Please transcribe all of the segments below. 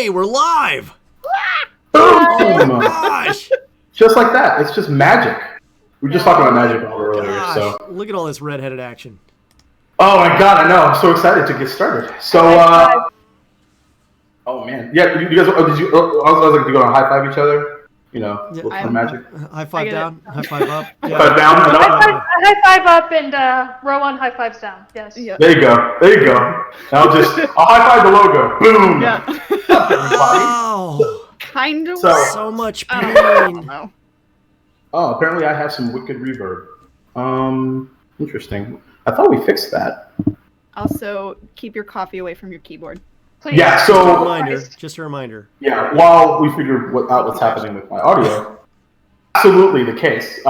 Hey, we're live! Boom! Oh my gosh! Just like that. It's just magic. We were just talking about magic earlier, Gosh, so. look at all this redheaded action. Oh my god, I know. I'm so excited to get started. So, oh man. Yeah, you guys, I was like, you gonna high five each other? You know, Yeah, look for magic. High five down, high five up. High five down. High five up and row on high fives down. Yes. Yeah. There you go. There you go. Now I'll high five the logo. Boom. Yeah. Oh, Kind of. so much pain. Oh, apparently I have some wicked reverb. Interesting. I thought we fixed that. Also, keep your coffee away from your keyboard. Please. Yeah, Just so. a reminder. Just a reminder. Yeah, while we figure out what's happening with my audio, absolutely the case.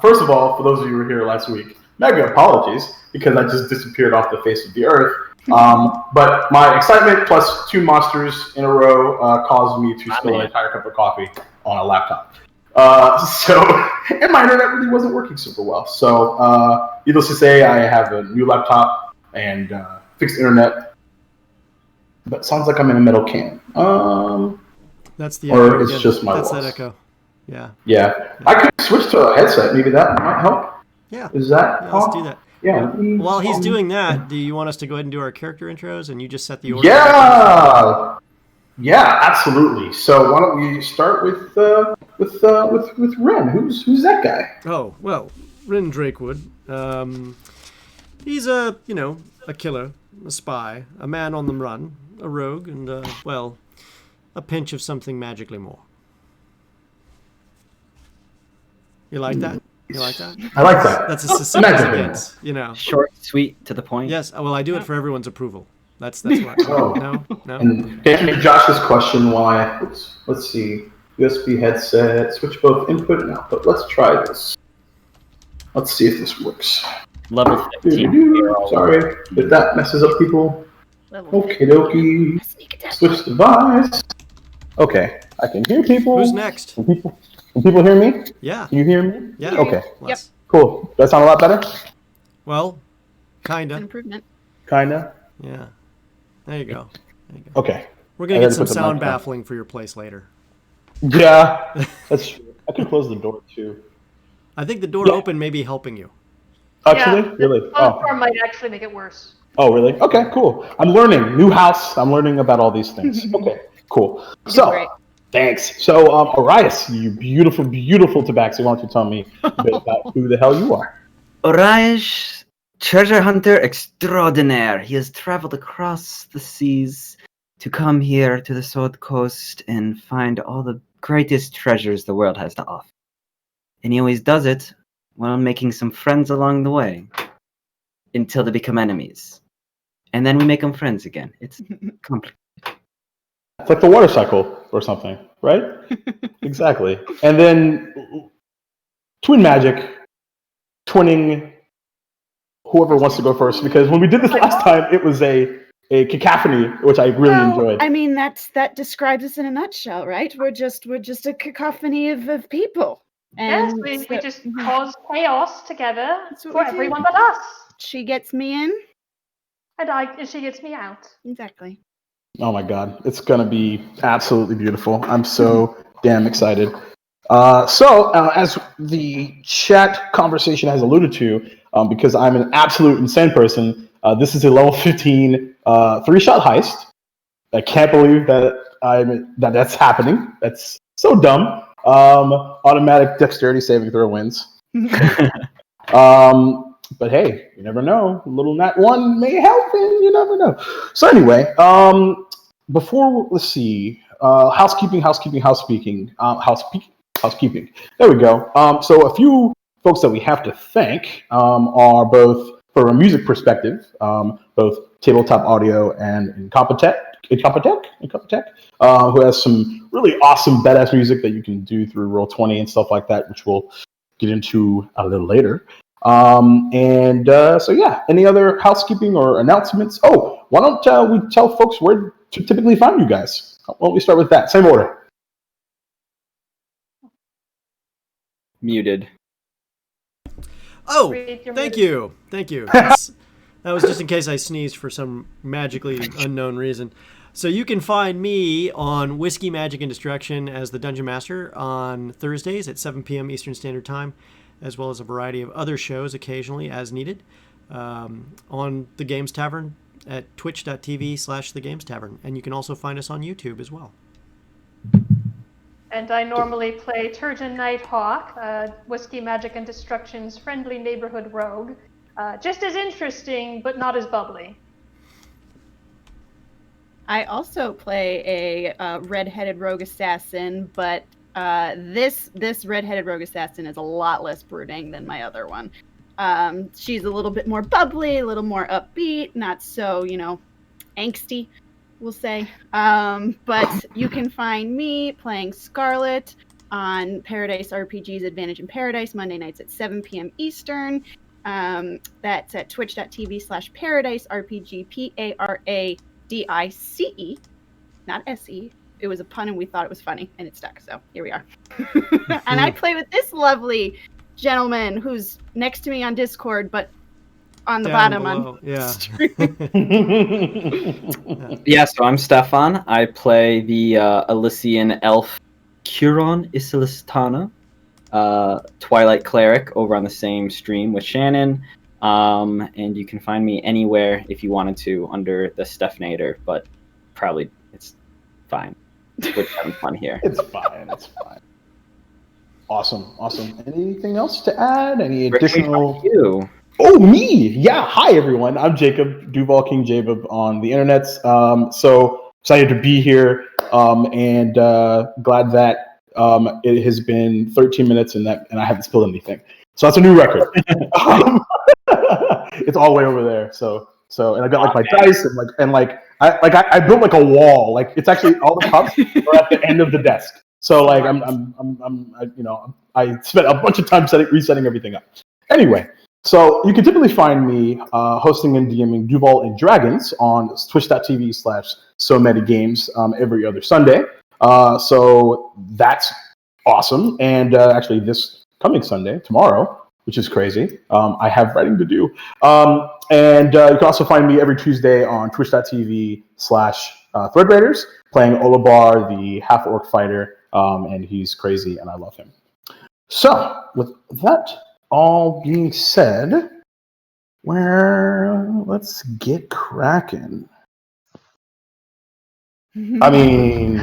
First of all, for those of you who were here last week, mega apologies because I just disappeared off the face of the earth. But my excitement plus two monsters in a row caused me to spill an entire cup of coffee on a laptop. And my internet really wasn't working super well. So, needless to say, I have a new laptop and fixed internet. But it sounds like I'm in a metal can. That's the or echo. it's again. just my That's voice. that echo. Yeah. Yeah. I could switch to a headset. Maybe that might help. Yeah. Is that Let's do that. Yeah. While he's doing that, do you want us to go ahead and do our character intros and you just set the order? Yeah. Yeah, absolutely. So why don't we start with Ren? Who's that guy? Oh, well, Ren Drakewood. He's a killer, a spy, a man on the run, a rogue, and, a pinch of something magically more. You like that? You like that? I like that. That's as succinct as it Magically gets, Short, sweet, to the point. Yes, well, I do it for everyone's approval. That's what. Oh. No? And to answer Josh's question, let's see. USB headset, switch both input and output. Let's try this. Let's see if this works. Level 15. Sorry if that messes up people. Okie dokie. Switch device. Okay, I can hear people. Who's next? Can people hear me? Yeah. Can you hear me? Yeah. Okay. Less. Cool. Does that sound a lot better? Well, kinda. Improvement. Kinda. Yeah. There you go. Okay. We're gonna I get gotta some put the sound mic down. baffling for your place later. Yeah, that's true. I can close the door too. I think the door open may be helping you. Actually, really? The door might actually make it worse. Oh, really? Okay, cool. I'm learning. New house. I'm learning about all these things. Okay, cool. So, great. thanks. So, Arias, you beautiful, beautiful tabaxi, why don't you tell me a bit about who the hell you are? Orish, treasure hunter extraordinaire. He has traveled across the seas to come here to the Sword Coast and find all the greatest treasures the world has to offer. And he always does it while making some friends along the way until they become enemies. And then we make them friends again. It's complicated. It's like the water cycle or something, right? Exactly. And then twin magic, twinning whoever wants to go first, because when we did this last time, it was a cacophony, which I really enjoyed. I mean, that describes us in a nutshell, right? We're just a cacophony of people. Yes, And we so- just cause chaos together That's what for we do. everyone but us. She gets me in. And she gets me out. Exactly. Oh my god, it's gonna be absolutely beautiful. I'm so damn excited. As the chat conversation has alluded to, because I'm an absolute insane person, this is a level 15 three-shot heist. I can't believe that's happening. That's so dumb. Automatic dexterity saving throw wins. But hey, you never know. A little nat 1 may help, and you never know. So anyway, let's see. Housekeeping. There we go. So a few folks that we have to thank are both, from a music perspective, both Tabletop Audio and Incompetech, who has some really awesome, badass music that you can do through Roll20 and stuff like that, which we'll get into a little later. So yeah, any other housekeeping or announcements? Oh, why don't we tell folks where to typically find you guys? Why don't we start with that? Same order. Muted. Oh, Read your thank music. you. Yes. That was just in case I sneezed for some magically unknown reason. So you can find me on Whiskey, Magic, and Destruction as the Dungeon Master on Thursdays at 7 p.m. Eastern Standard Time, as well as a variety of other shows occasionally as needed on The Games Tavern at twitch.tv/The Games Tavern. And you can also find us on YouTube as well. And I normally play Turgeon Nighthawk, Whiskey, Magic, and Destruction's friendly neighborhood rogue. Just as interesting, but not as bubbly. I also play a red-headed rogue assassin, but this red-headed rogue assassin is a lot less brooding than my other one. She's a little bit more bubbly, a little more upbeat, not so, angsty, we'll say. But you can find me playing Scarlet on Paradise RPG's Advantage in Paradise, Monday nights at 7 p.m. Eastern. That's at twitch.tv/Paradise RPG, PARADICE, not SE. It was a pun and we thought it was funny and it stuck, so here we are. And I play with this lovely gentleman who's next to me on Discord, but on the Down bottom below. on Yeah. Yeah, so I'm Stefan. I play the Elysian elf Curon Isilistana, Twilight Cleric, over on the same stream with Shannon. And you can find me anywhere if you wanted to under the Stefanator, but probably it's fine. We're having fun here. It's fine. Awesome. Anything else to add? Any additional? You. Oh, me! Yeah. Hi, everyone. I'm Jacob Duval King Jacob on the internet. So excited to be here, and glad that it has been 13 minutes and I haven't spilled anything. So that's a new record. It's all way over there. So and I got like my dice and I built like a wall. Like it's actually all the cups are at the end of the desk. So like I spent a bunch of time resetting everything up. Anyway, so you can typically find me hosting and DMing Duval and Dragons on twitch.tv/SoManyGames every other Sunday. So that's awesome. And actually this coming Sunday, tomorrow, which is crazy. I have writing to do. And you can also find me every Tuesday on twitch.tv/Threadwriters playing Olabar, the half-orc fighter. And he's crazy and I love him. So with that all being said, let's get cracking. I mean,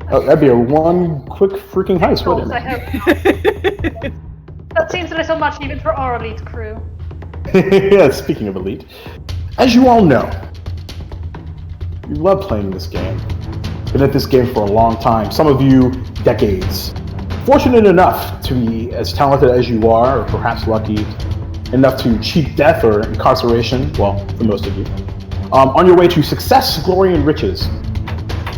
that'd be a one quick freaking heist, wouldn't it? That seems a little much even for our elite crew. Yeah, speaking of elite, as you all know, you love playing this game. Been at this game for a long time, some of you decades. Fortunate enough to be as talented as you are, or perhaps lucky enough to cheat death or incarceration, well, for most of you, on your way to success, glory, and riches.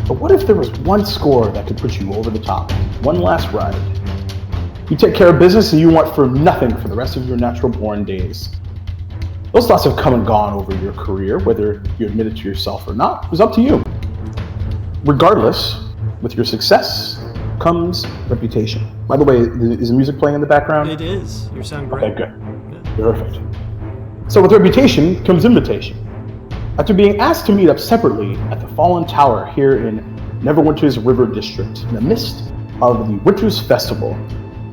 But what if there was one score that could put you over the top? One last ride. You take care of business and you want for nothing for the rest of your natural-born days. Those thoughts have come and gone over your career, whether you admit it to yourself or not. It's up to you. Regardless, with your success comes reputation. By the way, is the music playing in the background? It is. You sound great. Okay, good. Perfect. So with reputation comes invitation. After being asked to meet up separately at the Fallen Tower here in Neverwinter's River District, in the midst of the Winter's Festival,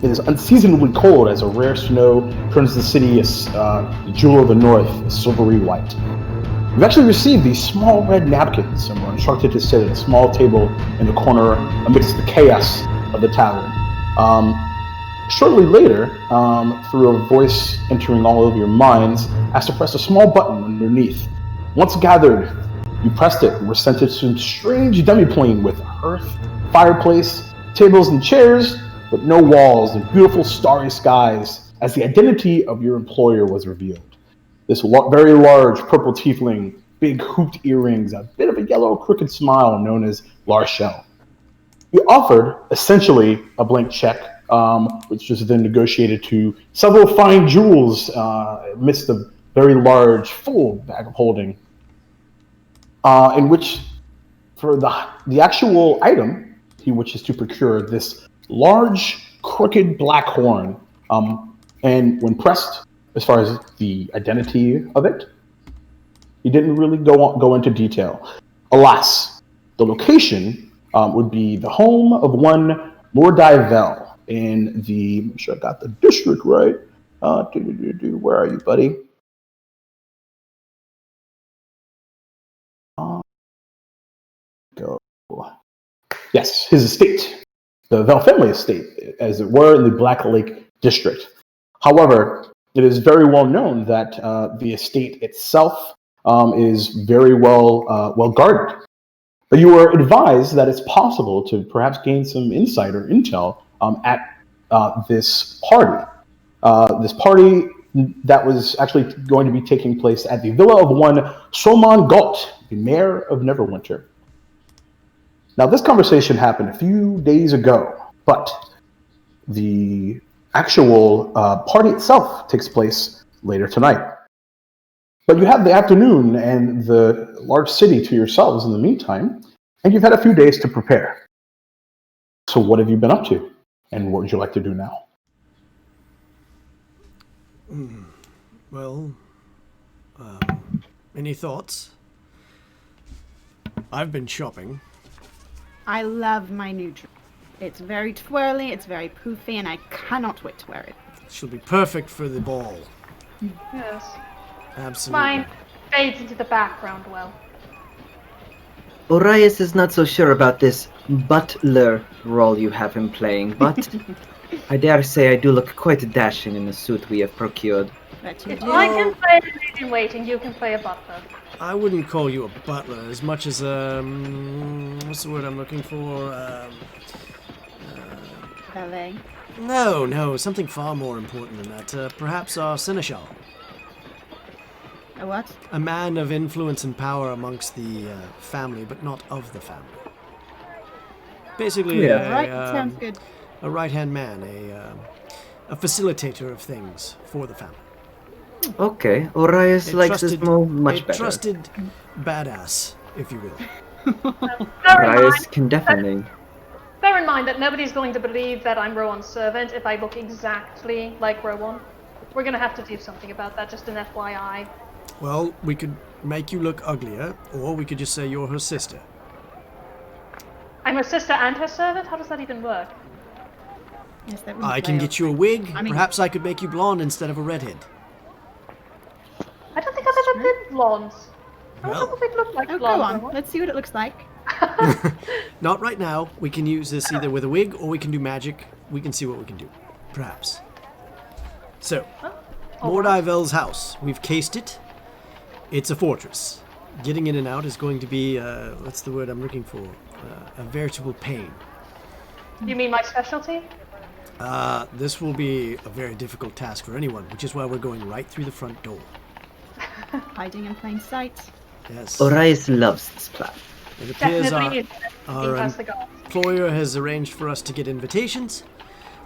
it is unseasonably cold as a rare snow turns the city the jewel of the north, silvery white. We've actually received these small red napkins and we're instructed to sit at a small table in the corner amidst the chaos of the tavern. Shortly later, through a voice entering all of your minds, asked to press a small button underneath. Once gathered, you pressed it and were sent to some strange demi-plane with hearth, fireplace, tables and chairs, but no walls and beautiful starry skies as the identity of your employer was revealed. This very large purple tiefling, big hooped earrings, a bit of a yellow crooked smile known as Larshell. He offered, essentially, a blank check, which was then negotiated to several fine jewels amidst a very large, full bag of holding, in which, for the actual item, he wishes to procure this large, crooked black horn, and when pressed, as far as the identity of it, he didn't really go into detail. Alas, the location would be the home of one Mordivel in the. Make sure I got the district right. Where are you, buddy? Go. Yes, his estate, the Vel family estate, as it were, in the Black Lake district. However, it is very well known that the estate itself is very well guarded. But you were advised that it's possible to perhaps gain some insider intel at this party. This party that was actually going to be taking place at the villa of one Soman Galt, the mayor of Neverwinter. Now, this conversation happened a few days ago, but the actual party itself takes place later tonight. But you have the afternoon and the large city to yourselves in the meantime, and you've had a few days to prepare. So what have you been up to, and what would you like to do now? Well, any thoughts? I've been shopping. I love my new dress. It's very twirly, it's very poofy, and I cannot wait to wear it. She'll be perfect for the ball. Yes. Absolutely. Mine fades into the background well. Orias is not so sure about this butler role you have him playing, but I dare say I do look quite dashing in the suit we have procured. But you If do. I can play a maid in waiting, you can play a butler. I wouldn't call you a butler as much as what's the word I'm looking for? Ballet. No, something far more important than that. Perhaps our seneschal. A what? A man of influence and power amongst the family, but not of the family. Basically, Right, sounds good. a right-hand man, a facilitator of things for the family. Okay, Orias likes this move much better. A trusted badass, if you will. Orias can definitely. Bear in mind that nobody's going to believe that I'm Rowan's servant if I look exactly like Rowan. We're going to have to do something about that, just an FYI. Well, we could make you look uglier, or we could just say you're her sister. I'm her sister and her servant? How does that even work? Yes, that wouldn't I play can out get you a right. wig. I mean- Perhaps I could make you blonde instead of a redhead. I don't think I've ever been blonde. I Well. don't think it looked like Oh, blonde. go on. Rowan. Let's see what it looks like. Not right now. We can use this either with a wig, or we can do magic. We can see what we can do. Perhaps. So, Mordivel's house. We've cased it. It's a fortress. Getting in and out is going to be, what's the word I'm looking for? A veritable pain. You mean my specialty? This will be a very difficult task for anyone, which is why we're going right through the front door. Hiding in plain sight. Yes. Orias loves this plan. It appears Definitely is. our Past the gods. employer has arranged for us to get invitations.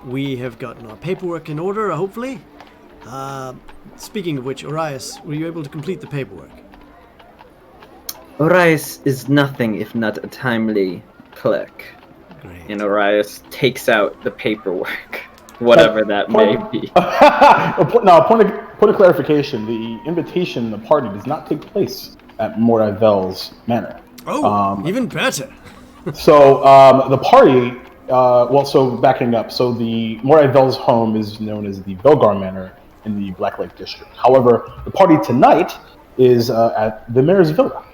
We have gotten our paperwork in order, hopefully. Speaking of which, Orias, were you able to complete the paperwork? Orias is nothing if not a timely clerk. Great. And Orias takes out the paperwork, whatever that may be. No, point of clarification. The invitation, the party, does not take place at Mordivel's manor. Oh, even better. So the party, so backing up, so the Mordivel's home is known as the Belgar Manor in the Black Lake District. However, the party tonight is at the mayor's villa.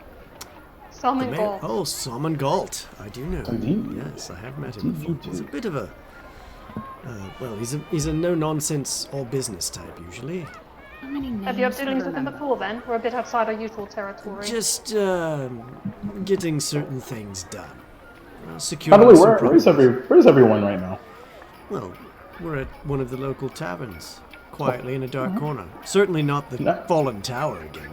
Salmon gold. Oh, Salmon Galt. I do know. Indeed. Yes, I have met him before. He's a bit of a... he's a no-nonsense, all-business type, usually. How many names Have you had do I dealings with him remember? before then? We're a bit outside our usual territory. Just, getting certain things done. By Securing the way, some where's property. everyone right now? Well, we're at one of the local taverns, quietly in a dark corner. Certainly not the No. Fallen Tower again.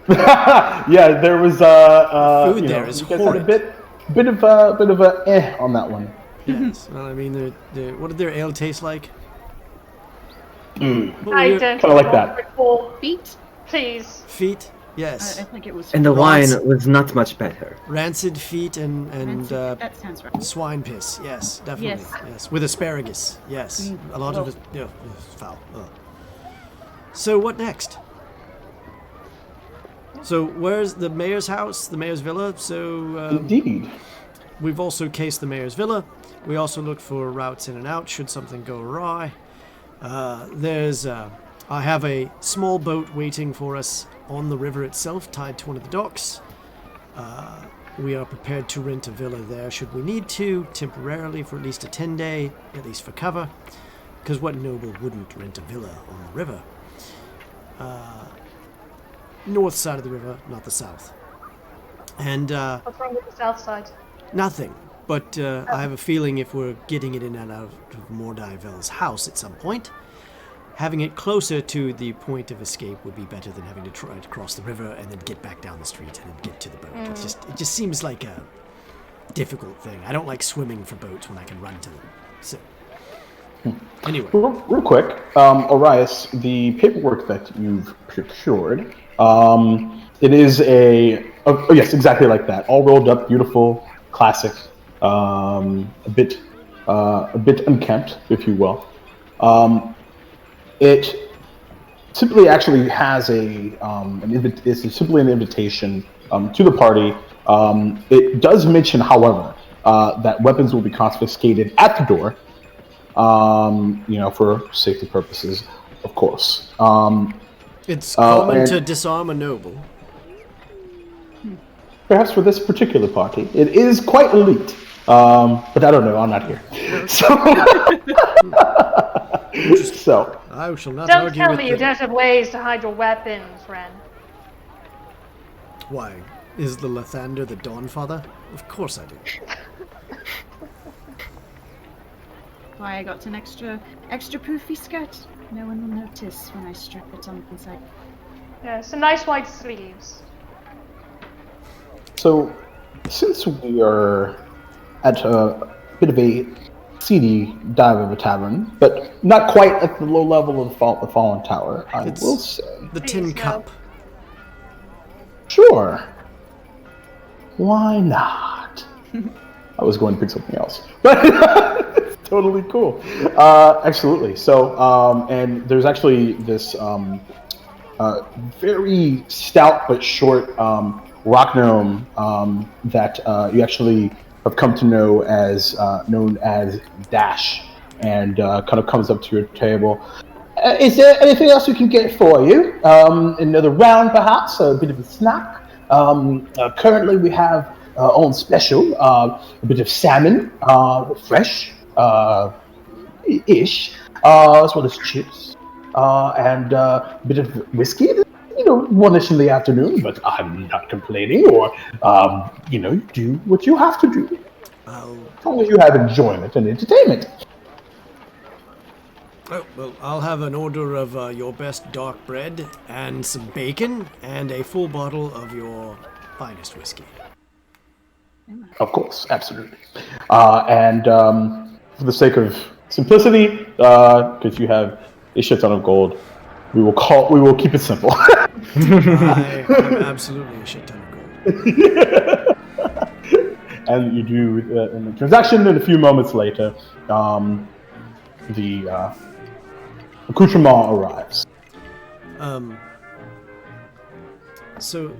Yeah, there was Food there is you guys horrid. had a bit of a on that one. Yes. Well, I mean, what did their ale taste like? Mm. What were I your don't Kinda like that. recall. Feet? Please. feet? Yes. I think it was. And the wine Ross. was not much better. Rancid feet and that sounds right. swine piss. Yes, definitely. Yes. Yes. With asparagus. Yes. A lot of it. Yeah. Foul. Ugh. So what next? So where's the mayor's house, the mayor's villa? So Indeed. we've also cased the mayor's villa. We also looked for routes in and out should something go awry. I have a small boat waiting for us on the river itself, tied to one of the docks. We are prepared to rent a villa there should we need to, temporarily for at least a 10-day, at least for cover. Because what noble wouldn't rent a villa on the river? North side of the river, not the south. And What's wrong with the south side? nothing. But I have a feeling if we're getting it in and out of Mordivel's house at some point, having it closer to the point of escape would be better than having to try to cross the river and then get back down the street and then get to the boat. It just seems like a difficult thing. I don't like swimming for boats when I can run to them. So, anyway. Real quick, Orias, the paperwork that you've procured, it is yes, exactly like that. All rolled up, beautiful, classic, a bit unkempt, if you will. It simply actually has it's simply an invitation to the party. It does mention, however, that weapons will be confiscated at the door, for safety purposes, of course. It's common to disarm a noble. Perhaps for this particular party, it is quite elite. But I don't know. I'm not here. So I shall not Don't argue tell with me you them. don't have ways to hide your weapons, Ren. Why? Is the Lathander the Dawnfather? Of course I do. Why I got an extra poofy skirt. No one will notice when I strap it on inside. Yeah, some nice white sleeves. So, since we are at a bit of a seedy dive of a tavern, but not quite at the low level of the Fallen Tower, I will say. The Tin Please, no. Cup. Sure. Why not? I was going to pick something else. But it's totally cool. Absolutely. So, and there's actually this very stout but short rock gnome that you actually have come to know as known as Dash, and kind of comes up to your table. Is there anything else we can get for you? Another round, perhaps? A bit of a snack? Currently, we have on special a bit of salmon, fresh, ish, as well as chips, and a bit of whiskey. One-ish in the afternoon, but I'm not complaining. Or, do what you have to do, as long as you have enjoyment and entertainment. Oh, well, I'll have an order of your best dark bread and some bacon and a full bottle of your finest whiskey. Of course, absolutely. And for the sake of simplicity, because you have a shit ton of gold, we will keep it simple. I am absolutely a shit ton of gold. And you do in the transaction, and a few moments later, the accoutrement arrives. So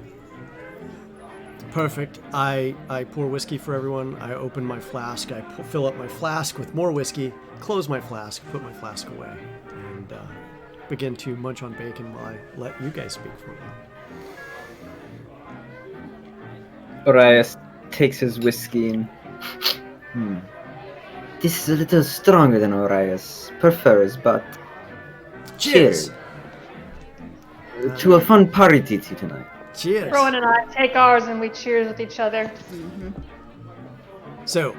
perfect. I pour whiskey for everyone. I open my flask. I fill up my flask with more whiskey, close my flask, put my flask away, and begin to munch on bacon while I let you guys speak for a while. Orias takes his whiskey and... This is a little stronger than Orias prefers, but... Cheers! To a fun party tonight. Cheers! Rowan and I take ours and we cheers with each other. So,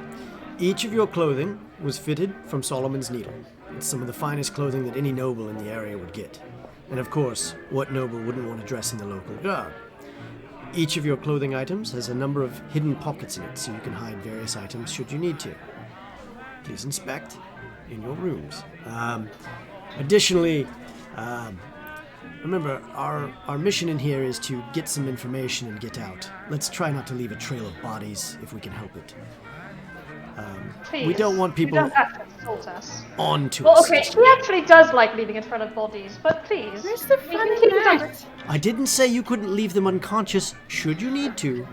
each of your clothing was fitted from Solomon's Needle. It's some of the finest clothing that any noble in the area would get. And of course, what noble wouldn't want to dress in the local garb? Each of your clothing items has a number of hidden pockets in it, so you can hide various items should you need to. Please inspect in your rooms. Additionally, remember, our mission in here is to get some information and get out. Let's try not to leave a trail of bodies if we can help it. Please. We don't want people You don't have to insult us. onto Well, us. okay, he actually does like leaving in front of bodies, but please. Where's the we fun can keep in it under. that? I didn't say you couldn't leave them unconscious should you need to,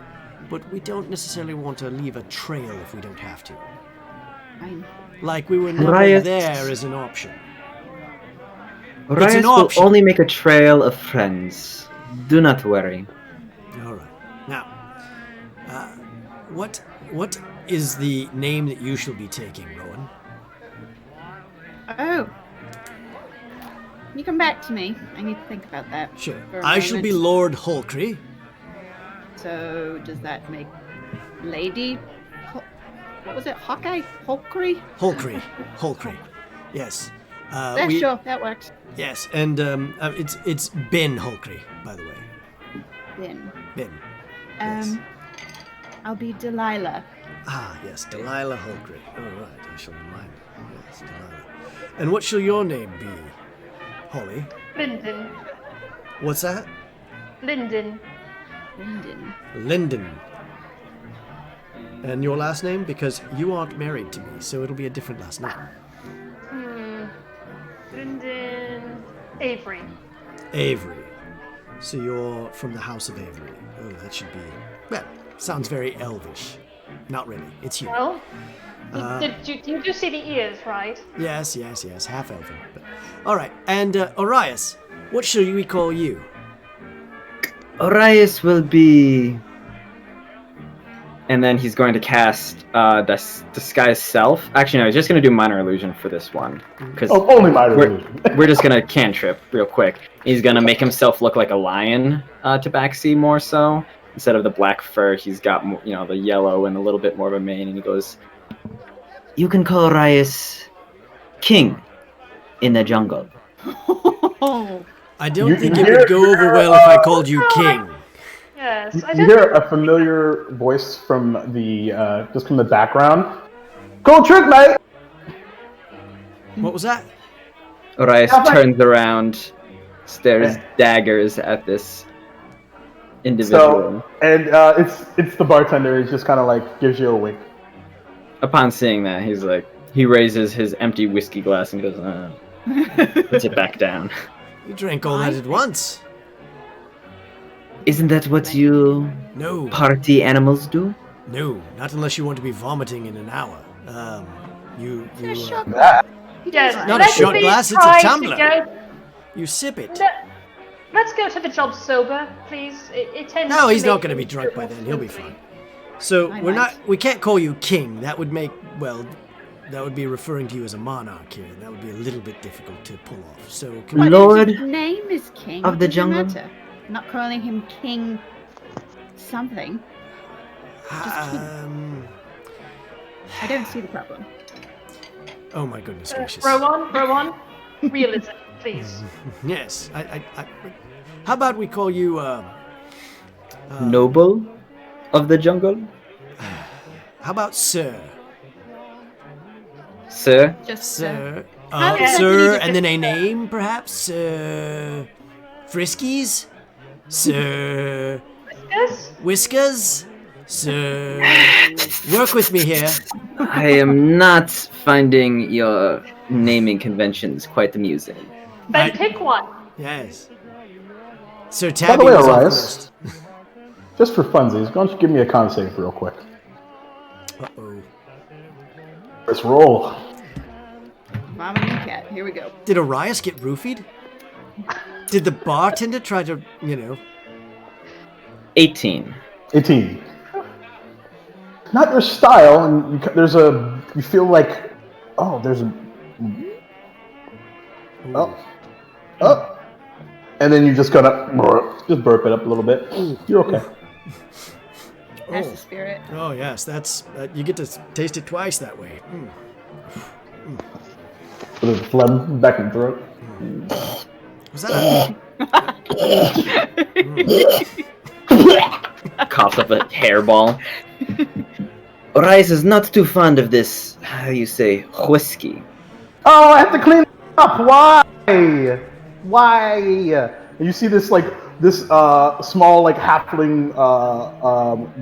but we don't necessarily want to leave a trail if we don't have to. Fine. Like we were never Riot. there as an option. Riot will option. only make a trail of friends. Do not worry. All right. Now, what is the name that you shall be taking, Rowan? Oh. Can you come back to me? I need to think about that. Sure. for a I shall be moment. Lord Hulkry. So does that make Lady? What was it? Hawkeye? Hulkry? Hulkry. Yes. Yeah, sure, that works. Yes, and it's Ben Hulkry, by the way. Then, Ben. Yes. I'll be Delilah. Ah, yes, Delilah Hulkry. All right, I shall remind her. Yes, Delilah. And what shall your name be, Holly? Lyndon. What's that? Lyndon. Lyndon. And your last name? Because you aren't married to me, so it'll be a different last name. Lyndon. Avery. Avery. So you're from the House of Avery. Oh, that should be... Well, sounds very elvish. Not really. It's you. Well, you do see the ears, right? Yes. Half elven. But... All right. And Orias, what shall we call you? Orias will be... And then he's going to cast Disguise Self. Actually, no, he's just going to do Minor Illusion for this one. Because only minor illusion. we're just going to cantrip real quick. He's going to make himself look like a lion to backsee more so. Instead of the black fur, he's got, the yellow and a little bit more of a mane. And he goes, "You can call Orias King in the jungle." I don't think it would go over well if I called you King. Yes. I You don't hear a familiar voice from the just from the background. Cool trick, mate. What was that? Orias turns around, stares daggers at this individual. So, and it's the bartender. He's just kind of like gives you a wink. Upon seeing that, he raises his empty whiskey glass and goes, puts it back down. You drank all that at once. Isn't that what you No. party animals do? No, not unless you want to be vomiting in an hour. Yes. Not a let's shot be glass, it's a trying to tumbler. go- You sip it. Let's go to the job sober, please. It tends No, to he's not make going to be things drunk by more then. He'll be smoothly. fine. So I we're might. not. We can't call you king. That would make that would be referring to you as a monarch here, and that would be a little bit difficult to pull off. So can we, Lord His name is King. of the What does it jungle? matter? I'm not calling him King something. I don't see the problem. Oh my goodness gracious. Rowan, realism, please. Yes. How about we call you Noble of the jungle? how about Sir? Sir? Just Sir. How exactly Sir, did and you- then a name, perhaps? Sir Friskies? Sir Yes? Whiskers? Sir. Work with me here. I am not finding your naming conventions quite amusing. Then pick one. Yes. Sir By Tabby the way, was on Orias, just for funsies, why don't you give me a con save real quick? Uh-oh. Let's roll. Mama and cat. Here we go. Did Orias get roofied? Did the bartender try to, 18. 18. Not your style, and you feel like, there's a, and then you just gotta, just burp it up a little bit. You're okay. That's the spirit. Oh, yes, that's, you get to taste it twice that way. A little phlegm back in the throat. Was that Coughs up a hairball. Orias is not too fond of this, how you say, whiskey. Oh, I have to clean it up. Why? And you see this like this small like halfling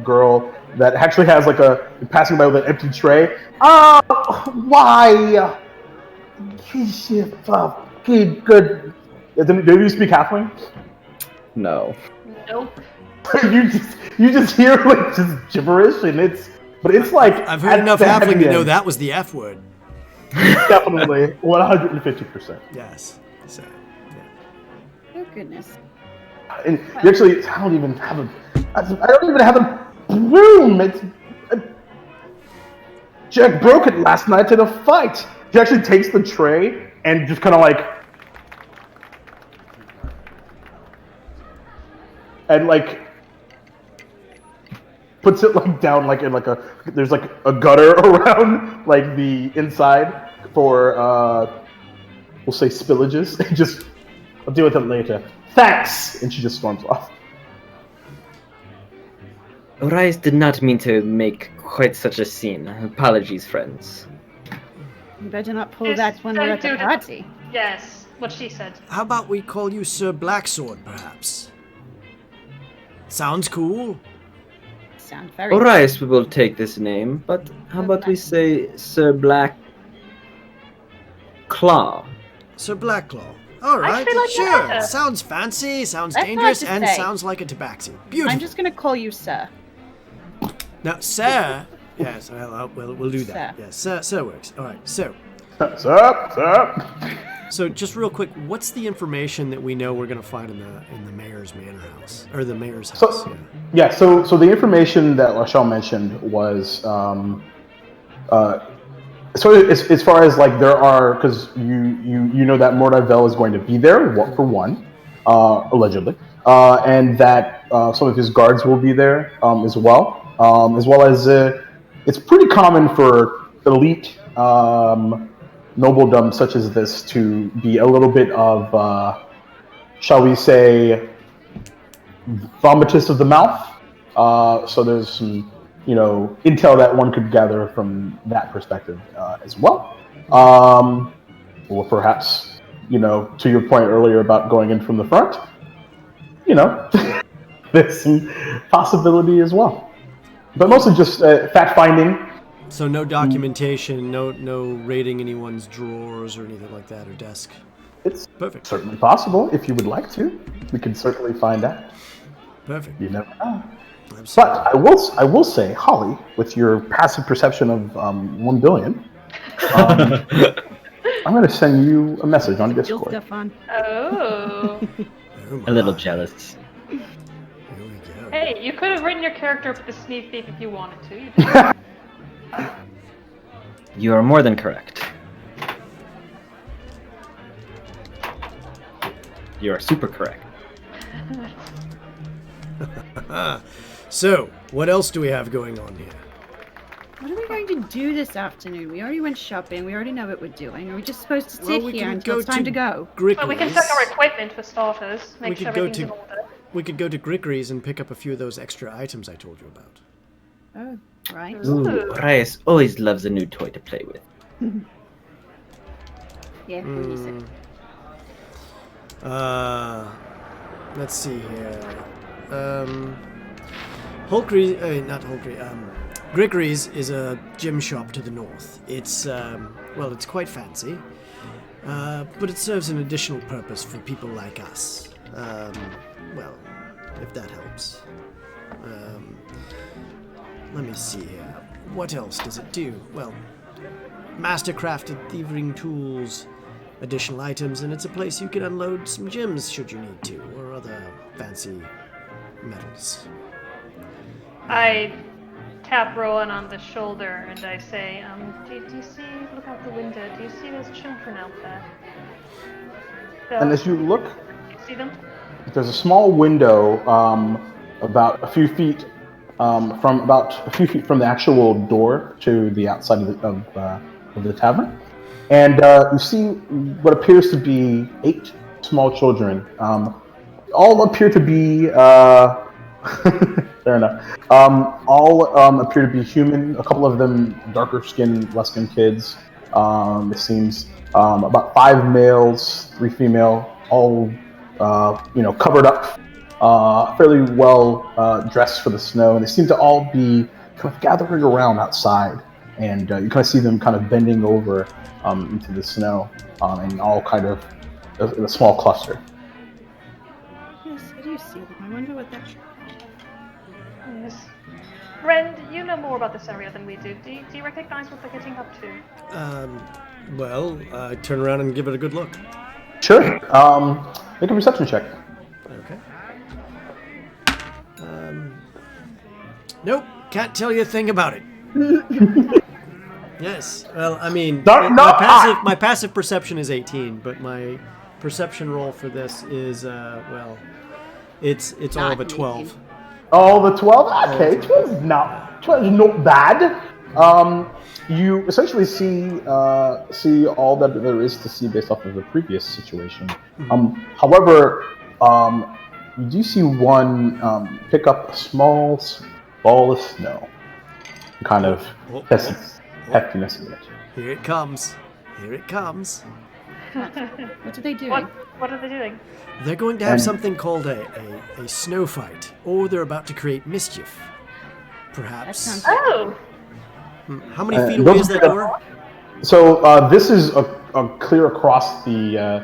girl that actually has like a passing by with an empty tray. Oh, why? Good. Do you speak halfling? No. Nope. you just hear like just gibberish, and it's like I've heard enough halfling to know that was the F word. Definitely 150%. Yes. So, yeah. Oh goodness. And you actually, I don't even have a broom. Jack broke it last night in a fight. He actually takes the tray and just kind of like, puts it like down like in like there's like a gutter around like the inside for we'll say spillages. Just I'll deal with it later. Thanks, and she just storms off. Orias did not mean to make quite such a scene. Apologies, friends. You better not pull Yes, that when we're at the don't do party. Yes, what she said. How about we call you Sir Blacksword, perhaps? Sounds cool. Sounds very Orias, we will take this name, but how about we say Sir Black Claw? Sir Blacklaw. All right, feel like sure. better. Sounds fancy, sounds That's dangerous, hard to and say. sounds like a tabaxi. Beautiful. I'm just gonna call you Sir. Now, sir. Yes, we'll do that. Sir. Yes, sir works. All right, so Sup? So just real quick, what's the information that we know we're going to find in the mayor's manor house or the mayor's house? So the information that Lachelle mentioned was so as far as like there are, because you know that Mordavel is going to be there for one, allegedly, and that some of his guards will be there as well as it's pretty common for elite nobledom such as this to be a little bit of shall we say vomitous of the mouth. So there's some intel that one could gather from that perspective as well. Or perhaps, to your point earlier about going in from the front, there's some possibility as well. But mostly just fact finding. So no documentation, no raiding anyone's drawers or anything like that, or desk. It's Perfect. certainly possible if you would like to. We can certainly find out. Perfect. You never know. Absolutely. But I will say, Holly, with your passive perception of 1 billion, I'm going to send you a message on You'll Discord. stuff on. Oh. Oh A little my. jealous. Here we go. Hey, you could have written your character up with the sneak thief if you wanted to. You didn't. You are more than correct. You are super correct. So, what else do we have going on here? What are we going to do this afternoon? We already went shopping. We already know what we're doing. Are we just supposed to Well, sit we here can until go it's time to go? But we can Grickery's. check our equipment for starters. We Make could sure go everything's in to- order. We could go to Grickery's and pick up a few of those extra items I told you about. Oh, right. Ooh, Orias always loves a new toy to play with. Yeah, what do you say? Let's see here. Grickery's is a gym shop to the north. It's it's quite fancy, but it serves an additional purpose for people like us. If that helps. Let me see here. What else does it do? Well, mastercrafted thieving tools, additional items, and it's a place you can unload some gems should you need to, or other fancy metals. I tap Rowan on the shoulder and I say, do you see, look out the window, do you see those children out there? And as you look, Do you see them? there's a small window about a few feet from the actual door to the outside of the tavern, and you see what appears to be 8 small children. All appear to be fair enough. All appear to be human. A couple of them darker skinned, Luskan kids. It seems about 5 males, 3 female, all covered up fairly well dressed for the snow, and they seem to all be kind of gathering around outside. And you kind of see them kind of bending over into the snow, and all kind of in a small cluster. Yes, I do see them. I wonder what that. Yes. Ren, you know more about this area than we do. Do you recognize what they're getting up to? Well, turn around and give it a good look. Sure. Make a perception check. Okay. Nope, can't tell you a thing about it. Yes, well, I mean, my passive perception is 18, but my perception roll for this is, it's all of a 12. Oh, the 12? Okay, 12 is not bad. You essentially see all that there is to see based off of the previous situation. However, you do see one pick up a small ball of snow, kind of test its heftiness of it. Here it comes. Here it comes. What are they doing? What are they doing? They're going to have something called a snow fight, or they're about to create mischief. Perhaps. That sounds Oh! How many feet away is that door? So this is a clear across the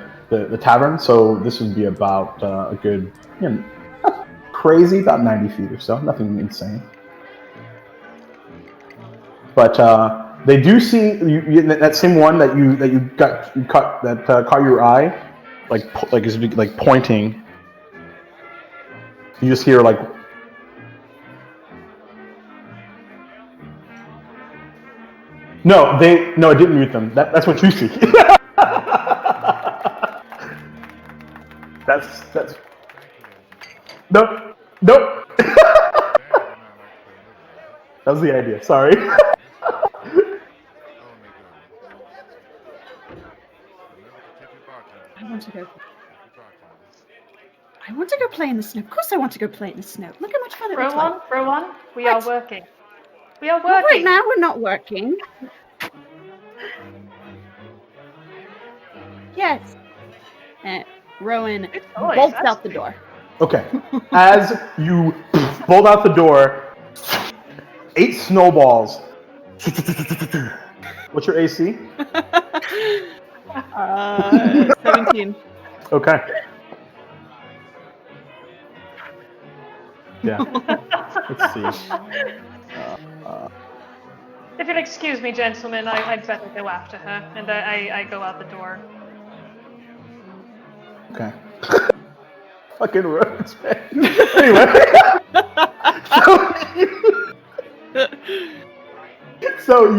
tavern. So this would be about a good, not crazy, about 90 feet or so. Nothing insane. But they do see that same one that caught your eye, like pointing. You just hear like. No, it didn't mute them. That's what you see. that's. Nope. That was the idea. Sorry. I want to go play in the snow. Of course I want to go play in the snow. Look how much fun it looks like. Rowan, we are working. We are Well, working. right now we're not working. Yes. Rowan bolts out the door. Okay. As you bolt out the door, 8 snowballs. What's your AC? 17. Okay. Yeah. Let's see. If you'll excuse me, gentlemen, I'd better go after her, and I go out the door. Okay. Fucking roads, man. Anyway. So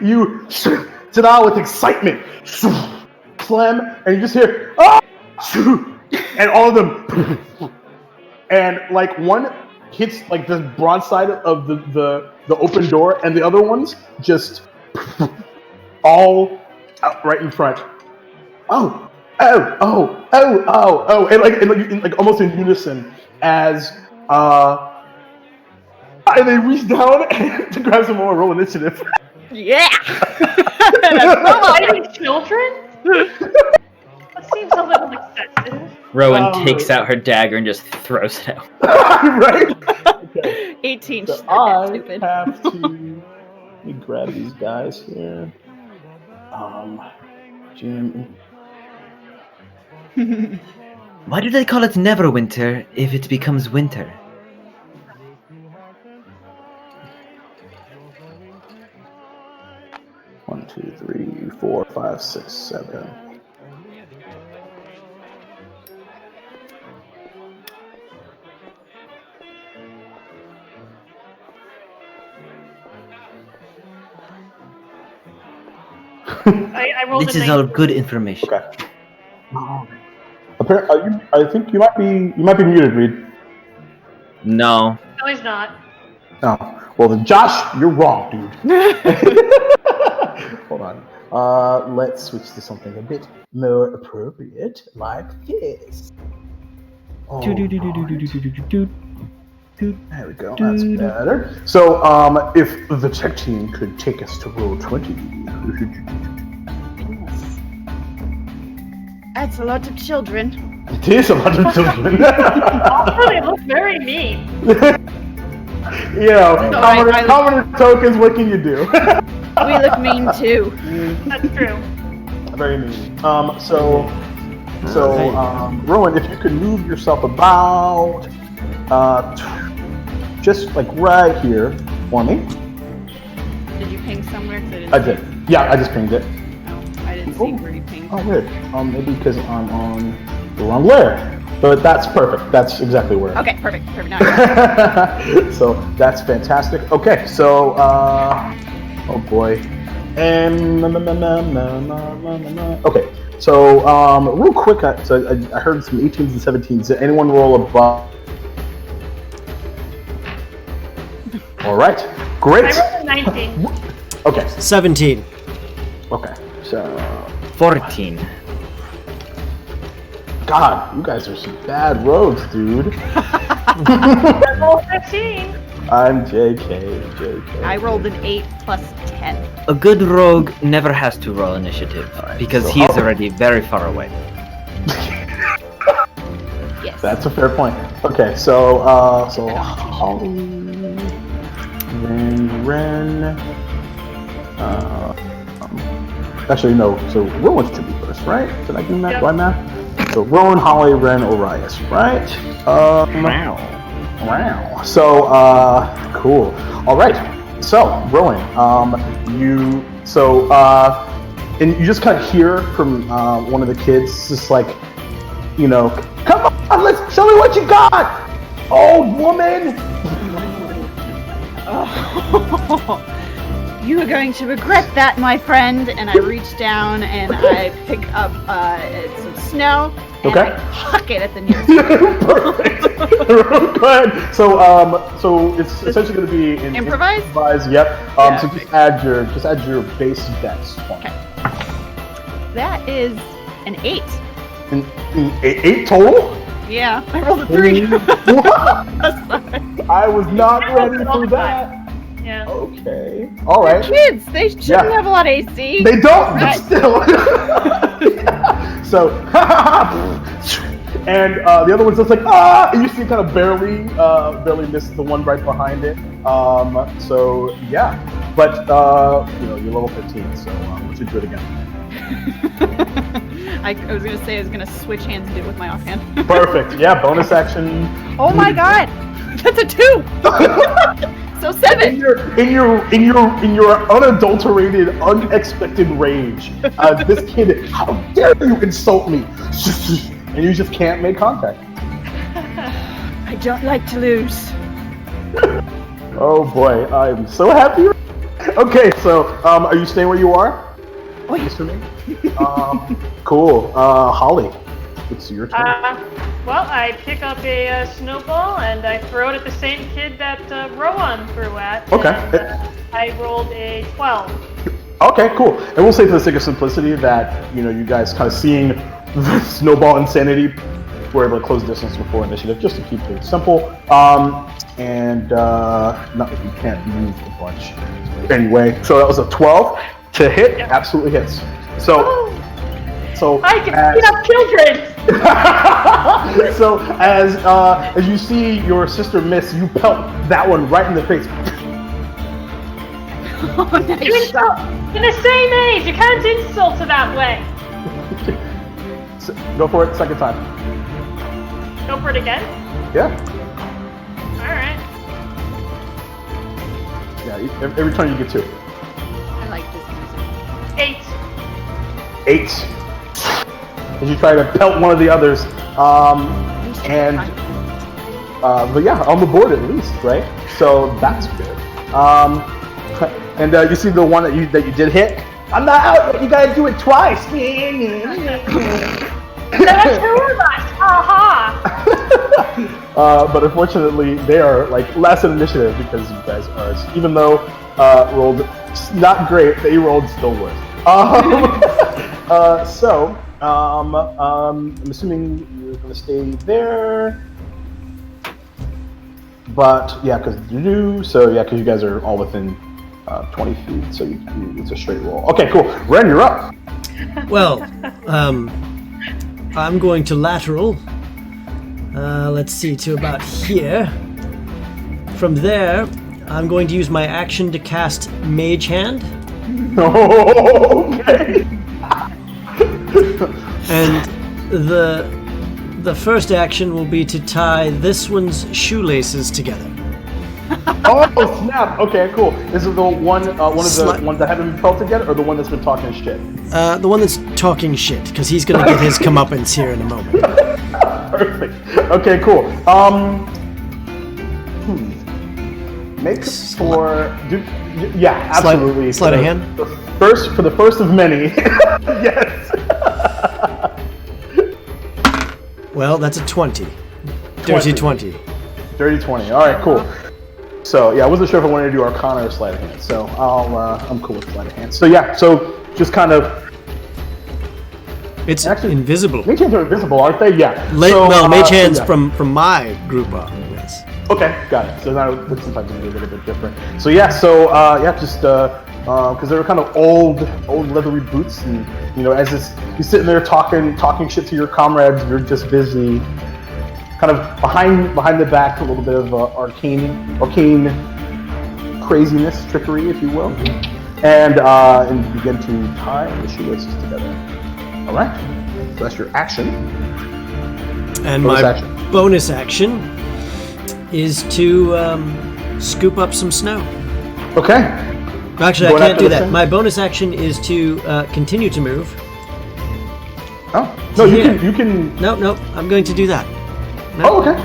you sit out with excitement, slam, and you just hear and all of them, and like one hits like the broadside of the open door, and the other ones just all out right in front. Oh, and like almost in unison as and they reach down to grab some more. Roll initiative. Yeah. Any children? That seems a little excessive. Rowan takes out her dagger and just throws it out. Right? Okay. 18. So She's not that stupid. I have to let me grab these guys here. Jim. Why do they call it Neverwinter if it becomes winter? One, 2, 3, 4, 5, 6, 7. I rolled This a is all good information. Okay. I think you might be muted, Reed. No. No, he's not. Oh, well then, Josh, you're wrong, dude. Hold on. Let's switch to something a bit more appropriate, like this. Oh, there we go. That's better. So, if the tech team could take us to roll 20. That's a lot of children. It is 100 children. Also, they look very mean. You know, I- commoner tokens, what can you do? We look mean too. That's true. Very mean. Rowan, if you could move yourself about, just like right here for me. Did you ping somewhere? 'Cause I did. Yeah, I just pinged it. Oh, I didn't see where you pinged. Oh, weird. Maybe because I'm on the wrong layer. But that's perfect. That's exactly where. Okay, perfect. Now I got it. So that's fantastic. Okay, so oh boy. And okay, so real quick, I heard some 18s and 17s. Did anyone roll above? All right, great. I rolled a 19. Okay, 17. okay, so 14. God, you guys are some bad rogues, dude. I rolled 15. I'm JK. I rolled an 8 plus 10. A good rogue never has to roll initiative because he is already very far away. Yes. That's a fair point. Okay, so Holly, Ren. Actually, no. So Rowan should be first, right? Did I do that Yep. right math? So Rowan, Holly, Ren, Orias, right? Wow. So cool. All right. So Rowan, and you just kind of hear from one of the kids, just like, you know, come on, let's show me what you got, old woman. You are going to regret that, my friend. And I reach down and I pick up some snow and Okay. I huck it at the nearest. Perfect. Go ahead. So it's essentially going to be in Improvise? Yep. Yeah. So just add your base dex. Okay. That is an 8. In 8 total. Yeah, I rolled a 3. What? That's fine. I was not ready for that. Yeah. Okay. All right. Kids, they shouldn't Yeah. have a lot of AC. They don't, but Right. still. So, and the other one's just like, ah, and you see kind of barely misses the one right behind it. So yeah, but you're level 15, so we should do it again. I was gonna say I was gonna switch hands and do it with my offhand. Perfect. Yeah, bonus action. Oh my god, that's a 2. So 7. In your unadulterated, unexpected rage, this kid, how dare you insult me? And you just can't make contact. I don't like to lose. Oh boy, I'm so happy. Okay, so are you staying where you are? Oh, yeah. Assuming. Cool. Holly, it's your turn. Well, I pick up a snowball and I throw it at the same kid that Rowan threw at. Okay. And, I rolled a 12. Okay, cool. And we'll say for the sake of simplicity that you guys kind of seeing the snowball insanity, we're able to close distance before initiative, just to keep it simple. And not that you can't move a bunch. Anyway, so that was a 12 to hit. Yep. Absolutely hits. So I can beat up children! so as you see your sister miss, you pelt that one right in the face. Oh, nice. You insult in the same age! You can't insult her that way! So, go for it, second time. Go for it again? Yeah. Alright. Yeah, every turn you get 2. I like this music. 8. 8. As you try to pelt one of the others. But yeah, on the board at least, right? So that's good. And you see the one that you did hit? I'm not out, but you gotta do it twice. That's two of us! Aha! But unfortunately, they are like less in initiative because you guys are, even though rolled not great, they rolled still worse. I'm assuming you're gonna stay there. But yeah, because you do. So yeah, because you guys are all within 20 feet, so it's a straight roll. Okay, cool. Ren, you're up. Well, I'm going to lateral. Let's see, to about here. From there, I'm going to use my action to cast Mage Hand. Okay. And the first action will be to tie this one's shoelaces together. Oh snap! Okay, cool. Is it the one of the ones that haven't been pelted yet, or the one that's been talking shit? The one that's talking shit, because he's gonna get his comeuppance here in a moment. Perfect. Okay, cool. Make for yeah, absolutely. Sleight of hand. For the first of many. Yes. Well, that's a 20. Dirty 20. Dirty 20. All right, cool. So yeah, I wasn't sure if I wanted to do Arcana or Sleight of Hand. So I'm cool with Sleight of Hand. So yeah, so just kind of. It's actually invisible. Mage hands are invisible, aren't they? Yeah. Mage hands from my group up. Yes. Okay, got it. So now looks like a little bit different. So yeah, just because they're kind of old leathery boots, and as you're sitting there talking shit to your comrades, you're just busy, kind of behind the back, a little bit of arcane craziness, trickery, if you will, and begin to tie the shoelaces together. All right, so that's your action. And bonus action is to scoop up some snow. Okay. Actually, I can't do that. My bonus action is to continue to move. Oh no, you can. No, I'm going to do that. No. Oh, okay.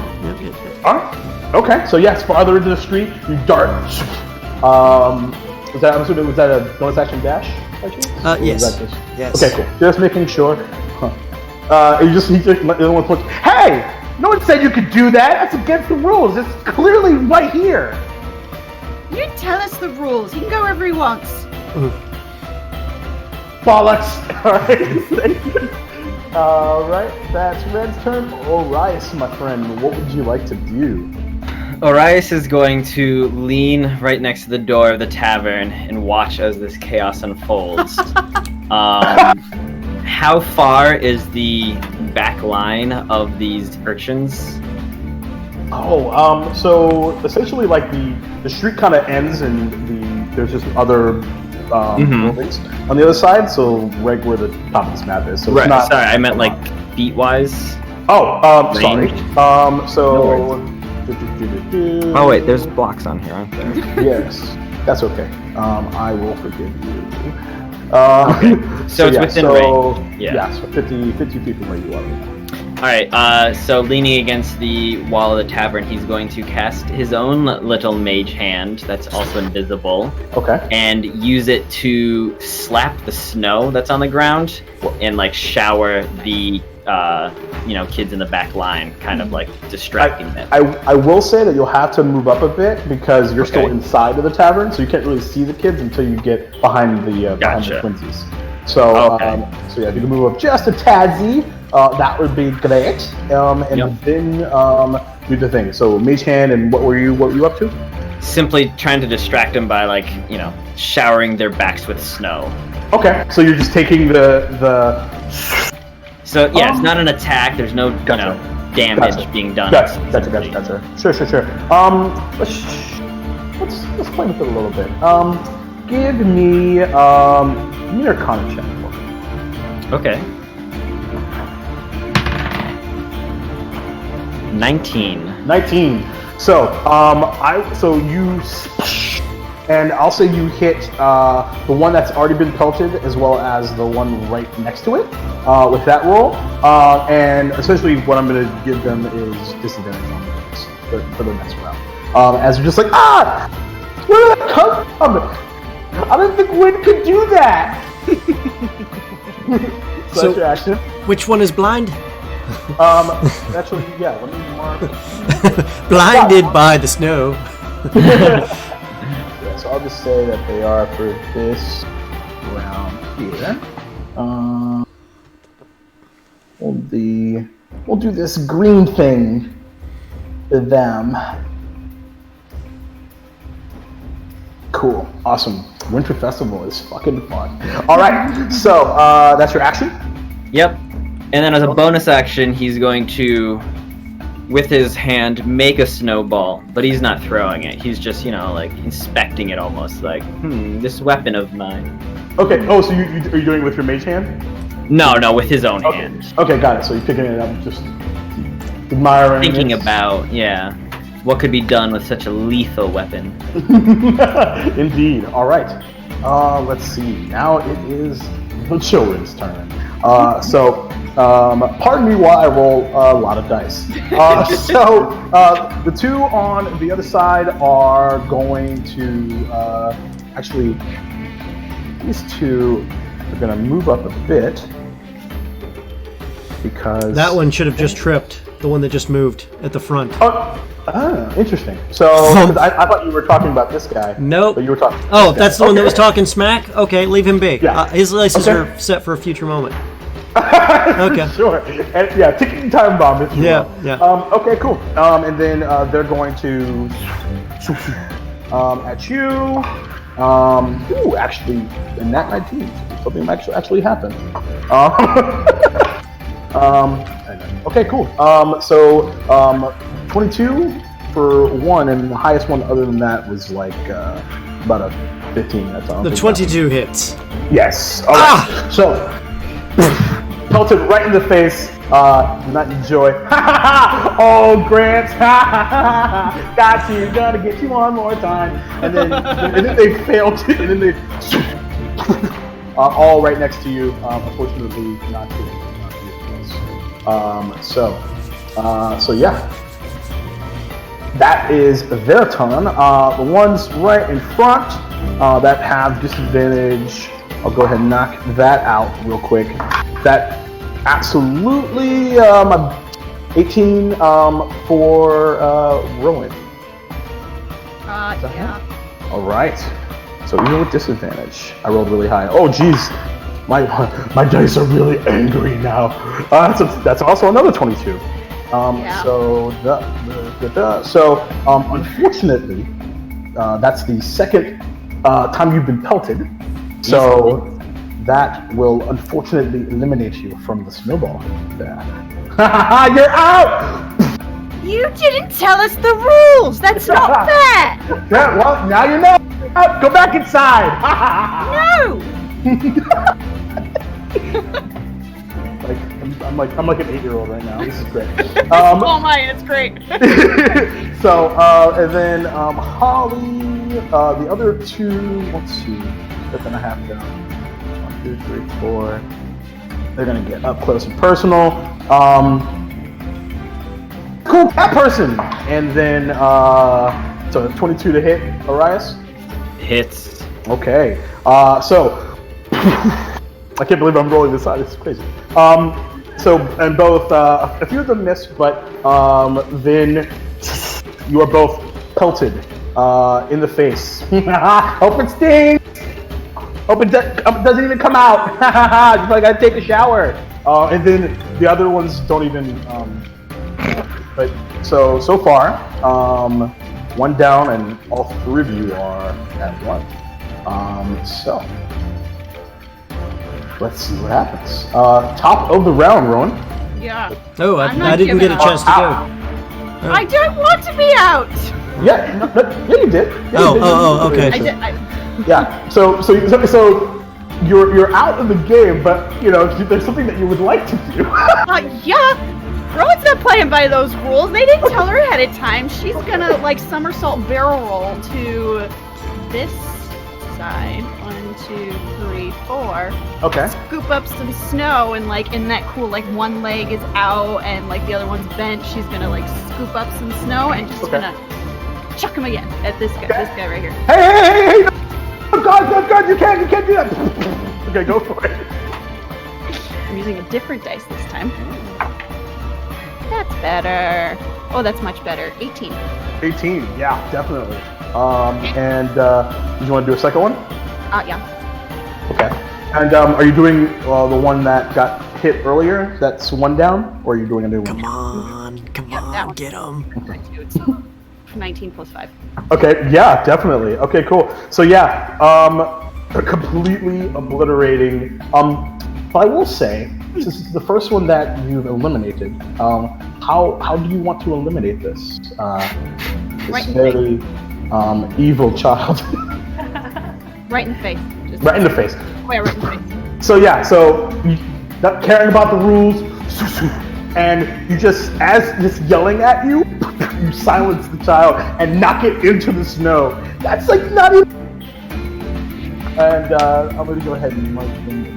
Yep. All right. Okay, so yes, farther into the street, you dart. Was that a bonus action dash? Yes. Yes. Okay, cool. Just making sure. You just look. Hey, no one said you could do that. That's against the rules. It's clearly right here. You didn't tell us the rules. He can go wherever he wants. Bollocks. All right, that's Red's turn. Orias, my friend, what would you like to do? Orias is going to lean right next to the door of the tavern and watch as this chaos unfolds. How far is the back line of these urchins? So essentially, like the street kind of ends, and there's just other buildings on the other side. So right where the top of this map is. So right. It's not, sorry, I meant like feet wise. Sorry. No oh wait, there's blocks on here, aren't there? Yes, that's okay. I will forgive you. Okay. So it's within range. Yeah, so 50 feet from where you are. Alright, so leaning against the wall of the tavern, he's going to cast his own little mage hand that's also invisible. Okay. And use it to slap the snow that's on the ground and like shower the kids in the back line, kind of like distracting them. I will say that you'll have to move up a bit because you're still inside of the tavern, so you can't really see the kids until you get behind the twinsies. So if you can move up just a tadsy, that would be great. Then do the thing. So mage hand, and what were you up to? Simply trying to distract them by showering their backs with snow. Okay, so you're just taking the. So yeah, it's not an attack. There's no damage being done. Gotcha. Sure. Let's play with it a little bit. Give me an Arcana check for me. Okay. 19. So you and I'll say you hit the one that's already been pelted as well as the one right next to it with that roll. And essentially what I'm going to give them is disadvantage on this for the next round. As you're just like, where did that come from? I didn't think wind could do that. So that's your action. Which one is blind? Actually, yeah, let me mark. Blinded by the snow. Yeah, so I'll just say that they are for this round here. We'll do this green thing for them. Cool, awesome. Winter Festival is fucking fun. All right, so that's your action. Yep. And then as a bonus action, he's going to, with his hand, make a snowball, but he's not throwing it. He's just, like inspecting it almost, like, this weapon of mine. Okay. Oh, so are you doing it with your mage hand? No, with his own hand. Okay, got it. So you're picking it up, just admiring. Thinking about, what could be done with such a lethal weapon. Indeed. All right. Let's see. Now it is the children's turn. Pardon me while I roll a lot of dice. The two on the other side are going to actually. These two are going to move up a bit because that one should have just tripped. The one that just moved at the front. Interesting. So I thought you were talking about this guy. Nope. But you were talking. Oh, that's the one that was talking smack. Okay, leave him be. Yeah. His licenses are set for a future moment. Okay. Sure. And, ticking time bomb. If you will. Yeah. Okay, cool. And then they're going to at you. Actually, in that 19, something actually happened. Okay, cool. 22 for one, and the highest one other than that was like about a 15. That's all. The 22 hits. Yes. All right. So, pelted right in the face. Not enjoy. Oh, Grant. Got you. Gonna get you one more time. And then they failed. And then they all right next to you. Unfortunately, not too close. So yeah. That is their turn. The ones right in front that have disadvantage, I'll go ahead and knock that out real quick. That absolutely 18 for Rowan. Yeah. All right. So even with disadvantage, I rolled really high. Oh, geez. My dice are really angry now. That's also another 22. So unfortunately, that's the second time you've been pelted. So that will unfortunately eliminate you from the snowball. There. You're out! You didn't tell us the rules! That's not fair! Yeah, well, now you know! Go back inside! No! I'm like an 8-year-old right now. This is great. Oh my, it's great. So, and then Holly, the other two, let's see, they're gonna have to 1, 2, 3, 4. They're gonna get up close and personal. Cool cat person, and then so 22 to hit, Arias. Hits. Okay. So I can't believe I'm rolling this side. It's crazy. And both a few of them miss, but then you are both pelted in the face. Hope it stings. Hope it doesn't even come out. Just like I take a shower. And then the other ones don't even. But so far, one down, and all three of you are at one. So let's see what happens. Top of the round, Rowan. Yeah. Oh, I'm I not didn't get a giving chance to go. I don't want to be out! Yeah, yeah, you did. Yeah, you did. Okay. I did. Yeah. So you're out of the game, but there's something that you would like to do. Yeah. Rowan's not playing by those rules. They didn't tell her ahead of time. She's gonna somersault barrel roll to this side. 1, 2, 3, 4. Okay. Scoop up some snow and in that cool one leg is out and the other one's bent. She's gonna scoop up some snow and just gonna chuck him again at this guy. This guy right here. Hey! Oh God! You can't do that. Okay, go for it. I'm using a different dice this time. That's better. Oh, that's much better. 18. 18. Yeah, definitely. And did you want to do a second one? Yeah. Okay. And are you doing the one that got hit earlier? That's one down, or are you doing a new one? Come on, get him. 19 plus 5. Okay, yeah, definitely. Okay, cool. So yeah, completely obliterating. But I will say this is the first one that you've eliminated. How do you want to eliminate this? This very evil child. Right in the face. Just Right in the face. right in the face. So yeah, so you not caring about the rules, and you just yelling at you, you silence the child and knock it into the snow. That's like not even. And I'm gonna go ahead and mark them.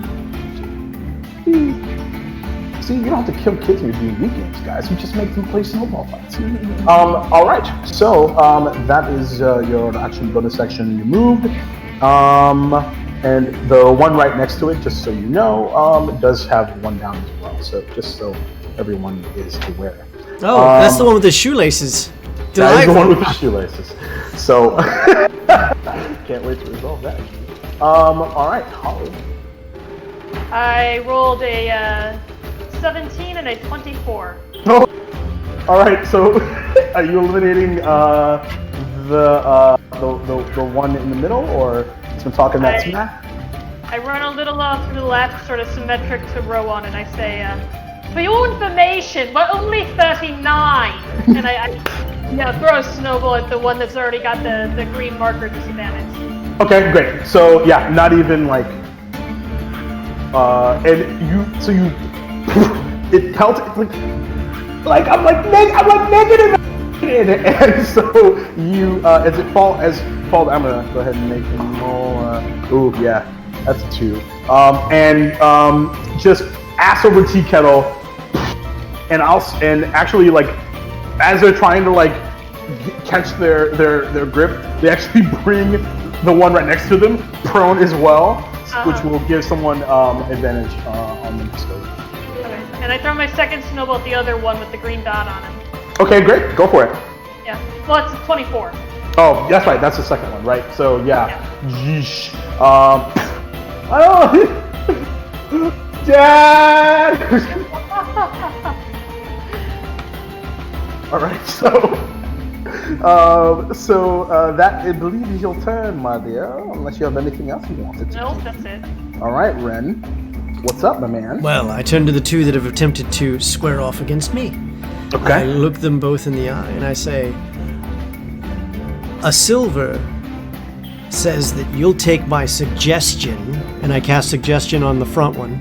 See, you don't have to kill kids when you're doing weekends, guys. You just make them play snowball fights. All right, so that is your action bonus section removed. And the one right next to it, just so you know, does have one down as well. So just so everyone is aware. Oh, that's the one with the shoelaces. That is the one with the shoelaces. So can't wait to resolve that. All right, Holly. I rolled a 17 and a 24. Oh, all right. So are you eliminating the one in the middle, or some talking that smack? I run a little off to the left, sort of symmetric to row on, and I say, for your information, we're only 39. And I throw a snowball at the one that's already got the green marker disadvantage. Okay, great. So yeah, not even like, and you, it pelts like I'm negative, and so you as fall. I'm gonna go ahead and make them roll. Ooh, yeah, that's a 2. And just ass over tea kettle, and actually like as they're trying to like catch their grip, they actually bring the one right next to them prone as well, which will give someone advantage on the scope. Okay. And I throw my second snowball at the other one with the green dot on him. Okay, great. Go for it. Yeah. Well, it's 24. Oh, that's right. That's the second one, right? So yeah. Yeesh. Dad. All right. So that I believe is your turn, my dear. Unless you have anything else you wanted to. Nope, that's it. All right, Ren. What's up, my man? Well, I turn to the two that have attempted to square off against me. Okay. I look them both in the eye and I say, a silver says that you'll take my suggestion, and I cast suggestion on the front one,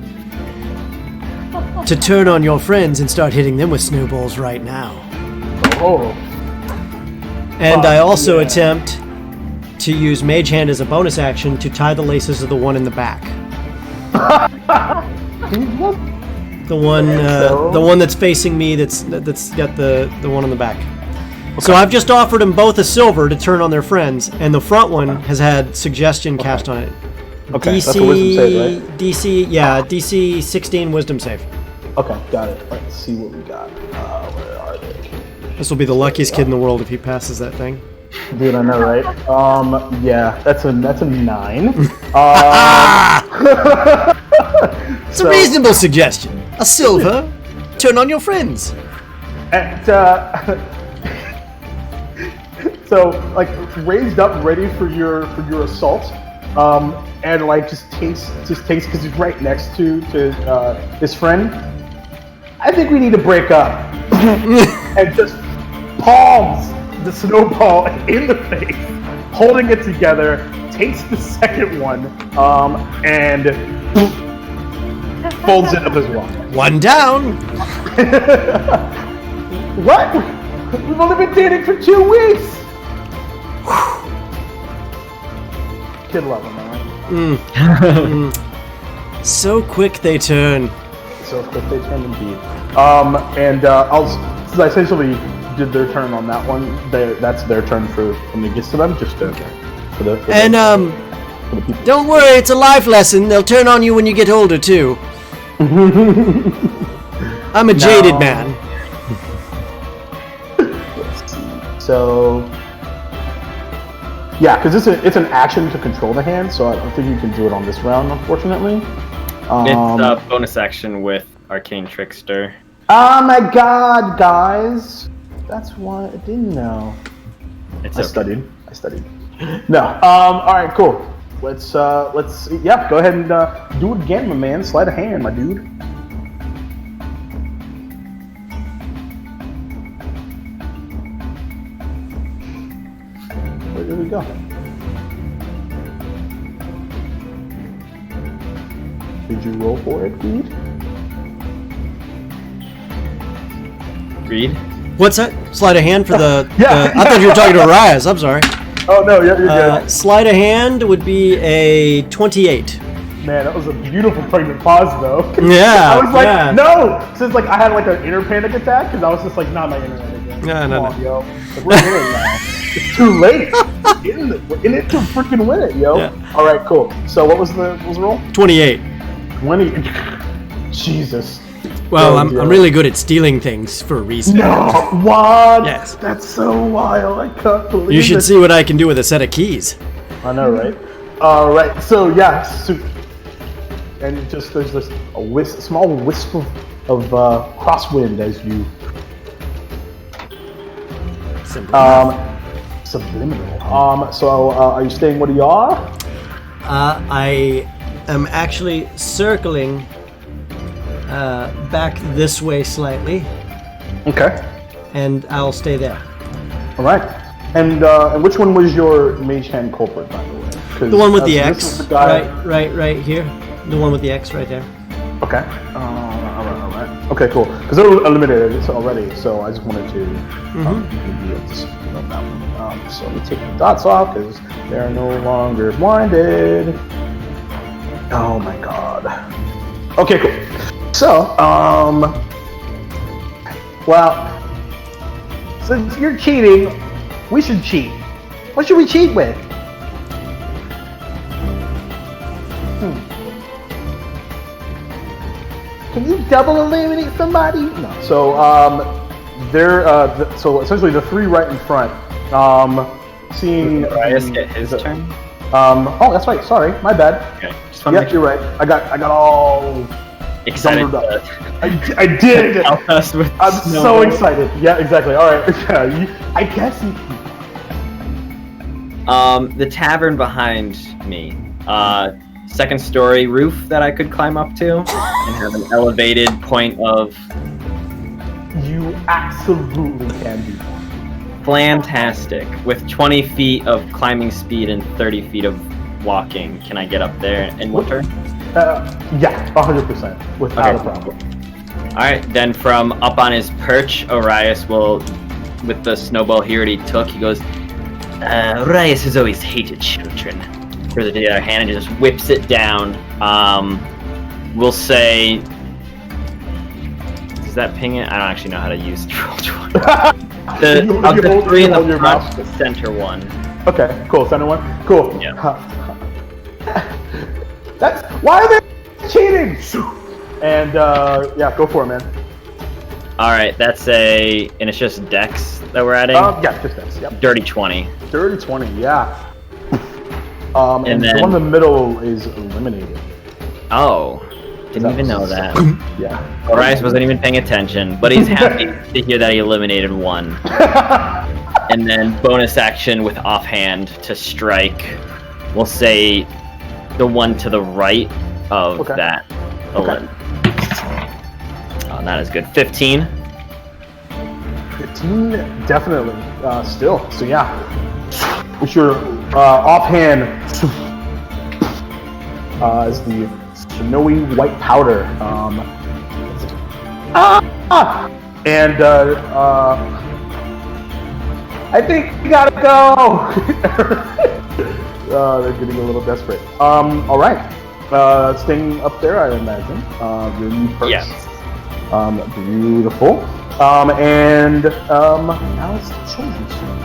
to turn on your friends and start hitting them with snowballs right now. Oh. And I also attempt to use Mage Hand as a bonus action to tie the laces of the one in the back. The one that's facing me, that's got the one on the back. Okay. So I've just offered them both a silver to turn on their friends, and the front one has had suggestion cast on it. Okay, DC, that's a wisdom save, right? DC 16 wisdom save. Okay, got it. Let's see what we got. Where are they? This will be the luckiest kid in the world if he passes that thing. Dude, I know, right? Yeah, that's a 9. It's a reasonable suggestion. A silver, turn on your friends. And, so, like, raised up, ready for your assault, and like just takes because he's right next to his friend. I think we need to break up, and just palms the snowball in the face, holding it together. Takes the second one, and folds it up as well. One down. What? We've only been dating for 2 weeks. Kid love him, alright? So quick they turn. So quick they turn indeed. Since I essentially did their turn on that one, that's their turn when it gets to them, just to, for the people. Don't worry, it's a life lesson. They'll turn on you when you get older too. I'm a jaded man. Let's see. So, yeah, because it's an action to control the hand, so I don't think you can do it on this round, unfortunately. It's a bonus action with Arcane Trickster. Oh my god, guys! That's why I didn't know. I studied. No. Alright, cool. Let's go ahead and do it again, my man. Sleight of hand, my dude. here we go. Did you roll for it, Reed? Reed? What's that? Sleight of hand for the. Yeah. I thought you were talking to Arias. I'm sorry. Oh no, yeah, you're good. Sleight of hand would be a 28. Man, that was a beautiful pregnant pause, though. Yeah. I was like, yeah. no! Since like I had like an inner panic attack, because I was just like, not my internet again. No, Come no, on, no. yo. Like, we're winning now. It's too late. We're in it to freaking win it, yo. Yeah. All right, cool. So what was the roll? 28. 20. Jesus. Well, Yo, I'm yo. really good at stealing things for a reason. No, what? Yes. That's so wild. I can't believe You should it. see what I can do with a set of keys. I know, right? All right. So yeah, and just there's this a small wisp of crosswind as you subliminal. So are you staying where you are? I am actually circling back this way slightly, Okay. and I'll stay there. All right. And which one was your mage hand culprit, by the way? 'Cause, The one with the this X, was the guy- right here. The one with the X right there. Okay. All right. Okay, cool. Because they're eliminated already, so I just wanted to that one. So let me take the dots off because they're no longer blinded. Oh my god. Okay, cool. So, well, since you're cheating, we should cheat. What should we cheat with? Can you double eliminate somebody? No. So, so essentially the three right in front. Seeing. Did Arias get his turn? Oh, that's right. Sorry, my bad. Okay. Just wanna Yeah, make you're right. I got all excited. bundled up. I did. Help us with I'm so excited. Yeah, exactly. All right. Yeah, I guess. The tavern behind me. Second story roof that I could climb up to and have an elevated point of. You absolutely can do that. Fantastic. With 20 feet of climbing speed and 30 feet of walking, can I get up there in one turn? Yeah, 100%, without a problem. Alright, then from up on his perch, Arias will, with the snowball he already took, he goes, Arias has always hated children. Throws it to the other hand and just whips it down. We'll say... Does that ping it? I don't actually know how to use Troll. Of the three in the front, the center one. Okay, cool. Center one? Cool. Yeah. That's... Why are they cheating? And, yeah, go for it, man. Alright, that's a... And it's just Dex that we're adding? Yeah, just this, yep. Dirty 20. Dirty 20, yeah. And then... the one in the middle is eliminated. Oh. Didn't even know that. Yeah. Arias wasn't even paying attention, but he's happy to hear that he eliminated one. And then bonus action with offhand to strike. We'll say the one to the right of that. Okay. Oh, not as good. 15. 15, definitely. Still. So yeah. With your offhand is the snowy white powder. And I think we gotta go. They're getting a little desperate. All right. Staying up there, I imagine. Your new perks. Yes. Beautiful. And now it's the children's turn.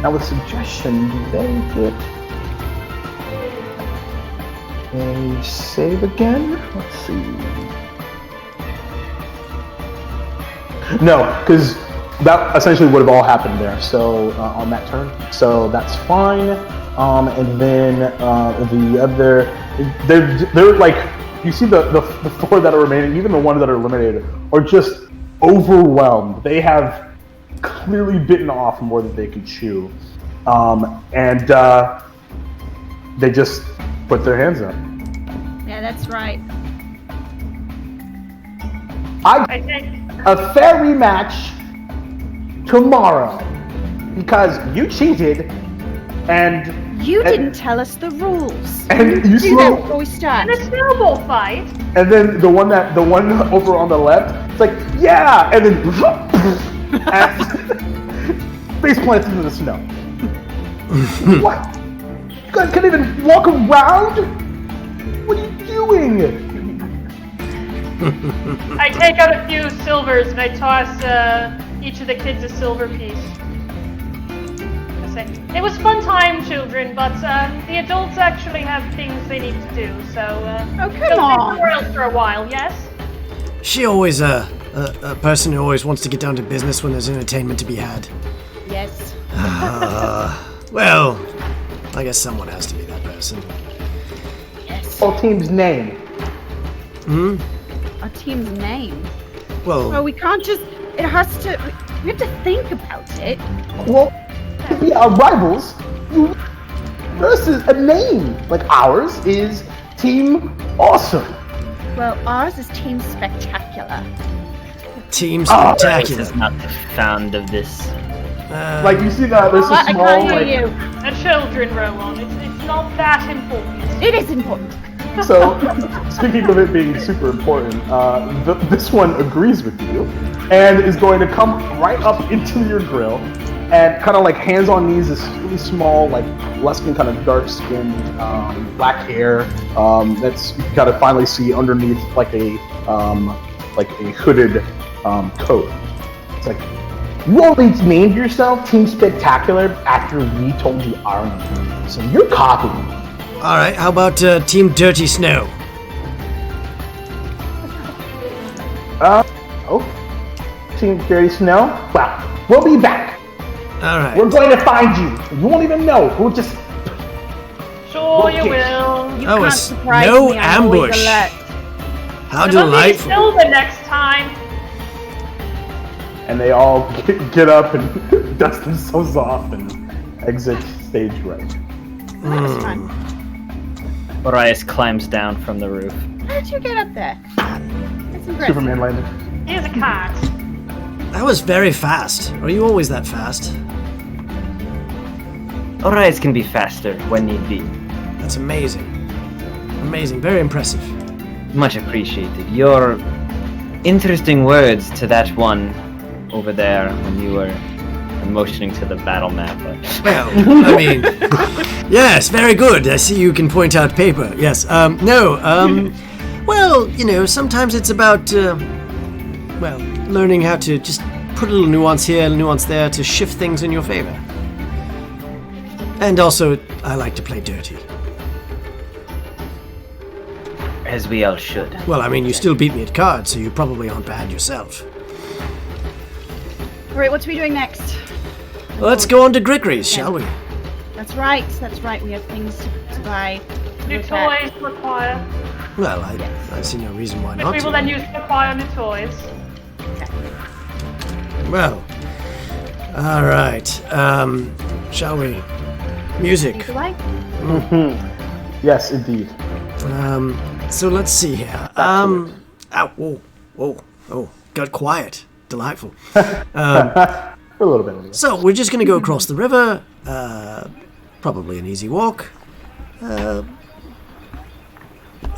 Now with suggestion, do they get a save again? Let's see. No, because that essentially would have all happened there. So on that turn, so that's fine. And then the other, they're like, you see the four that are remaining, even the ones that are eliminated, are just overwhelmed. They have clearly bitten off more than they can chew, and they just put their hands up. Yeah, that's right. I think A fair rematch tomorrow. because you cheated, and You didn't tell us the rules. and you Do that slow. before we start. In a snowball fight. And then the one over on the left, it's like, yeah, and then and face plants into the snow. What? You guys can't even walk around? What are you doing? I take out a few silvers and I toss each of the kids a silver piece. I say, it was fun time, children, but the adults actually have things they need to do, so Oh, come they'll on. stay somewhere else for a while, yes? She always a person who always wants to get down to business when there's entertainment to be had. Yes. Well, I guess someone has to be that person. Yes. Whole team's name. Our team's name. Well, Well, we can't just. It has to. We have to think about it. Well, to be our rivals, versus a name. Like ours is Team Awesome. Well, ours is Team Spectacular. Team This Spectacular. is not the sound of this. Like you see that there's What? a I small can't hear like. you. The children roll on. It's not that important. It is important. So, speaking of it being super important, this one agrees with you and is going to come right up into your grill and kind of like hands on knees, this really small, like less than kind of dark skinned, black hair. That's you gotta finally see underneath like a hooded coat. It's like you only named yourself Team Spectacular after we told you our name, so you're copying. All right, how about Team Dirty Snow? Team Dirty Snow? Well, we'll be back. All right. We're going to find you. You won't even know. We'll just... Sure you Okay. will. You Oh, can't it's surprise no me. I'm always ambush. alert. How It'll be delightful. silver next time. And they all get up and dust themselves off and exit stage right. That was fun. Orias climbs down from the roof. How did you get up there? That's impressive. Superman landed. Here's a cart. That was very fast. Are you always that fast? Orias can be faster when need be. That's amazing. Amazing. Very impressive. Much appreciated. Your interesting words to that one over there when you were motioning to the battle map. Well, I mean, yes, very good. I see you can point out paper. Yes. Well, you know, sometimes it's about, learning how to just put a little nuance here, a little nuance there to shift things in your favor. And also, I like to play dirty. As we all should. Well, I mean, you still beat me at cards, so you probably aren't bad yourself. All right, what are we doing next? Let's go on to Grickery's, shall we? That's right. That's right. We have things to buy. New Look at. toys require. Well, I see no reason why Which not we will to. then use to acquire new toys. Well, all right. Shall we? Music. Things to buy. Yes, indeed. So let's see here. Ow! Oh! Got quiet. Delightful. For a little bit anyway. So we're just gonna go across the river. Probably an easy walk.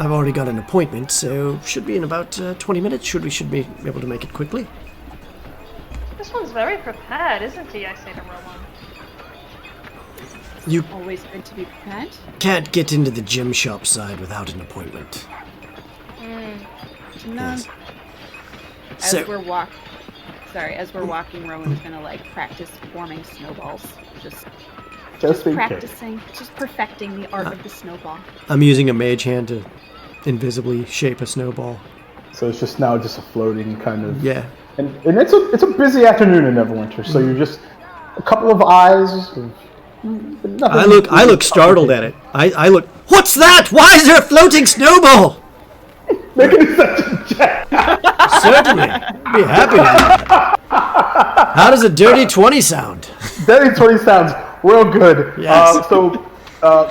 I've already got an appointment, so should be in about 20 minutes. Should be able to make it quickly. This one's very prepared, isn't he? I say to Rowan. You Always good to be prepared. can't get into the gym shop side without an appointment. No. Yes. As So- we're walking, Rowan's gonna like practice forming snowballs. Just Just in case. practicing, just perfecting the art of the snowball. I'm using a mage hand to invisibly shape a snowball. So it's just now just a floating kind of... Yeah. And it's a busy afternoon in Neverwinter, so you're just a couple of eyes. I look startled at it. I look. What's that? Why is there a floating snowball? Make an deception check. Certainly, I'd be happy to do that. How does a dirty 20 sound? Dirty 20 sounds real good. Yes.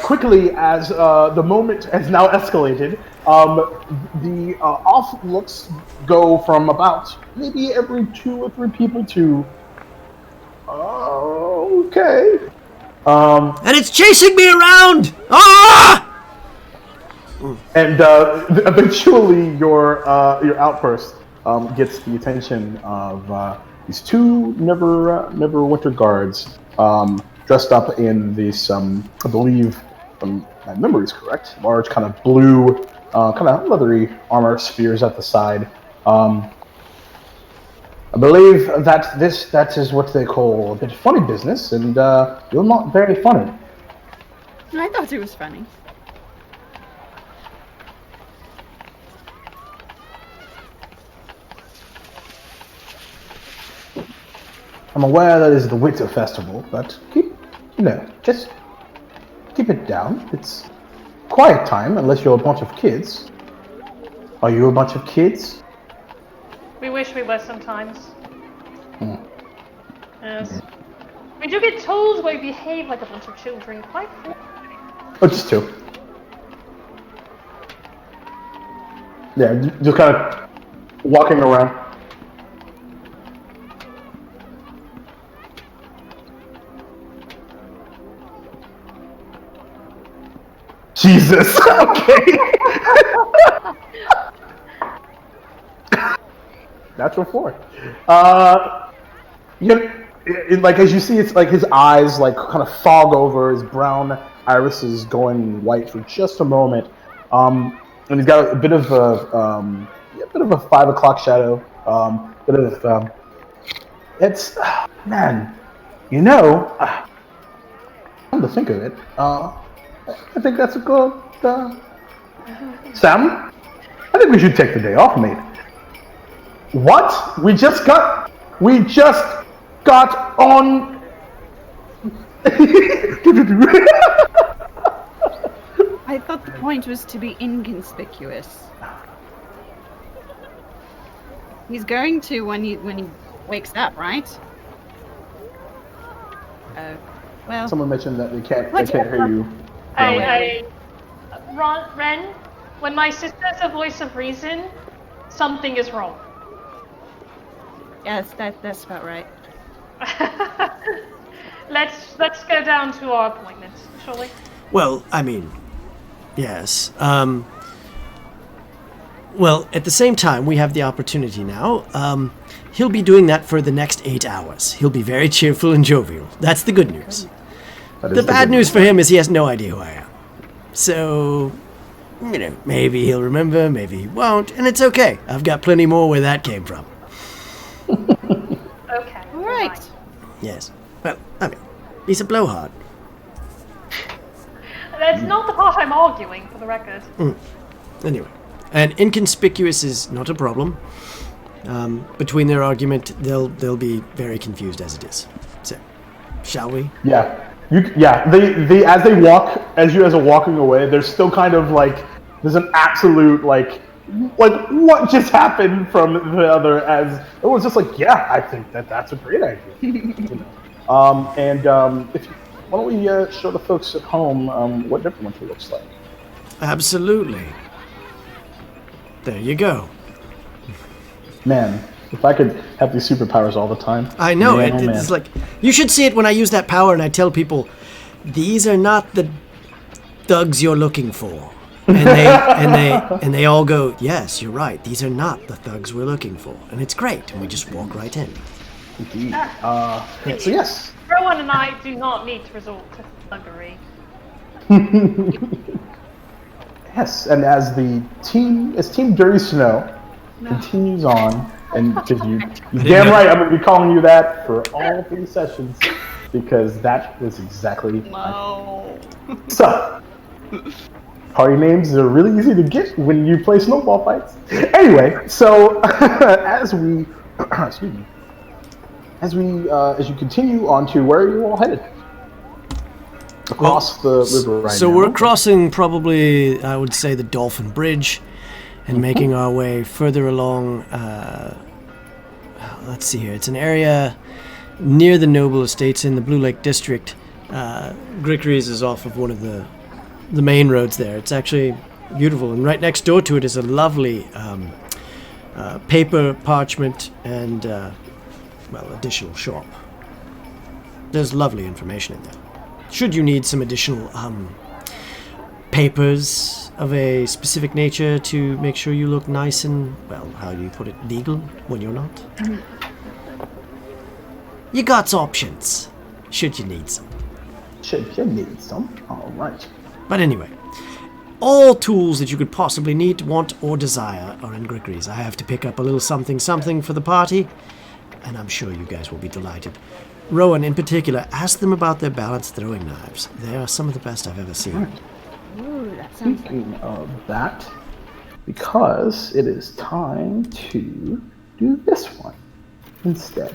Quickly, as the moment has now escalated, the off looks go from about maybe every 2 or 3 people to Okay. And it's chasing me around! Ah! And eventually, your outburst gets the attention of these two Neverwinter guards, dressed up in these, I believe, my memory is correct, large kind of blue, kind of leathery armor spheres at the side. I believe that is what they call a bit funny business, and you're not very funny. I thought it was funny. I'm aware that is the Winter Festival, but just keep it down. It's quiet time, unless you're a bunch of kids. Are you a bunch of kids? We wish we were sometimes. Yes. We do get told we behave like a bunch of children quite frequently. Oh, just two. Yeah, just kind of walking around. Jesus. Okay. Natural 4. Like as you see, it's like his eyes like kind of fog over, his brown irises going white for just a moment, and he's got a bit of a 5 o'clock shadow. It's man, come to think of it, I think that's a good. Sam, I think we should take the day off, mate. What? We just got on. I thought the point was to be inconspicuous. He's going to when he wakes up, right? Well. Someone mentioned that they can't hear you. Ren, when my sister's a voice of reason, something is wrong. Yes, that's about right. Let's go down to our appointments, shall we? Well, I mean, yes. Well, at the same time, we have the opportunity now. He'll be doing that for the next 8 hours. He'll be very cheerful and jovial. That's the good news. The bad news for him is he has no idea who I am. So, maybe he'll remember, maybe he won't, and it's okay. I've got plenty more where that came from. Okay. All right. Yes. Well, I mean, he's a blowhard. That's not the part I'm arguing, for the record. Anyway, and inconspicuous is not a problem. Between their argument, they'll be very confused as it is. So, shall we? Yeah. They as you guys are walking away, there's still kind of like there's an absolute like what just happened from the other as it was just like, yeah, I think that's a great idea. Why don't we show the folks at home what Neverwinter looks like? Absolutely. There you go. Man, if I could have these superpowers all the time. I know, man, it's like, you should see it when I use that power and I tell people, these are not the thugs you're looking for. And they all go, yes, you're right, these are not the thugs we're looking for. And it's great, and we just walk right in. Indeed. So yes. Rowan and I do not need to resort to thuggery. Yes, and as Team Dirty Snow continues on, and because you damn right, I'm going to be calling you that for all 3 sessions, because that was exactly So, party names are really easy to get when you play snowball fights. Anyway, so as you continue on to where are you all headed? Across the river right now. So we're crossing probably, I would say, the Dolphin Bridge and making our way further along. Let's see here. It's an area near the Noble Estates in the Blue Lake District. Grickery's is off of one of the main roads there. It's actually beautiful. And right next door to it is a lovely paper, parchment, and, additional shop. There's lovely information in there. Should you need some additional papers of a specific nature to make sure you look nice and, well, how do you put it, legal when you're not? You got options, should you need some. Should you need some? All right. But anyway, all tools that you could possibly need, want, or desire are in Gregory's. I have to pick up a little something for the party, and I'm sure you guys will be delighted. Rowan, in particular, ask them about their balanced throwing knives. They are some of the best I've ever seen. Ooh, that sounds Speaking of that, because it is time to do this one instead.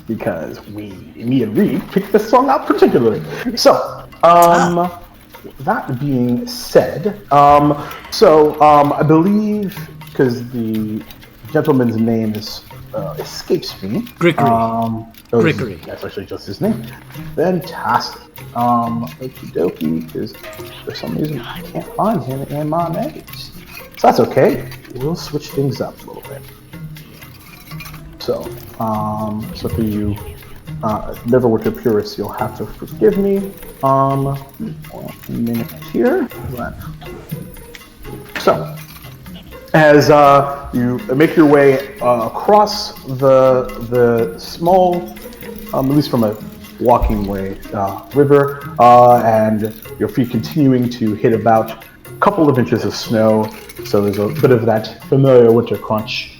Because me and Reed picked this song out particularly. So, that being said, I believe, because the gentleman's name escapes me. Gregory. Gregory. That's actually just his name. Fantastic. Okie dokie, because for some reason I can't find him in my maze. So that's okay. We'll switch things up a little bit. So for you, never worked a purist, you'll have to forgive me. 1 minute here. So, as you make your way across the small, at least from a walking way, river, and your feet continuing to hit about a couple of inches of snow, so there's a bit of that familiar winter crunch.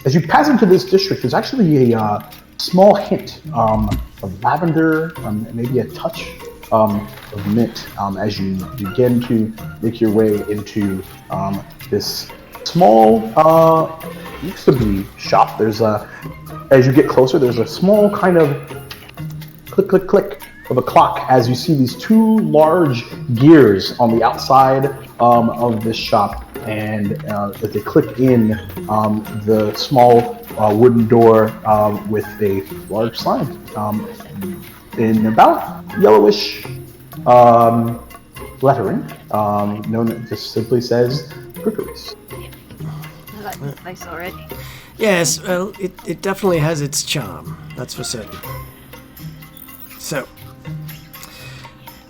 As you pass into this district, there's actually a small hint of lavender, maybe a touch of mint, as you begin to make your way into this small, used to be shop. There's as you get closer, there's a small kind of click, click, click of a clock as you see these two large gears on the outside of this shop, and as they click in, the small wooden door with a large sign in about yellowish lettering, known it just simply says Gregory's. That's nice already. Yes, well, it definitely has its charm, that's for certain. So,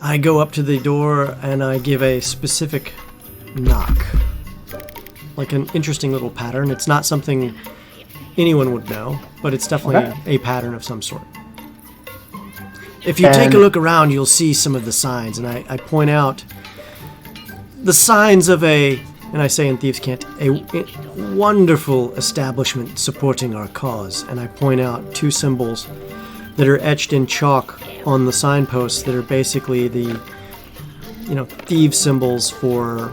I go up to the door and I give a specific knock. Like an interesting little pattern. It's not something anyone would know, but it's definitely a pattern of some sort. If you take a look around, you'll see some of the signs, and I point out the signs of and I say in Thieves' Cant, a wonderful establishment supporting our cause, and I point out two symbols that are etched in chalk on the signposts that are basically the, thieves symbols for,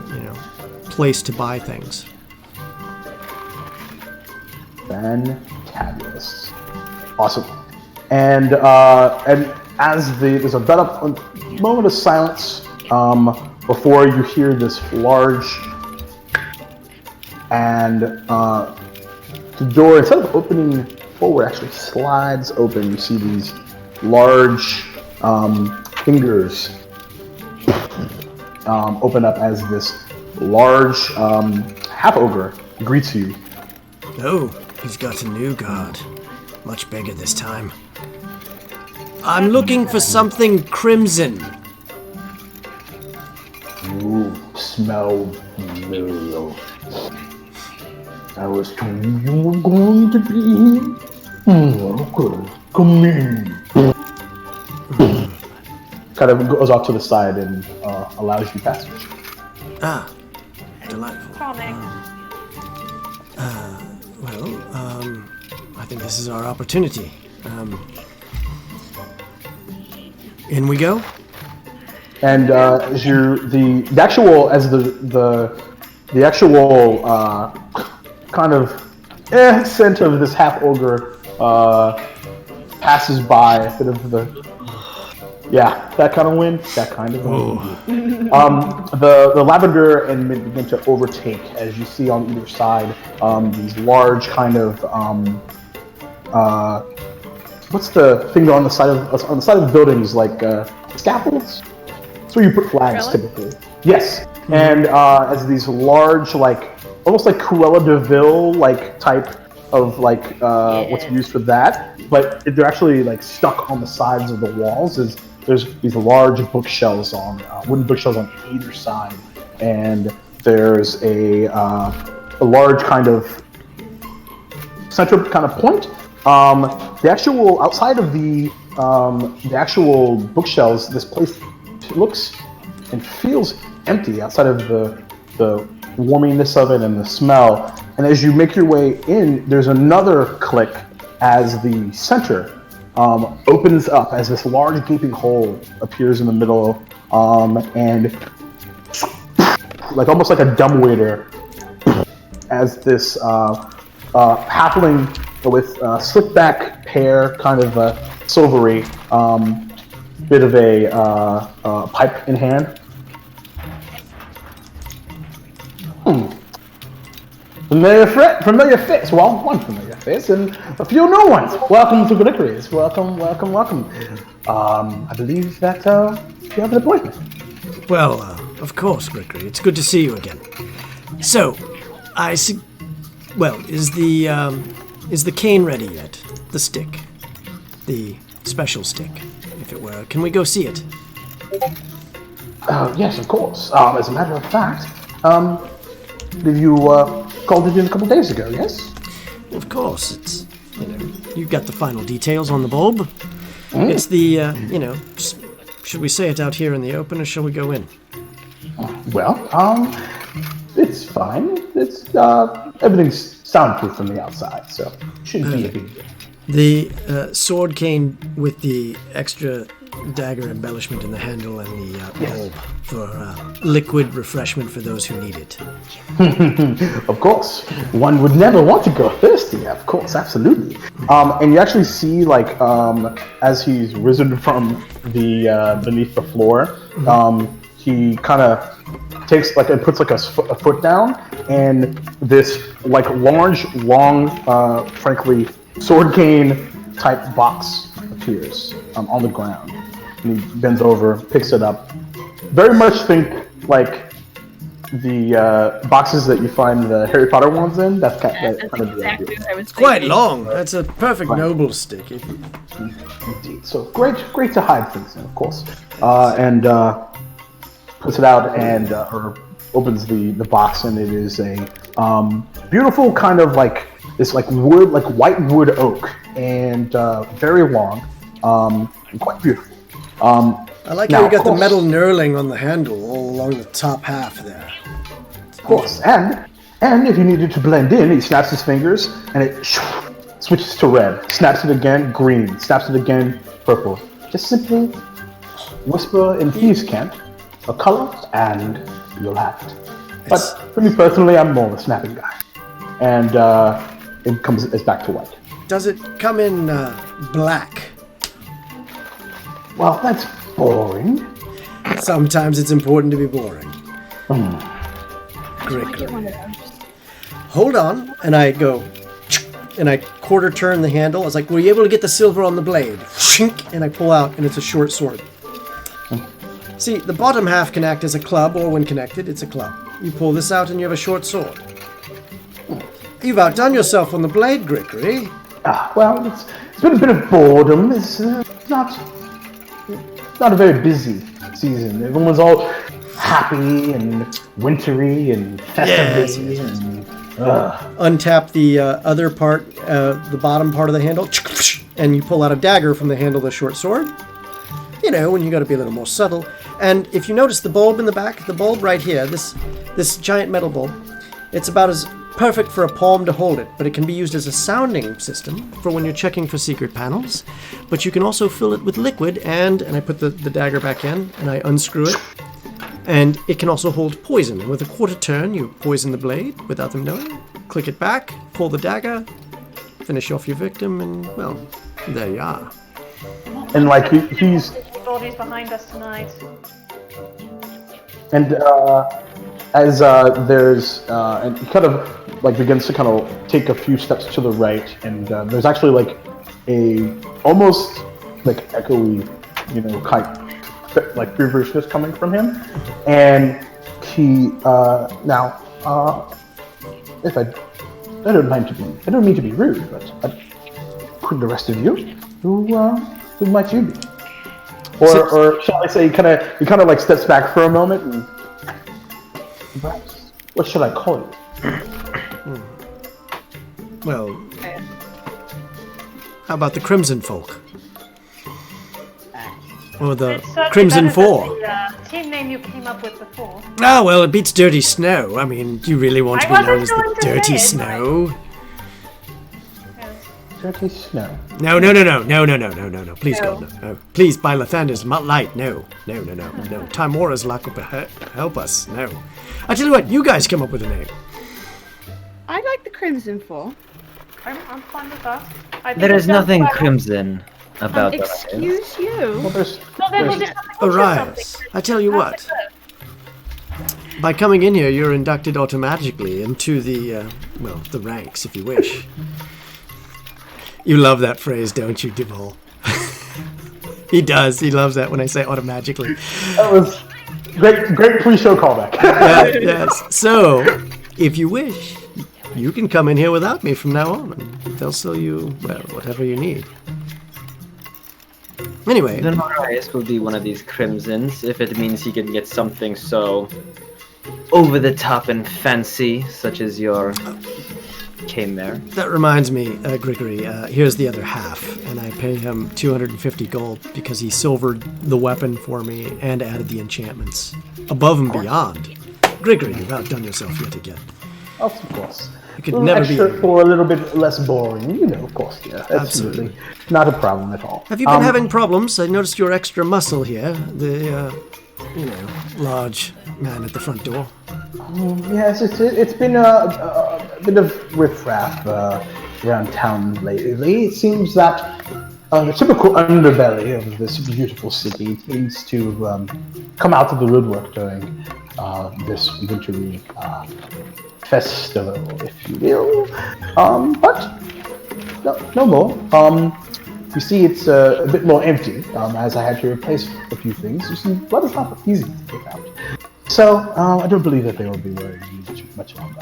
place to buy things. Fantabulous. Awesome. And as there's a moment of silence before you hear this large, and the door, instead of opening forward, actually slides open. You see these large fingers open up as this large half ogre greets you. Oh, he's got a new guard. Much bigger this time. I'm looking for something crimson. You smell familiar. I was told you were going to be here. Okay, come in. Kind of goes off to the side and allows you passage. Ah, delightful. Charming. I think this is our opportunity. In we go. And as the actual kind of scent of this half ogre passes by, a bit of that kind of wind, the lavender and mint begin to overtake as you see on either side these large kind of what's the thing on the side of buildings, like scaffolds? That's where you put flags typically. Yes. And as these large, like almost like Cruella de Vil type of like what's used for that, but they're actually like stuck on the sides of the walls. There's these large bookshelves on wooden bookshelves on either side, and there's a large kind of center kind of point. The actual outside of the actual bookshelves, this place looks and feels empty outside of the warminess of it and the smell. And as you make your way in, there's another click as the center opens up, as this large gaping hole appears in the middle, and like almost like a dumbwaiter, as this halfling with slick back hair, kind of silvery, bit of a pipe in hand. Familiar face. Well, one familiar face and a few new ones. Welcome to Grickery's. Welcome. I believe that you have an appointment. Well, of course, Grickery. It's good to see you again. So, well, is the cane ready yet? The stick, the special stick, if it were. Can we go see it? Yes, of course. As a matter of fact, you called it in a couple days ago, yes? Of course, it's, you've got the final details on the bulb. It's the, should we say it out here in the open, or shall we go in? Well, it's fine. It's, everything's soundproof from the outside, so shouldn't be a big deal. The sword cane with the extra dagger embellishment in the handle and the bulb for liquid refreshment for those who need it. Of course, one would never want to go thirsty. Of course, absolutely. And you actually see, like, as he's risen from the beneath the floor, he kind of takes like and puts like a foot down, and this like large, long, frankly, sword cane type box appears on the ground. And he bends over, picks it up. Very much think like the boxes that you find the Harry Potter ones in. That's kind of the idea. It's quite long. That's a perfect noble stick. Indeed. So great to hide things in, of course. And puts it out and or opens the box, and it is a beautiful kind of like this like wood, like white wood oak, and very long, and quite beautiful. I like how you got the metal knurling on the handle all along the top half there. Of course, and if you needed to blend in, he snaps his fingers and it switches to red. Snaps it again, green. Snaps it again, purple. Just simply whisper in thieves' cant a color, and you'll have it. But for me personally, I'm more of a snapping guy, and it's back to white. Does it come in black? Well, that's boring. Sometimes it's important to be boring. Great. Hold on, and I go, and I quarter turn the handle. I was like, were you able to get the silver on the blade? And I pull out, and it's a short sword. See, the bottom half can act as a club, or when connected, it's a club. You pull this out, and you have a short sword. You've outdone yourself on the blade, Grickery. Well, it's been a bit of boredom. It's not a very busy season. Everyone's all happy and wintry and festive. Yes. Untap the other part, the bottom part of the handle, and you pull out a dagger from the handle of the short sword. You know, when you got to be a little more subtle. And if you notice the bulb in the back, the bulb right here, this giant metal bulb, it's about as perfect for a palm to hold it, but it can be used as a sounding system for when you're checking for secret panels. But you can also fill it with liquid, and I put the dagger back in, and I unscrew it. And it can also hold poison. With a quarter turn, you poison the blade without them knowing. Click it back, pull the dagger, finish off your victim, and, well, there you are. And, like, he's... Bodies behind us tonight. And, as there's... and he kind of, like, begins to kind of take a few steps to the right, and there's actually, like, a almost, like, echoey, kind of, like, reverse coming from him. And he, now, if I I don't mean to be rude, but the rest of you, who might you be? Or shall I say, he kind of like steps back for a moment and perhaps, what should I call you? Well, how about the Crimson Folk? Or the It's certainly Crimson better Four? than the team name you came up with before. Ah, well, it beats Dirty Snow. I mean, do you really want to I be known wasn't as the going to Dirty say it, Snow? Yes. Dirty Snow. No. Please, God, no. Please, by Lathander's light, no. Timora's luck will help us, no. I tell you what, you guys come up with a name. I like the Crimson Four. I'm fine with that. I think There it is sounds nothing quite- crimson about that. Excuse you. Well, there's Well, then we'll just have to put Arias, something. I tell you what. By coming in here, you're inducted automatically into the ranks, if you wish. You love that phrase, don't you, Duval? He does. He loves that when I say automatically. That was great pre-show callback. Yes. So, if you wish, you can come in here without me from now on, and they'll sell you, well, whatever you need. Anyway, Then Marius will be one of these crimsons if it means he can get something so over the top and fancy, such as your cane there. that reminds me, Grigory, here's the other half, and I pay him 250 gold because he silvered the weapon for me and added the enchantments. Above and beyond. Grigory, you've outdone yourself yet again. Of course. It could A little never extra be. for a little bit less boring, of course, yeah. Absolutely. Not a problem at all. Have you been having problems? I noticed your extra muscle here. The, large man at the front door. Yes, it's been a bit of riffraff around town lately. It seems that the typical underbelly of this beautiful city seems to come out of the woodwork during this wintry festival, if you will. But no more. You see, it's a bit more empty, as I had to replace a few things. You see, blood is not easy to take out. So, I don't believe that they will be worrying you much longer.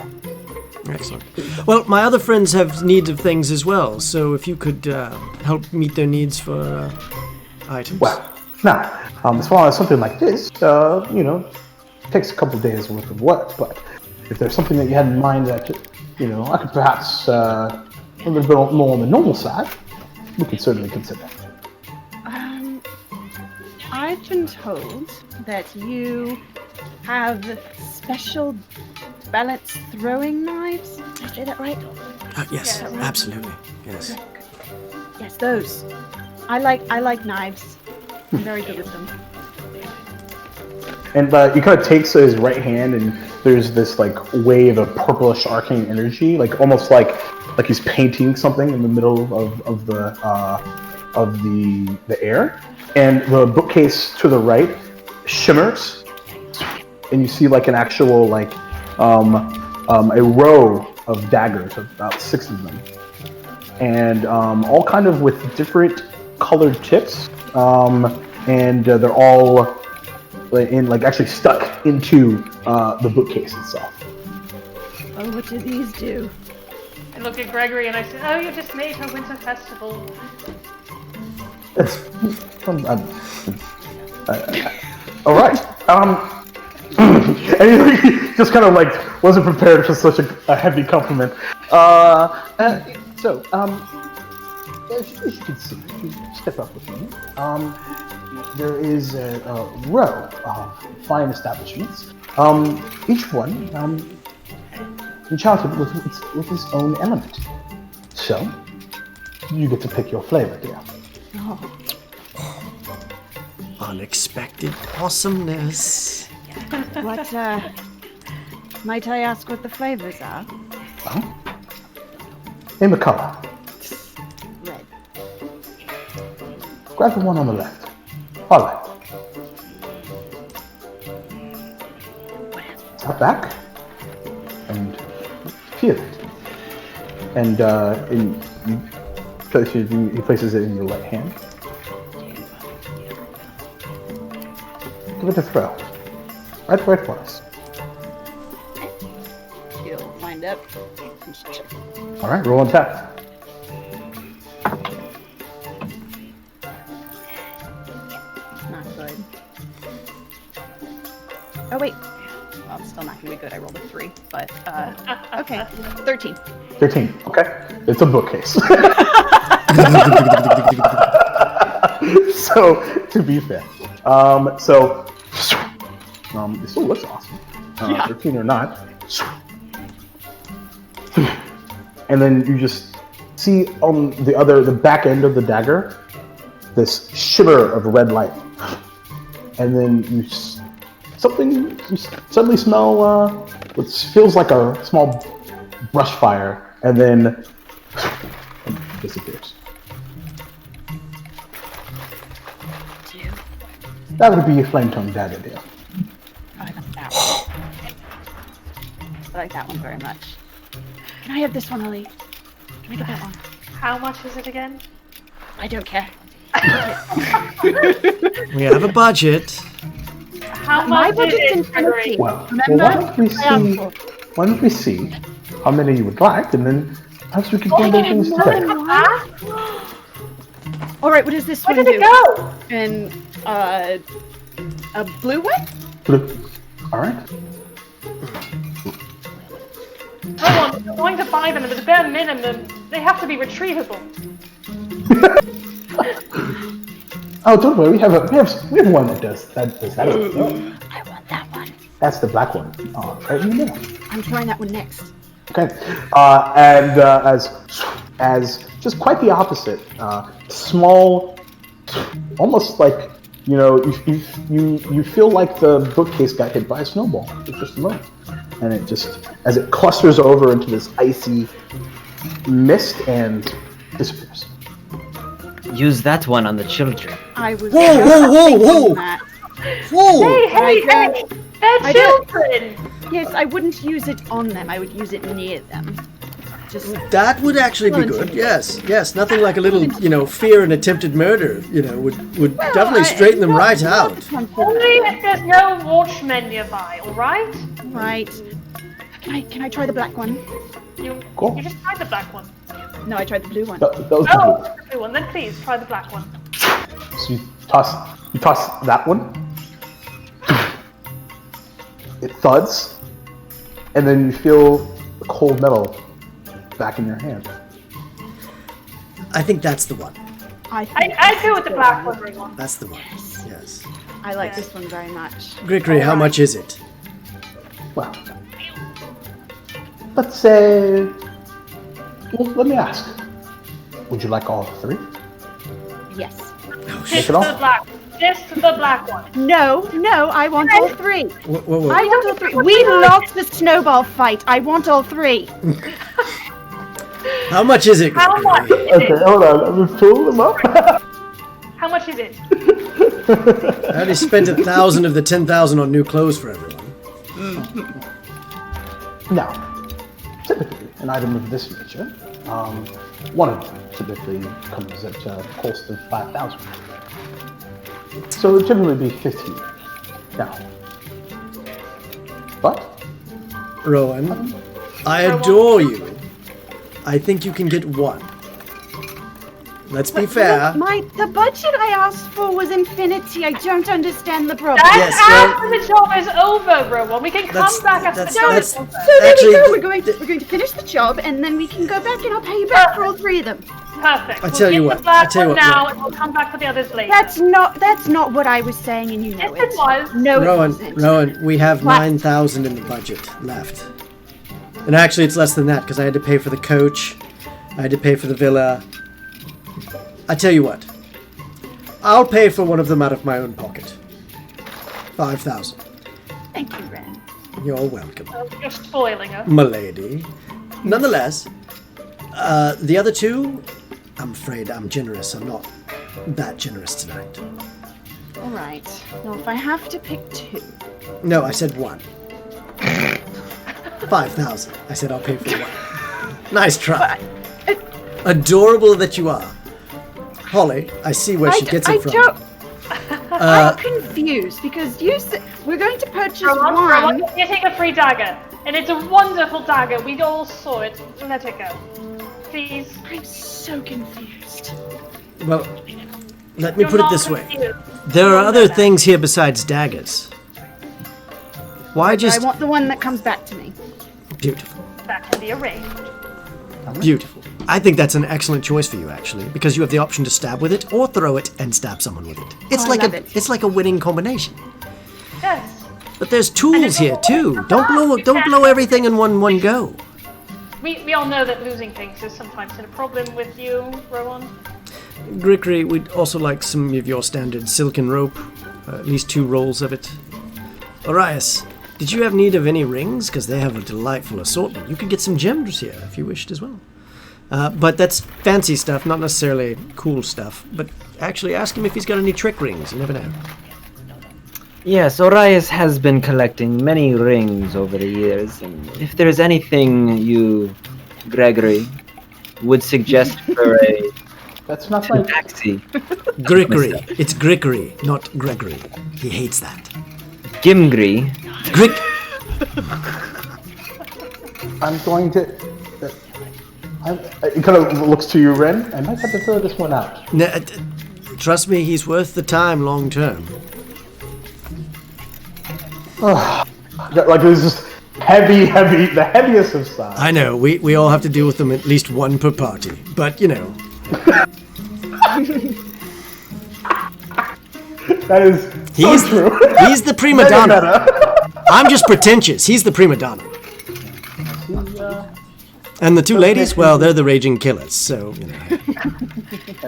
Excellent. Well, my other friends have needs of things as well, so if you could help meet their needs for items. Well, now, as far as something like this, takes a couple days worth of work, but if there's something that you had in mind that, I could perhaps a little bit more on the normal side, we could certainly consider. I've been told that you have special balance throwing knives. Did I say that right? Yes, absolutely. Yes. Yes, those. I like knives. I'm very good with them. And he kind of takes his right hand, and there's this like wave of purplish arcane energy, like almost like he's painting something in the middle of the air. And the bookcase to the right shimmers, and you see like an actual a row of daggers, about 6 of them, and all kind of with different colored tips, and they're all actually stuck into the bookcase itself. Oh, what do these do? I look at Gregory and I said, "Oh, you just made her winter festival." All right. And he just kind of wasn't prepared for such a heavy compliment. As you can see, if you step up with me, there is a row of fine establishments. Each one enchanted with its own element. So you get to pick your flavor, dear. Oh, Unexpected awesomeness. what, might I ask what the flavors are? Name a color. Red. Grab the one on the left. All right. Step back and feel it. And he places it in your right hand. Give it a throw. Right where it was. She'll wind up, All right, roll on tap. Not good. Oh wait. Well, it's still not gonna be good. I rolled a 3, but okay. 13. 13. Okay, it's a bookcase. So, to be fair, it still looks awesome. 13 or not. And then you just see on the back end of the dagger, this shimmer of red light. And then you suddenly smell what feels like a small brush fire, and then it disappears. That would be a flame tongue dagger, dear. I like that one. I like that one very much. Can I have this one, Ellie? Can I get that one? How much is it again? I don't care. We have a budget. How My much is budget's it, infinity. Gregory? Well, Remember? why don't we see how many you would like, and then perhaps we could Oh, bring those things more than together. one? All right, what does this Where one did do? it go? And a blue one? All right. Come on, we're going to buy them at the bare minimum. They have to be retrievable. Oh, don't worry. We have one that does that. I want that one. That's the black one. Right in the middle. I'm trying that one next. Okay. And as just quite the opposite. Small, almost like you feel like the bookcase got hit by a snowball for just a moment, and it just as it clusters over into this icy mist and disappears. Use that one on the children. I was Whoa, just whoa, whoa, thinking whoa. that. Whoa! Hey, they're I don't- children! Yes, I wouldn't use it on them. I would use it near them. Just That would actually be good. Yes. Nothing like a little, fear and attempted murder. Would definitely straighten them right out. Only if there's no watchmen nearby, alright? Right. Can I try the black one? You just tried the black one. No, I tried the blue one. That was the Oh, blue. the blue one. Then please, try the black one. So you toss that one. It thuds, and then you feel the cold metal back in your hand. I think that's the one. I go with the black one, Ring. That's the one. Yes. I like this one very much. Gregory, how much is it? Well, let's say. Well, let me ask. Would you like all three? Yes. Just it off. the black. Just the black one. No, I want all three. Whoa. I want all three. We lost the snowball fight. I want all three. How much is it, How Gregory? much is Okay, it? hold on. Let me pull them up. How much is it? I already spent 1,000 of the 10,000 on new clothes for everyone. Now, typically, an item of this nature, one of them typically comes at a cost of 5,000. So it would typically be 15. Now, but Rowan, I adore you. I think you can get one. Let's be fair. The budget I asked for was infinity. I don't understand the problem. That's Yes, after the job is over, Rowan. We can come back after the job is over. So there Actually, we go. We're going to finish the job, and then we can go back, and I'll pay you back for all three of them. Perfect. I tell you We'll what, get the black I tell you one what, now, and we'll come back for the others later. That's not what I was saying, and you know Yes, it was. No, it wasn't. Rowan, we have What? 9,000 in the budget left. And actually, it's less than that because I had to pay for the coach. I had to pay for the villa. I tell you what. I'll pay for one of them out of my own pocket. 5,000. Thank you, Ren. You're welcome, You're spoiling us. milady. Nonetheless, the other two, I'm afraid I'm generous. I'm not that generous tonight. All right. Well, if I have to pick two, No, I said one. 5,000. I said I'll pay for one. Nice try. Adorable that you are. Holly, I see where she gets it from. I'm confused because you said we're going to purchase Rowan, one. you're getting a free dagger. And it's a wonderful dagger. We all saw it. Let it go. Please. I'm so confused. Well, let me You're put it not this way. confused. There You are know other that. things here besides daggers. Why I just... want the one that comes back to me. Beautiful. That can be arranged. Beautiful. I think that's an excellent choice for you, actually, because you have the option to stab with it or throw it and stab someone with it. It's I like love a it. it's like a winning combination. Yes. But there's tools here too. Don't blow everything in one go. We all know that losing things is sometimes a problem with you, Rowan. Grickery, we'd also like some of your standard silken rope, at least 2 rolls of it. Orias, did you have need of any rings? Because they have a delightful assortment. You could get some gems here if you wished as well. But that's fancy stuff, not necessarily cool stuff. But actually ask him if he's got any trick rings. You never know. Yes, Orias has been collecting many rings over the years, and if there's anything you, Gregory, would suggest for a That's not like taxi, Grickery. It's Grickery, not Gregory. He hates that. Gimgri, Grick. I'm going to. It kind of looks to you, Ren. I might have to throw this one out. Trust me, he's worth the time long term. Like this is heavy, the heaviest of size. I know, we all have to deal with them at least one per party. But, you know. That is so true. He's the prima donna. I'm just pretentious. He's the prima donna. And the 2 ladies, well, they're the raging killers, so, you know.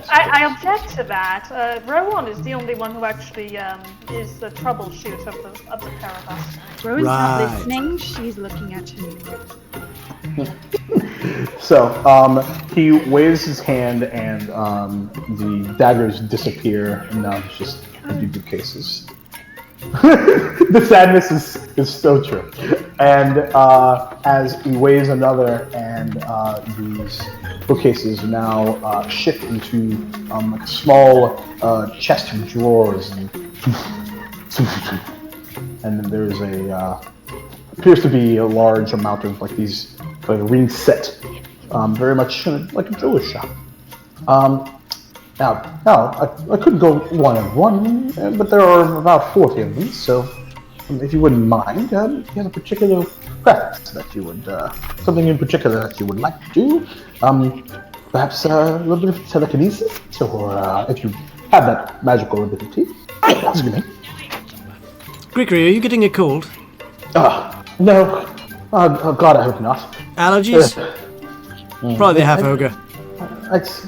I object to that. Rowan is the only one who actually is the troubleshoot of the pair of us. Rowan's Right. not listening. She's looking at him. So, he waves his hand, and the daggers disappear, and now it's just empty bookcases. The sadness is so true. And as he waves another, and these bookcases now shift into like a small chest of drawers, and then there's appears to be a large amount of like these ring set, very much like a jeweler's shop. Now, I could go one on one, but there are about 40 of them, so if you wouldn't mind, if you have a particular preference that you would, something in particular that you would like to do, perhaps a little bit of telekinesis, or if you have that magical ability. Excuse me. Grickery, are you getting a cold? No. Oh, God, I hope not. Allergies? Probably half ogre. It's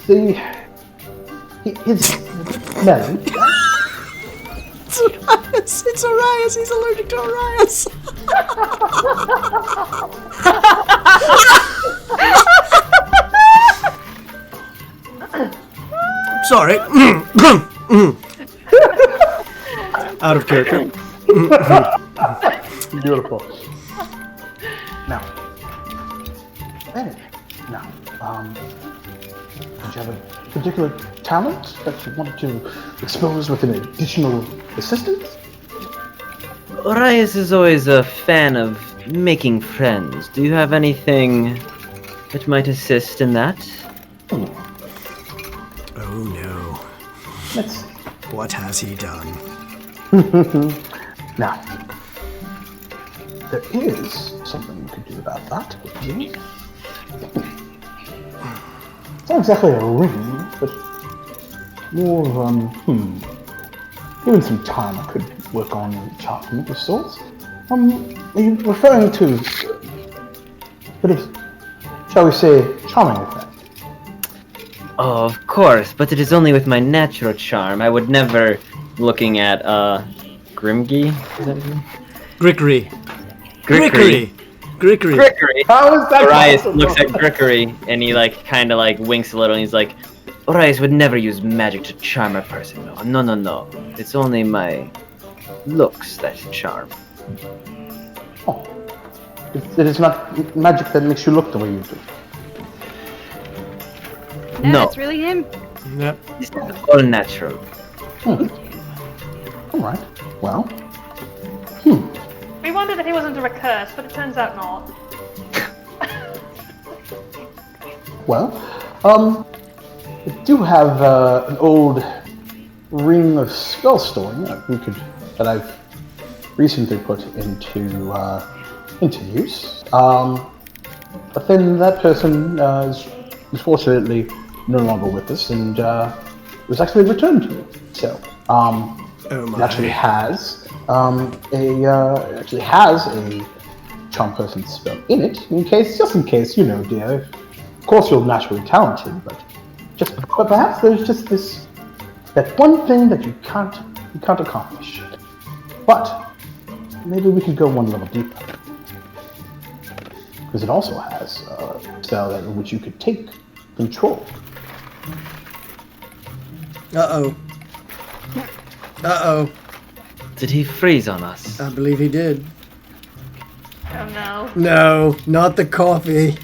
it's melon. It's Orias. He's allergic to Orias. Sorry. Out of character. Beautiful. Now, anyway, did you have a particular talent that you wanted to expose with an additional assistant? Orias is always a fan of making friends. Do you have anything that might assist in that? Oh no. Let's see. What has he done? Now, there is something we could do about that. It's not exactly a ring, but more of, given some time, I could work on an enchantment of sorts. Are you referring to a bit of, shall we say, charming effect? Oh, of course, but it is only with my natural charm. I would never, looking at, Grimgy? Is that his name? Grickery. Grickery. Grickery. Grickery! How is that Orias possible? looks at Grickery, and he, kind of, winks a little, and he's like, Orias would never use magic to charm a person. No. It's only my looks that charm. Oh. It is not magic that makes you look the way you do. No. It's really him. Yep. It's all natural. All right. Well, We want wondered if he was under a curse, but it turns out not. Well, I do have an old ring of spell storing that I've recently put into use. But then that person is unfortunately no longer with us, and was actually returned to me. So, it actually has a charm person spell in it. Just in case, dear. Of course, you're naturally talented, but perhaps there's just that one thing that you can't accomplish. But maybe we could go one level deeper, because it also has a spell in which you could take control. Uh oh. Did he freeze on us? I believe he did. Oh no. No, not the coffee.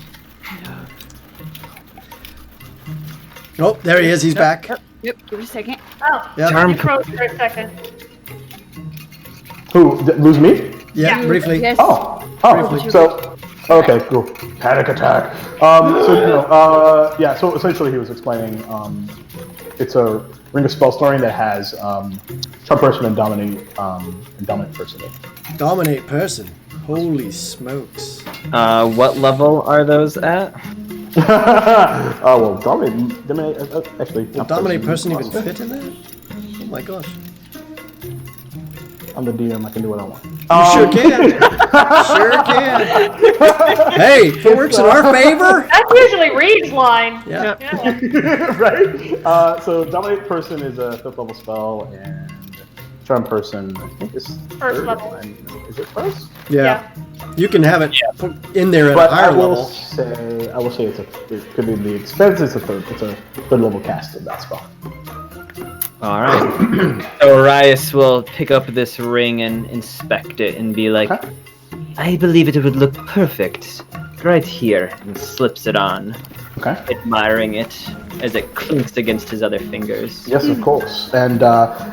Oh, there he is. He's back. Yep, give it a second. Oh, Yep. you froze for a second. Who? Lose me? Yeah, briefly. Yes. Oh. Briefly. So, okay, cool. Panic attack. So essentially he was explaining, it's a ring of spell storing that has charm person and dominate person. Dominate person. Holy smokes. What level are those at? Well, dominate. Actually, Will dominate person even fit in there? Oh my gosh. I'm the DM. I can do what I want. You sure can. Sure can. Hey, if it works in our favor. That's usually Reed's line. Yeah. Right? So dominate person is a 5th level spell, and charm person, I think, is First third. level. Is it first? Yeah. You can have it in there at But a higher I will level. say it could be the expense. It's a third level cast of that spell. All right. So Arias will pick up this ring and inspect it and be like, Okay. I believe it would look perfect right here, and slips it on, Okay. admiring it as it clinks against his other fingers. Yes, of course. And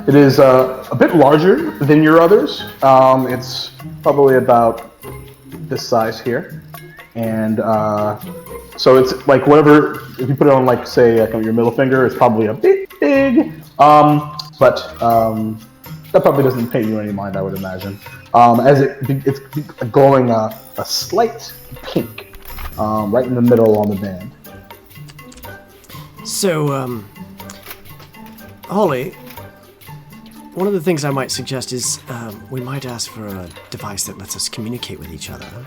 it is a bit larger than your others. It's probably about this size here. And so it's like whatever, if you put it on, like, say, like your middle finger, it's probably a bit big. But that probably doesn't pay you any mind, I would imagine. As it's glowing a slight pink right in the middle on the band. So, Holly, one of the things I might suggest is we might ask for a device that lets us communicate with each other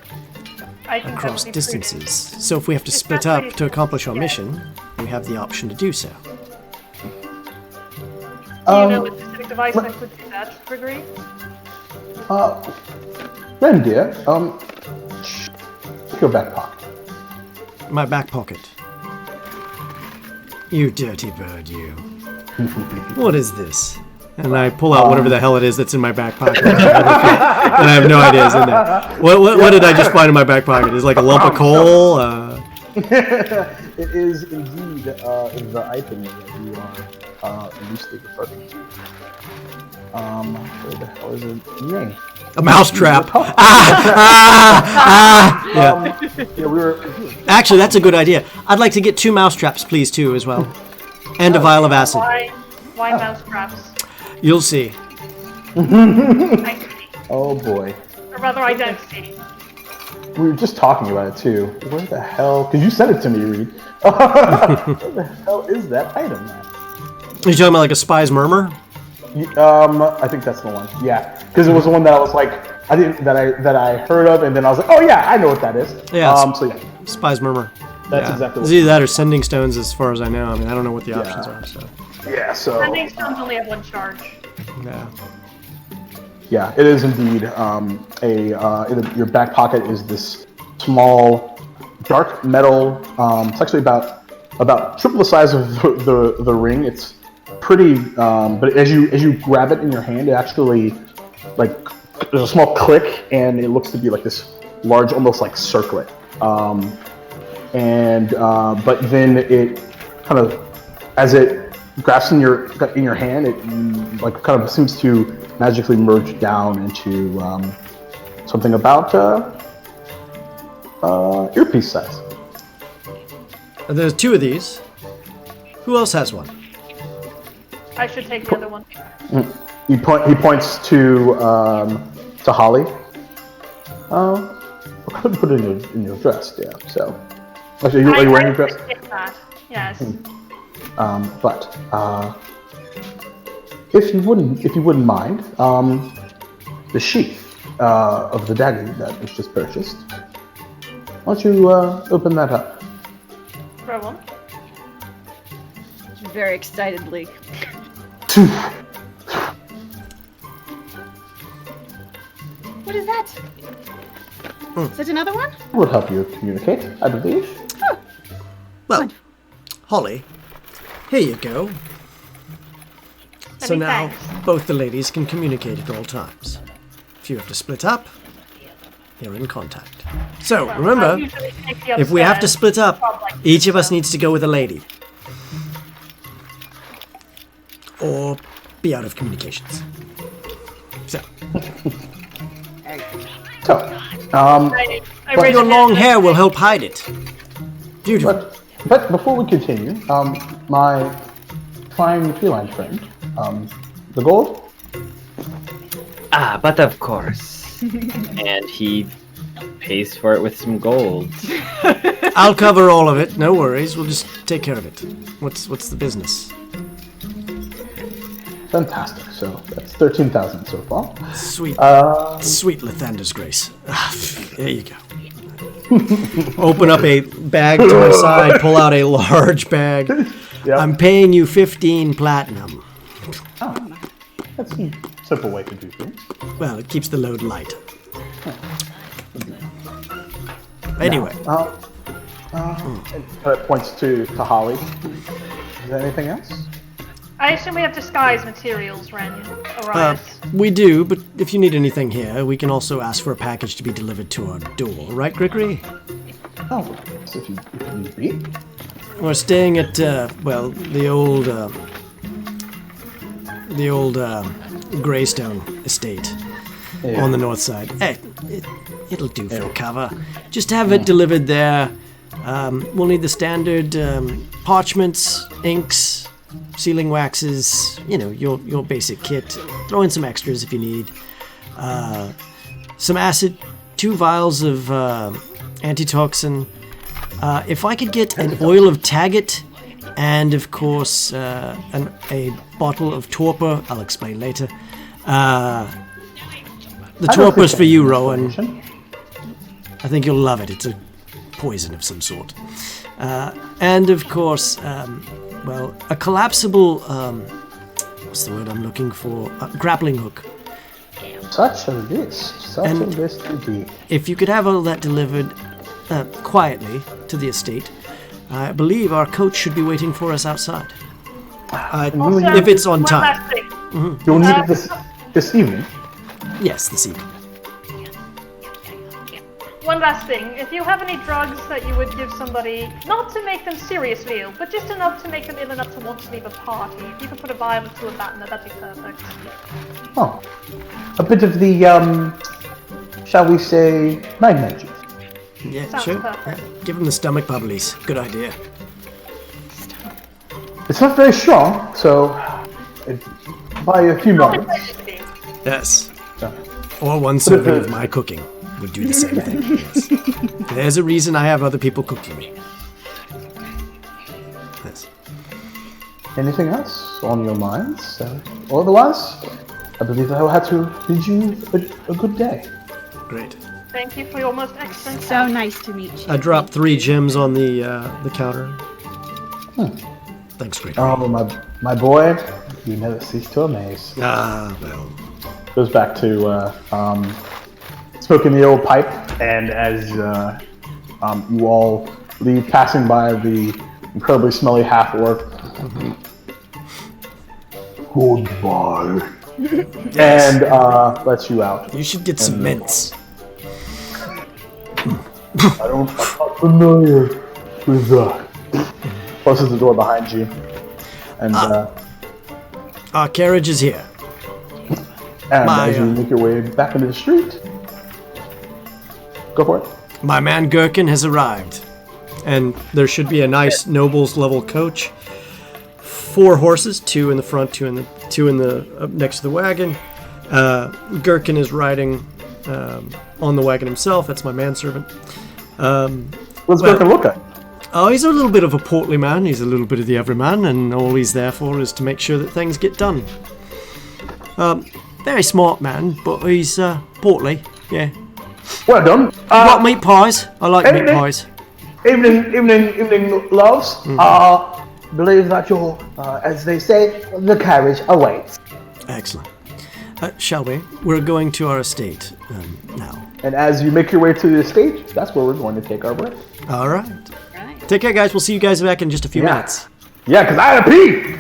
I think across that would be distances. So if we have to split not up pretty- to accomplish our yeah. mission, we have the option to do so. Do you know a specific device that could do that, Gregory? Ren, dear, check your back pocket. My back pocket. You dirty bird, you. What is this? And I pull out whatever the hell it is that's in my back pocket. And I have no idea is in there. What did I just find in my back pocket? Is it like a lump of coal? It is indeed the item that you are loosely referring to. Where the hell is it? Yay. A mousetrap. Yeah. Yeah, we were. Actually, that's a good idea. I'd like to get 2 mousetraps, please, too, as well. And a vial of acid. Why mouse traps? You'll see. I see. Oh boy. Or rather, I don't see. We were just talking about it too. Where the hell? Because you sent it to me, Reed. Where the hell is that item, man? Are you talking about like a spy's murmur? I think that's the one. Yeah, because it was the one that I was like, that I heard of, and then I was like, oh yeah, I know what that is. Yeah. So yeah, Spy's murmur. that's exactly. It's either that or sending stones, as far as I know. I mean, I don't know what the options are. So. Yeah. So. Sending stones only have 1 charge. Yeah. Yeah, it is indeed. Your back pocket is this small, dark metal. It's actually about triple the size of the ring. It's pretty, but as you grab it in your hand, it actually, like, there's a small click, and it looks to be like this large, almost like circlet. But then it kind of, as it grasps in your hand, it like kind of seems to magically merge down into something about earpiece size. There's 2 of these. Who else has one? I should take the other one. He points to Holly. I could put it in your dress, yeah. So, actually, are you wearing your dress? That. Yes. But if you wouldn't mind, the sheath of the dagger that was just purchased. Why don't you open that up? Throw one. Very excitedly. What is that? Is that another one? Would help you communicate, I believe. Oh. Well, Holly, here you go. So Many now thanks. both the ladies can communicate at all times. If you have to split up, you're in contact. So I remember, usually take the if we have to upstairs, split up, like each of us so. needs to go with a lady. Or be out of communications. So, I but raise your a long hand. hair will help hide it. Beautiful. But before we continue, my fine feline friend, the gold. Ah, but of course. And he pays for it with some gold. I'll cover all of it. No worries. We'll just take care of it. What's the business? Fantastic. So that's 13,000 so far. Sweet, sweet Lathander's grace. There you go. Open up a bag to my side. Pull out a large bag. Yep. I'm paying you 15 platinum. That's a simple way to do things. Well, it keeps the load light. Anyway, It points to Holly. Is there anything else? I assume we have disguise materials, Ren. Orias. we do, but if you need anything here, we can also ask for a package to be delivered to our door. Right, Gregory? Oh, if you need be. We're staying at, the old Greystone estate on the north side. Hey, it'll do for cover. Just have it delivered there. We'll need the standard parchments, inks, sealing waxes, your basic kit. Throw in some extras if you need. Some acid, 2 vials of antitoxin. If I could get an oil of Taggart, and of course a bottle of torpor, I'll explain later. The torpor's for you, Rowan. I think you'll love it. It's a poison of some sort. And of course, a collapsible, what's the word I'm looking for? Grappling hook. Such a list indeed. If you could have all that delivered quietly to the estate, I believe our coach should be waiting for us outside. If it's on One time. last thing. You'll need it this evening. Yes, this evening. One last thing. If you have any drugs that you would give somebody, not to make them seriously ill, but just enough to make them ill enough to want to leave a party, if you could put a vial or 2 of that in there, that'd be perfect. Oh, a bit of the shall we say, magnet juice. Yeah, Sounds sure. perfect. Give him the stomach bubblies. Good idea. It's not very strong, so by a few moments. Yes. Yeah. Or 1 serving of my cooking would do the same thing. Yes. There's a reason I have other people cook for me. Yes. Anything else on your minds? Otherwise, I believe I will have to bid you a good day. Great. Thank you for your most excellent So nice to meet you. I dropped 3 gems on the counter. Thanks, Gregory. Oh, my boy, you never cease to amaze. Well. Goes back to smoking the old pipe, and as you all leave, passing by the incredibly smelly half-orc. Goodbye. Yes. And lets you out. You should get some mints. I'm not familiar with that. Closes the door behind you. And Our carriage is here. as you make your way back into the street, Go for it. My man Gherkin has arrived. And there should be a nice nobles level coach. 4 horses, 2 in the front, 2 in the up next to the wagon. Gherkin is riding on the wagon himself. That's my manservant. What's Gherkin look like? Oh, he's a little bit of a portly man. He's a little bit of the everyman, and all he's there for is to make sure that things get done. Very smart man, but he's portly. Yeah. Well done. You got meat pies? I like meat pies. Evening, loves. Believe that your, as they say, the carriage awaits. Excellent. Shall we? We're going to our estate now. And as you make your way to the estate, that's where we're going to take our break. All right. Take care, guys. We'll see you guys back in just a few minutes. Yeah, because I had to pee!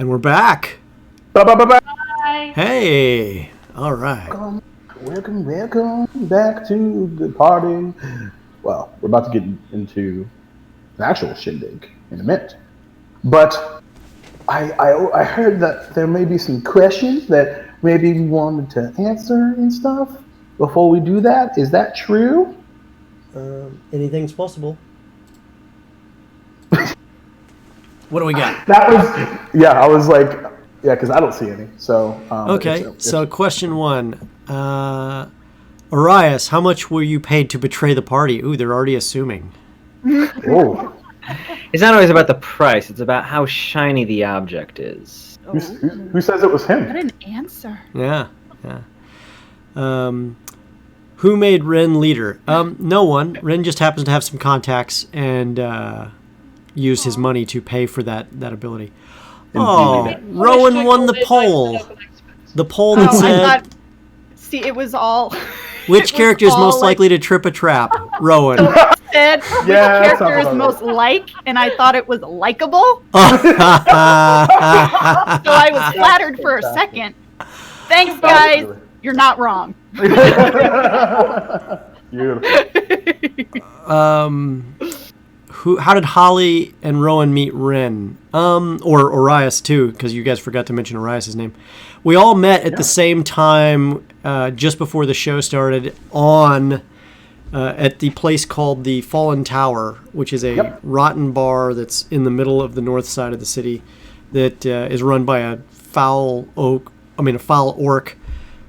And we're back. Bye. Hey. All right. Welcome back to the party. Well, we're about to get into an actual shindig in a minute. But I heard that there may be some questions that maybe we wanted to answer and stuff before we do that. Is that true? Anything's possible. What do we got? I was like, yeah, because I don't see any. So Okay, so question one. Arias, how much were you paid to betray the party? Ooh, they're already assuming. Oh, It's not always about the price, it's about how shiny the object is. who says it was him? What an answer. Yeah. Who made Ren leader? No one. Ren just happens to have some contacts and used his money to pay for that ability. Oh, Rowan won the poll. The poll that said, See, it was all. which character is most likely to trip a trap? Rowan. Said which character is most and I thought it was likable. So I was flattered for a second. Thanks, guys. You're not wrong. Beautiful. How did Holly and Rowan meet Ren? Or Arias too, because you guys forgot to mention Arias' name. We all met at the same time, just before the show started, at the place called the Fallen Tower, which is a rotten bar that's in the middle of the north side of the city, that is run by a foul orc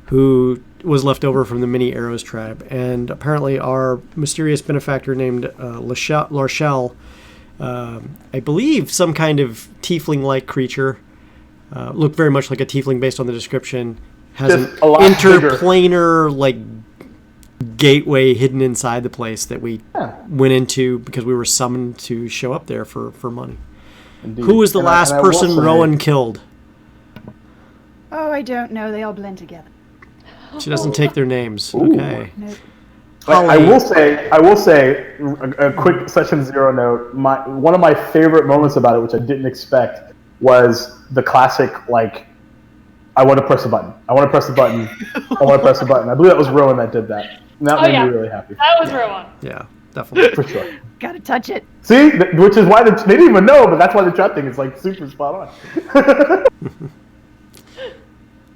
who was left over from the Mini Arrows tribe. And apparently our mysterious benefactor named Larshell, I believe some kind of tiefling-like creature, looked very much like a tiefling based on the description, has an interplanar like gateway hidden inside the place that we went into because we were summoned to show up there for money. Indeed. Who was the last person Rowan killed? Oh, I don't know. They all blend together. She doesn't take their names. Ooh. Okay. Nope. I will say, a quick Session Zero note. One of my favorite moments about it, which I didn't expect, was the classic, like, I want to press a button. I want to press the button. I want to press the button. I believe that was Rowan that did that. And that made me really happy. That was Rowan. Yeah, definitely. For sure. Gotta touch it. See? Which is why they didn't even know, but that's why the trap thing is, like, super spot on.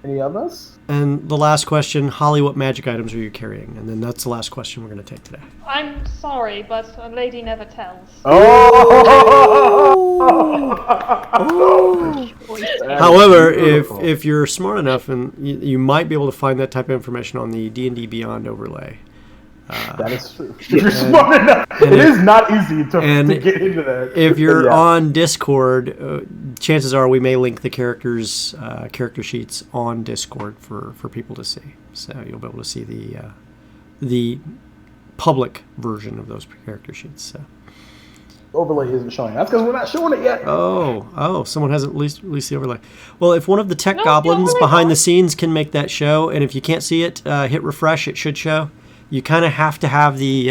Any others? And the last question, Holly, what magic items are you carrying? And then that's the last question we're going to take today. I'm sorry, but a lady never tells. However, if you're smart enough, and you might be able to find that type of information on the D&D Beyond overlay. That is true. If you're smart enough, it is not easy to get into that. If you're on Discord, chances are we may link the character sheets on Discord for people to see. So you'll be able to see the public version of those character sheets. So. Overlay isn't showing. That's because we're not showing it yet. Oh, someone hasn't released the overlay. Well, if one of the tech goblins behind the scenes can make that show, and if you can't see it, hit refresh. It should show. You kind of have to have the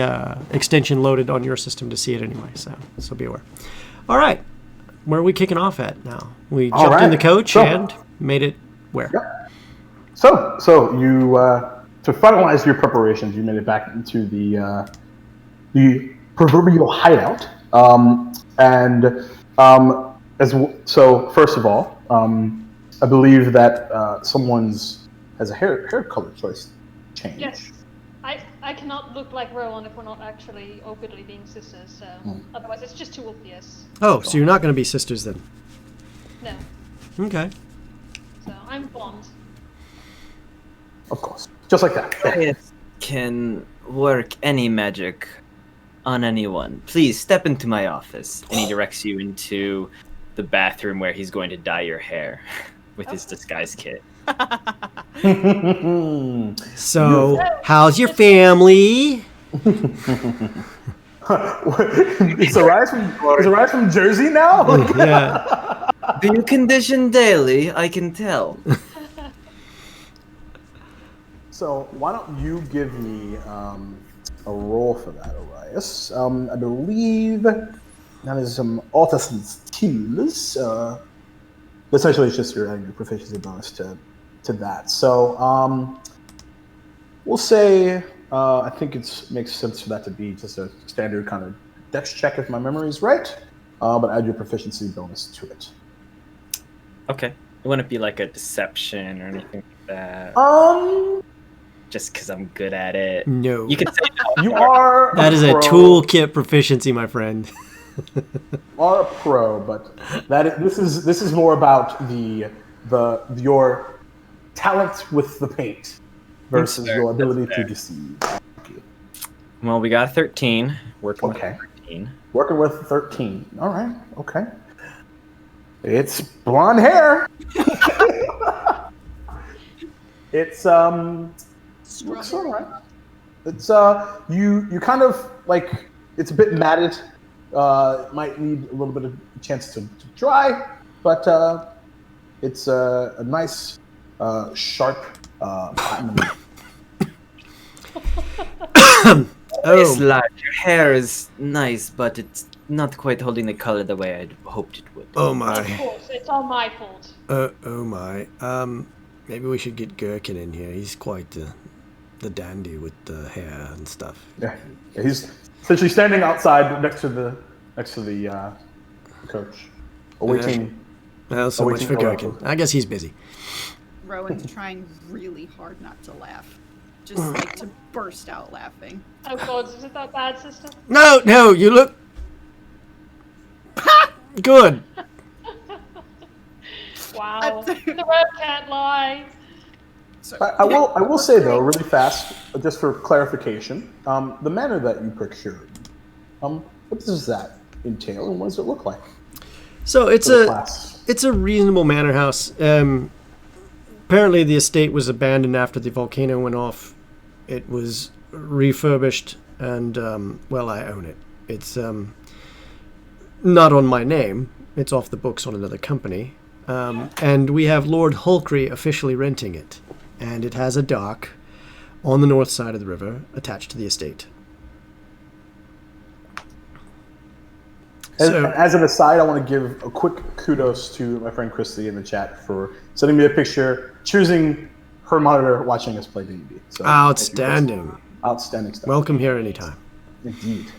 extension loaded on your system to see it anyway, so be aware. All right, where are we kicking off at now? We jumped in the coach and made it where? Yep. So you to finalize your preparations, you made it back into the proverbial hideout, so first of all, I believe that someone's has a hair color choice change. Yes. I cannot look like Rowan if we're not actually openly being sisters, so otherwise it's just too obvious. Oh, so you're not going to be sisters then? No. Okay. So I'm blonde. Of course. Just like that. Arias can work any magic on anyone. Please step into my office. And he directs you into the bathroom where he's going to dye your hair with his disguise kit. So, how's your family? Is Arias from Jersey now? Yeah. Do you condition daily? I can tell. So why don't you give me a roll for that, Arias? I believe that is some artisan skills. Essentially, it's just you're adding your proficiency bonus to that. So we'll say I think it makes sense for that to be just a standard kind of dex check if my memory is right, but add your proficiency bonus to it. Okay. It wouldn't be like a deception or anything like that. Just because I'm good at it. No. You can say no. You are. That is a toolkit proficiency, my friend. Are a pro, but this is more about your talent with the paint versus your ability to deceive. Well, we got 13. Working with 13. Working with 13. All right. Okay. It's blonde hair. It's looks all right. It's you kind of like it's a bit matted. Might need a little bit of chance to dry, but it's a nice sharp platinum. Yes, lad, your hair is nice, but it's not quite holding the color the way I'd hoped it would. Oh my. Of course, it's all my fault. Oh my. Maybe we should get Gherkin in here. He's quite the dandy with the hair and stuff. Yeah, he's essentially standing outside next to the coach, awaiting. Well, so much for Gherkin. I guess he's busy. Rowan's trying really hard not to laugh. Just like to burst out laughing. Oh god, is it that bad, sister? No, you look good. Wow, the word can't lie. I will say though, really fast, just for clarification, the manor that you procured, what does that entail, and what does it look like? So it's a reasonable manor house. Apparently, the estate was abandoned after the volcano went off. It was refurbished, and well, I own it. It's not on my name. It's off the books on another company, and we have Lord Hulkrey officially renting it. And it has a dock on the north side of the river attached to the estate. As an aside, I want to give a quick kudos to my friend Christy in the chat for sending me a picture, choosing her monitor, watching us play D&D. So, outstanding. Outstanding stuff. Welcome here anytime. Indeed.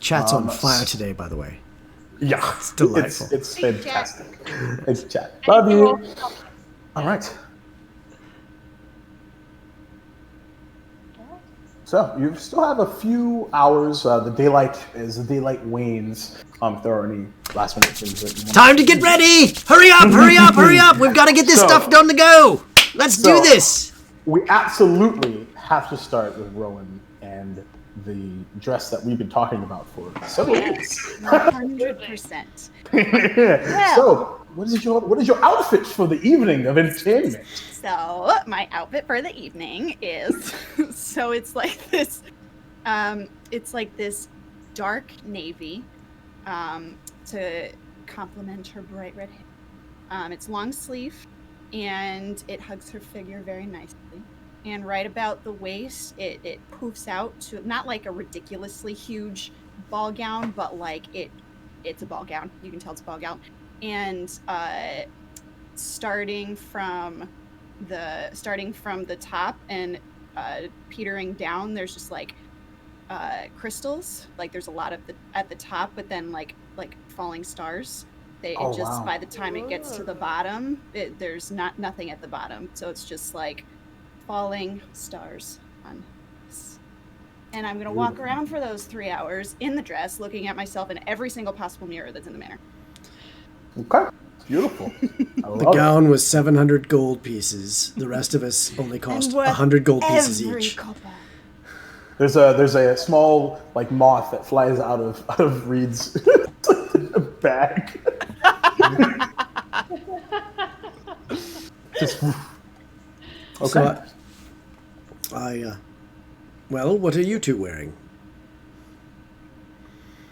Chat's on fire today, by the way. Yeah. It's delightful. It's fantastic. Thanks, chat. Love you. All right. So you still have a few hours. The daylight wanes. If there are any last minute things that you want Time to get ready! Hurry up! Hurry up! Hurry up! We've got to get this stuff done to go. Let's do this. We absolutely have to start with Rowan and the dress that we've been talking about for several weeks. 100%. Yeah. So, what is your outfit for the evening of entertainment? So my outfit for the evening is so it's like this dark navy to complement her bright red hair. It's long sleeve and it hugs her figure very nicely. And right about the waist, it poofs out to not like a ridiculously huge ball gown, but like it's a ball gown. You can tell it's a ball gown. And starting from the top and petering down, there's just like crystals. Like there's a lot at the top, but then like falling stars. By the time it gets to the bottom, there's nothing at the bottom. So it's just like falling stars on us. And I'm gonna walk around for those 3 hours in the dress, looking at myself in every single possible mirror that's in the manor. Okay, beautiful. The gown was 700 gold pieces. The rest of us only cost 100 gold pieces each. Copper. There's a small like moth that flies out of Reed's bag. Just, okay. So well, what are you two wearing?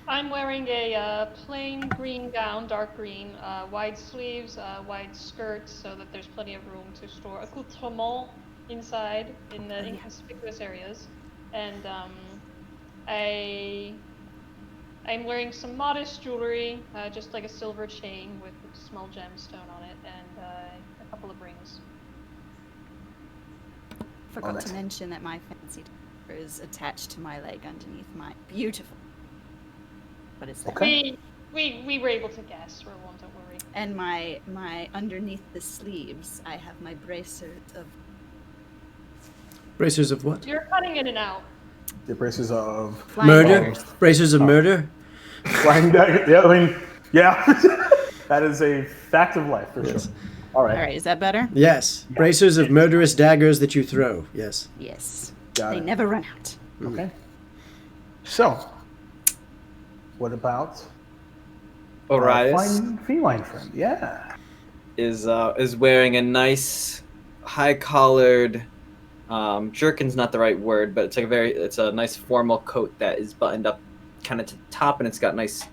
I'm wearing a plain green gown, dark green, wide sleeves, wide skirts, so that there's plenty of room to store accoutrements inside in the inconspicuous areas, and a I'm wearing some modest jewelry, just like a silver chain with a small gemstone on it, and a couple of rings. Forgot to mention that my fancy is attached to my leg underneath my beautiful. What is that? Okay. We were able to guess. We're one, don't worry. And my underneath the sleeves, I have my bracelet of. Bracers of what? You're cutting in and out. The braces of Flying Murder? daggers. Bracers of murder? flying dagger. Yeah, I mean, yeah. That is a fact of life for sure. All right. All right, is that better? Yes. Bracers of murderous daggers that you throw. Yes. Yes. Got They it. never run out. Okay. So, what about Orias fine feline friend? Yeah. is wearing a nice high-collared jerkin's not the right word, but it's a nice formal coat that is buttoned up kind of to the top, and it's got nice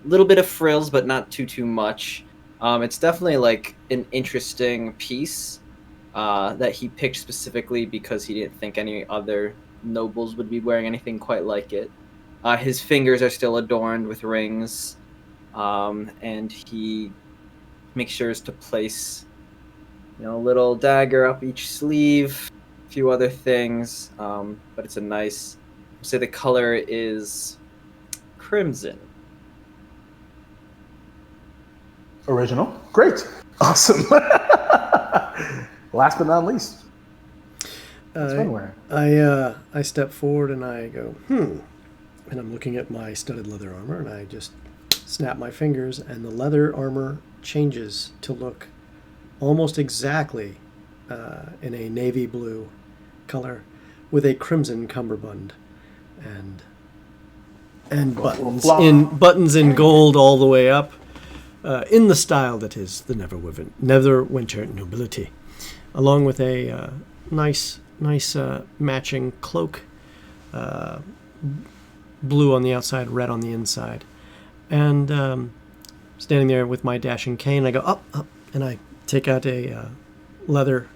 little bit of frills, but not too much. It's definitely like an interesting piece that he picked specifically because he didn't think any other nobles would be wearing anything quite like it. His fingers are still adorned with rings, and he makes sure to place, a little dagger up each sleeve, a few other things, but it's a nice. Say the color is crimson. Original. Great. Awesome. Last but not least. What's Ben wearing? I step forward and I go, and I'm looking at my studded leather armor, and I just snap my fingers, and the leather armor changes to look almost exactly in a navy blue color with a crimson cummerbund and buttons in gold all the way up, in the style that is the Neverwinter nobility, along with a nice matching cloak, blue on the outside, red on the inside, and standing there with my dashing cane, I go up, and I take out a leather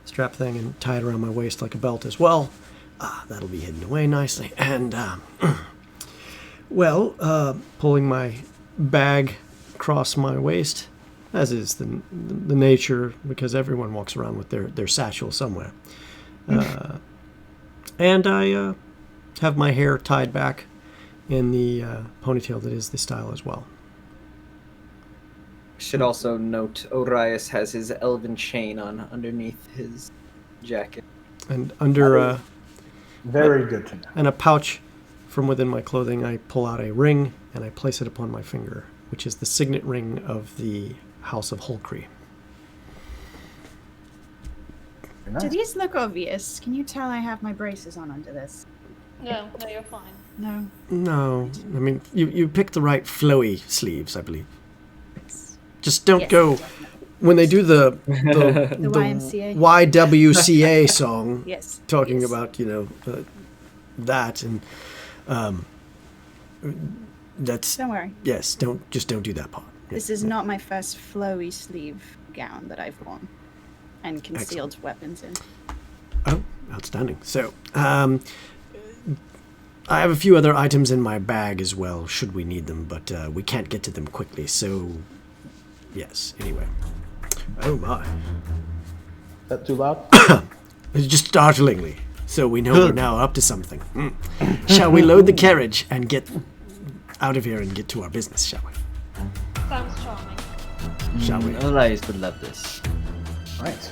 strap thing and tie it around my waist like a belt as well. That'll be hidden away nicely, and pulling my bag across my waist, as is the nature, because everyone walks around with their satchel somewhere. And I have my hair tied back in the ponytail that is the style as well. Should also note Orias has his elven chain on underneath his jacket. And under Very good to know. and a pouch from within my clothing, I pull out a ring and I place it upon my finger, which is the signet ring of the House of Holcree. Very nice. Do these look obvious? Can you tell I have my braces on under this? No, you're fine. No. No, I mean, you picked the right flowy sleeves, I believe. Just don't Yes, go definitely. when they do the The YMCA. YWCA song, Yes. talking yes. about that, and that's Don't worry. yes. Don't do that part. This is not my first flowy sleeve gown that I've worn and concealed weapons in. Oh, outstanding. So, I have a few other items in my bag as well, should we need them, but we can't get to them quickly, so yes, anyway. Oh my. That too loud? It's just startlingly, so we know we're now up to something. Shall we load the carriage and get out of here and get to our business, shall we? Sounds charming. Shall we? Orias would love this. Right.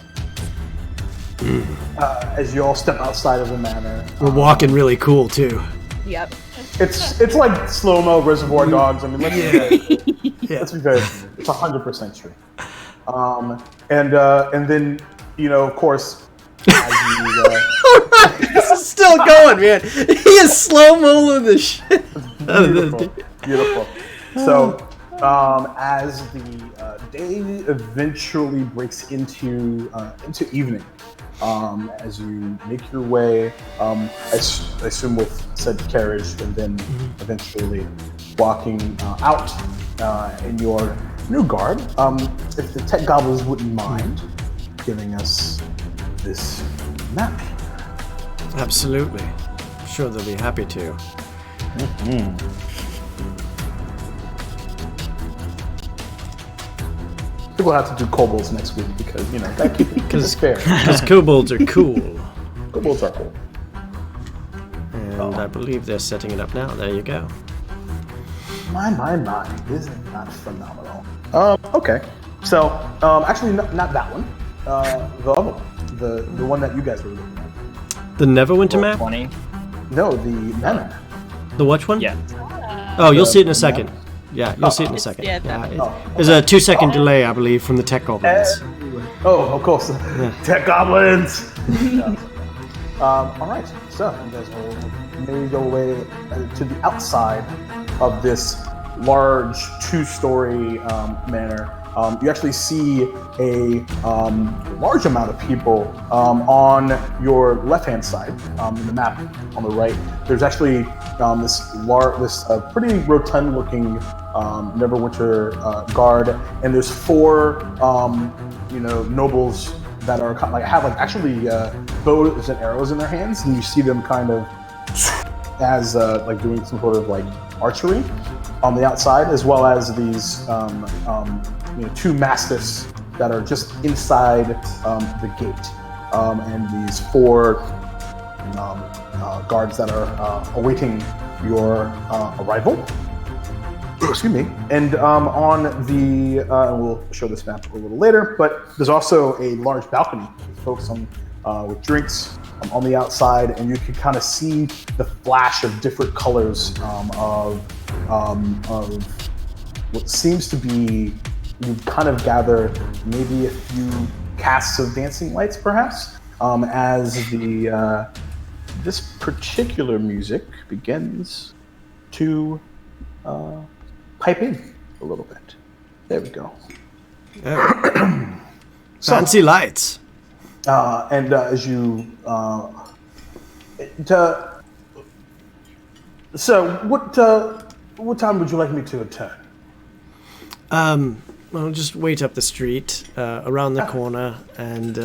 As you all step outside of the manor, We're walking really cool, too. Yep. it's like slow-mo Reservoir Dogs. I mean, let's be very, it's 100% true. And then, of course, as you, This is still going, man. He is slow-mo the shit. beautiful. So, as the day eventually breaks into evening, as you make your way, I assume with said carriage, and then eventually walking out in your new garb, if the tech goblins wouldn't mind giving us this map. Absolutely. Sure, they'll be happy to. think we'll have to do kobolds next week because gotta keep it fair. Because kobolds are cool. Kobolds are cool. And I believe they're setting it up now. There you go. My, this is not phenomenal. Okay. So, actually, not that one. The other one. The one that you guys were looking at. The Neverwinter map? 20. No, the map. The which one? Yeah. Oh, you'll see it in a second. Yeah, you'll see it in a second. There's a 2-second delay, I believe, from the tech goblins. Of course. Tech goblins! Alright, so you guys will maybe go away to the outside of this large 2-story manor. You actually see a large amount of people on your left-hand side in the map on the right. There's actually this pretty rotund-looking Neverwinter guard, and there's 4 nobles that are have bows and arrows in their hands, and you see them kind of as doing some sort of archery on the outside, as well as these 2 mastiffs that are just inside the gate, and these 4 guards that are awaiting your arrival. Excuse me. And on the, and we'll show this map a little later, but there's also a large balcony with folks with drinks on the outside, and you can kind of see the flash of different colors of what seems to be, you kind of gather maybe a few casts of dancing lights, perhaps, as this particular music begins to pipe in a little bit. There we go. Fancy lights. And as you, so what time would you like me to return? Well, just wait up the street, around the corner, and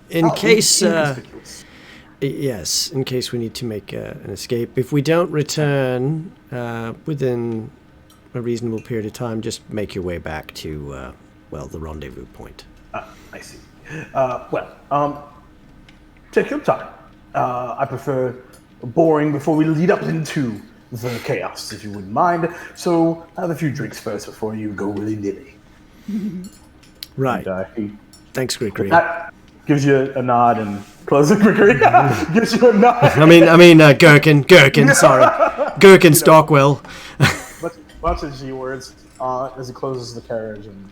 in case, yes, in case we need to make an escape. If we don't return within a reasonable period of time, just make your way back to, the rendezvous point. I see. Take your time. I prefer boring before we lead up into the chaos, if you wouldn't mind. So have a few drinks first before you go willy-nilly. Right. And, thanks, Gregory. That gives you a nod and closes Gregory. Gives you a nod. I mean, Gherkin, sorry. Gherkin Stockwell. Lots of G words as he closes the carriage and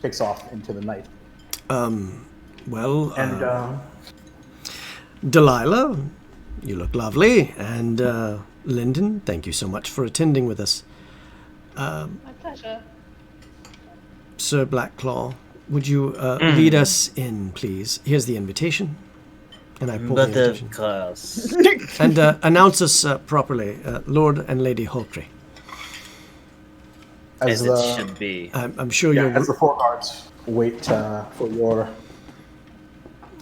takes off into the night. Delilah, you look lovely, and Lyndon, thank you so much for attending with us. My pleasure. Sir Blackclaw, would you lead us in, please? Here's the invitation. And I pull the invitation. Of course. And announce us properly, Lord and Lady Hulkry. As it should be. I'm sure you're... As the 4 guards wait for your...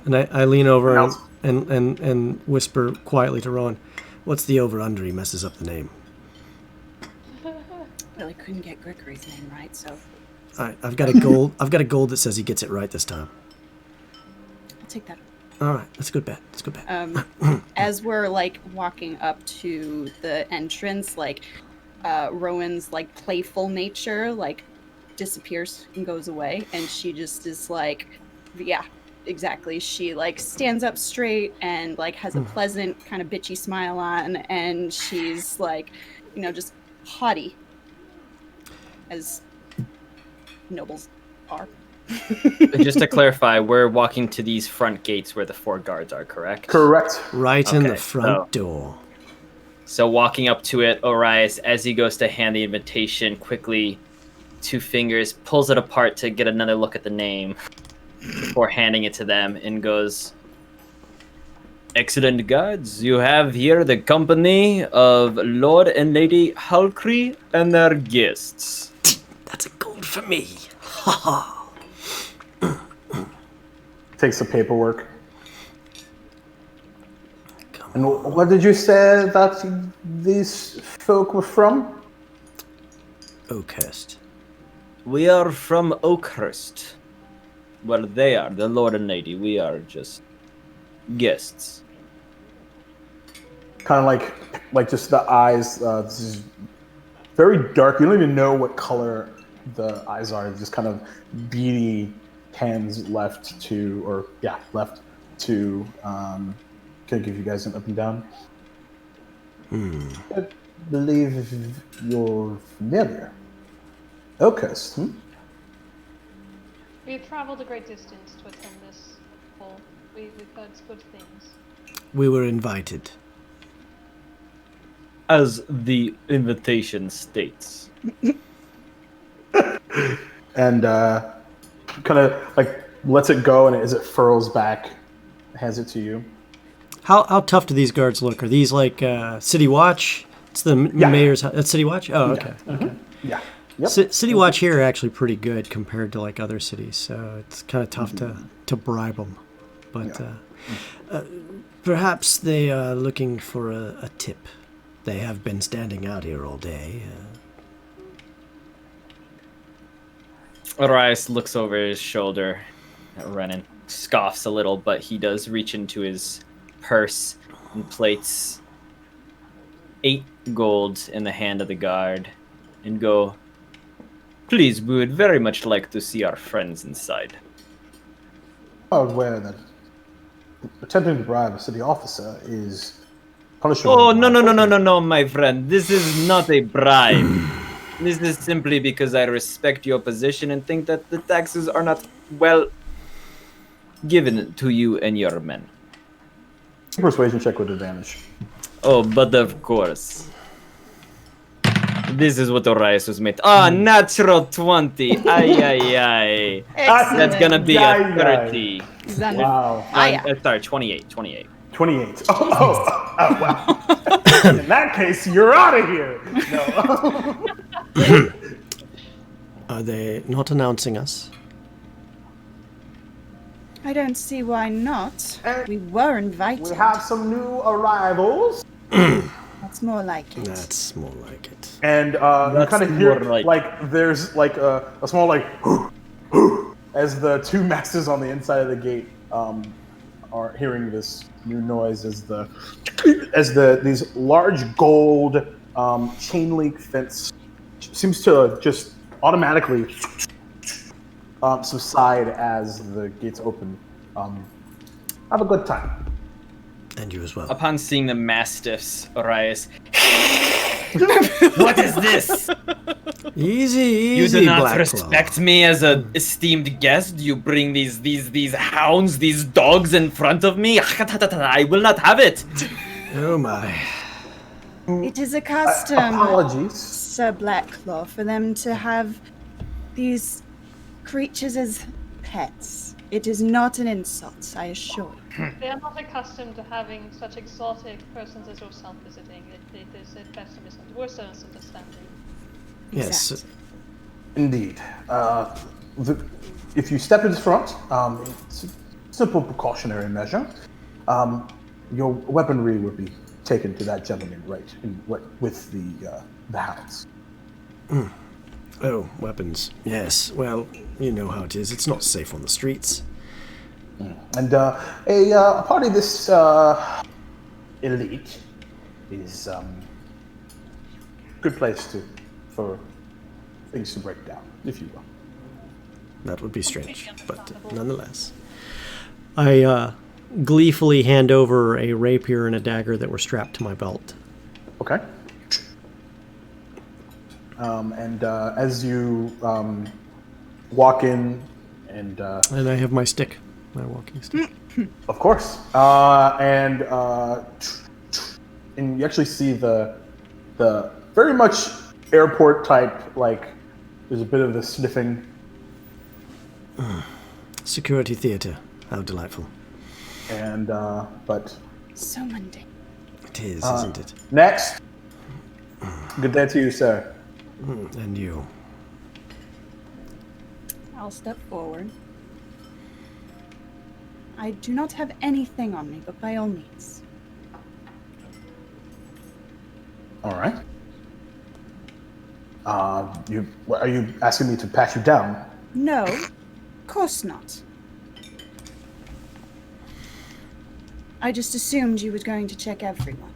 And I lean over and whisper quietly to Rowan, what's the over-under? He messes up the name. Really couldn't get Gregory's name right, so... I've got a gold that says he gets it right this time. I'll take that. All right, that's a good bet. As we're walking up to the entrance, Rowan's playful nature disappears and goes away, and she just is yeah, exactly. She stands up straight and has a pleasant kind of bitchy smile on, and she's just haughty as nobles are. Just to clarify, we're walking to these front gates where the 4 guards are, correct? Correct. Right in the front door. So walking up to it, Orias, as he goes to hand the invitation, quickly, 2 fingers, pulls it apart to get another look at the name before handing it to them, and goes, "Excellent guards, you have here the company of Lord and Lady Hulkry and their guests." That's a gold for me. Ha ha. Takes the paperwork. And what did you say that these folk were from? Oakhurst. We are from Oakhurst. Well, they are, the Lord and Lady. We are just guests. Kind of like just the eyes. This is very dark. You don't even know what color the eyes are. Just kind of beady hands left to. Can I give you guys an up and down? I believe you're familiar. Oakhurst, We have traveled a great distance to attend this ball. We've heard good things. We were invited. As the invitation states. And kind of like lets it go, and as it furls back, hands it to you. How tough do these guards look? Are these like City Watch? It's the mayor's house. That's City Watch? Oh, okay. Okay. Yeah. Yep. City Watch here are actually pretty good compared to like other cities, so it's kind of tough to bribe them. But perhaps they are looking for a tip. They have been standing out here all day. Arias looks over his shoulder at Renan, scoffs a little, but he does reach into his purse and plates 8 gold in the hand of the guard and go, "Please, we would very much like to see our friends inside." Aware that attempting to bribe a city officer is punishable. Oh, no, my friend. This is not a bribe. This is simply because I respect your position and think that the taxes are not well given to you and your men. Persuasion check with advantage. Oh, but of course. This is what Orias was made. Ah, natural 20. Ay. Excellent. That's gonna be a 30. Wow. Sorry, 28. 28. 28. Oh, wow. In that case, you're out of here. No. Are they not announcing us? I don't see why not. We were invited. We have some new arrivals. That's more like it. That's more like it. And you kind of hear like there's like a small like as the 2 masters on the inside of the gate are hearing this new noise as these large gold chain link fence seems to just automatically subside as the gates open. Have a good time. And you as well. Upon seeing the mastiffs, Orias, what is this? Easy, You do not Black respect Claw. me as an esteemed guest. You bring these hounds, these dogs in front of me. I will not have it. Oh my. It is a custom, Apologies. Sir Blackclaw, for them to have these creatures as pets. It is not an insult, I assure you. They are not accustomed to having such exotic persons as yourself visiting. It is at best a misunderstanding. Yes. Exactly. Indeed. If you step in front, it's a simple precautionary measure. Your weaponry would be taken to that gentleman, with the hounds. Oh, weapons. Yes. Well, you know how it is. It's not safe on the streets. And a party this elite is good place for things to break down, if you will. That would be strange, but nonetheless. I gleefully hand over a rapier and a dagger that were strapped to my belt. Okay. And as you walk in, and I have my stick, my walking stick. of course, and you actually see the very much airport type, like there's a bit of the sniffing. Security theater. How delightful. And but So mundane. It is, isn't it? next, good day to you, sir. And you. I'll step forward. I do not have anything on me, but by all means. All right. Are you asking me to pat you down? No, of course not. I just assumed you were going to check everyone.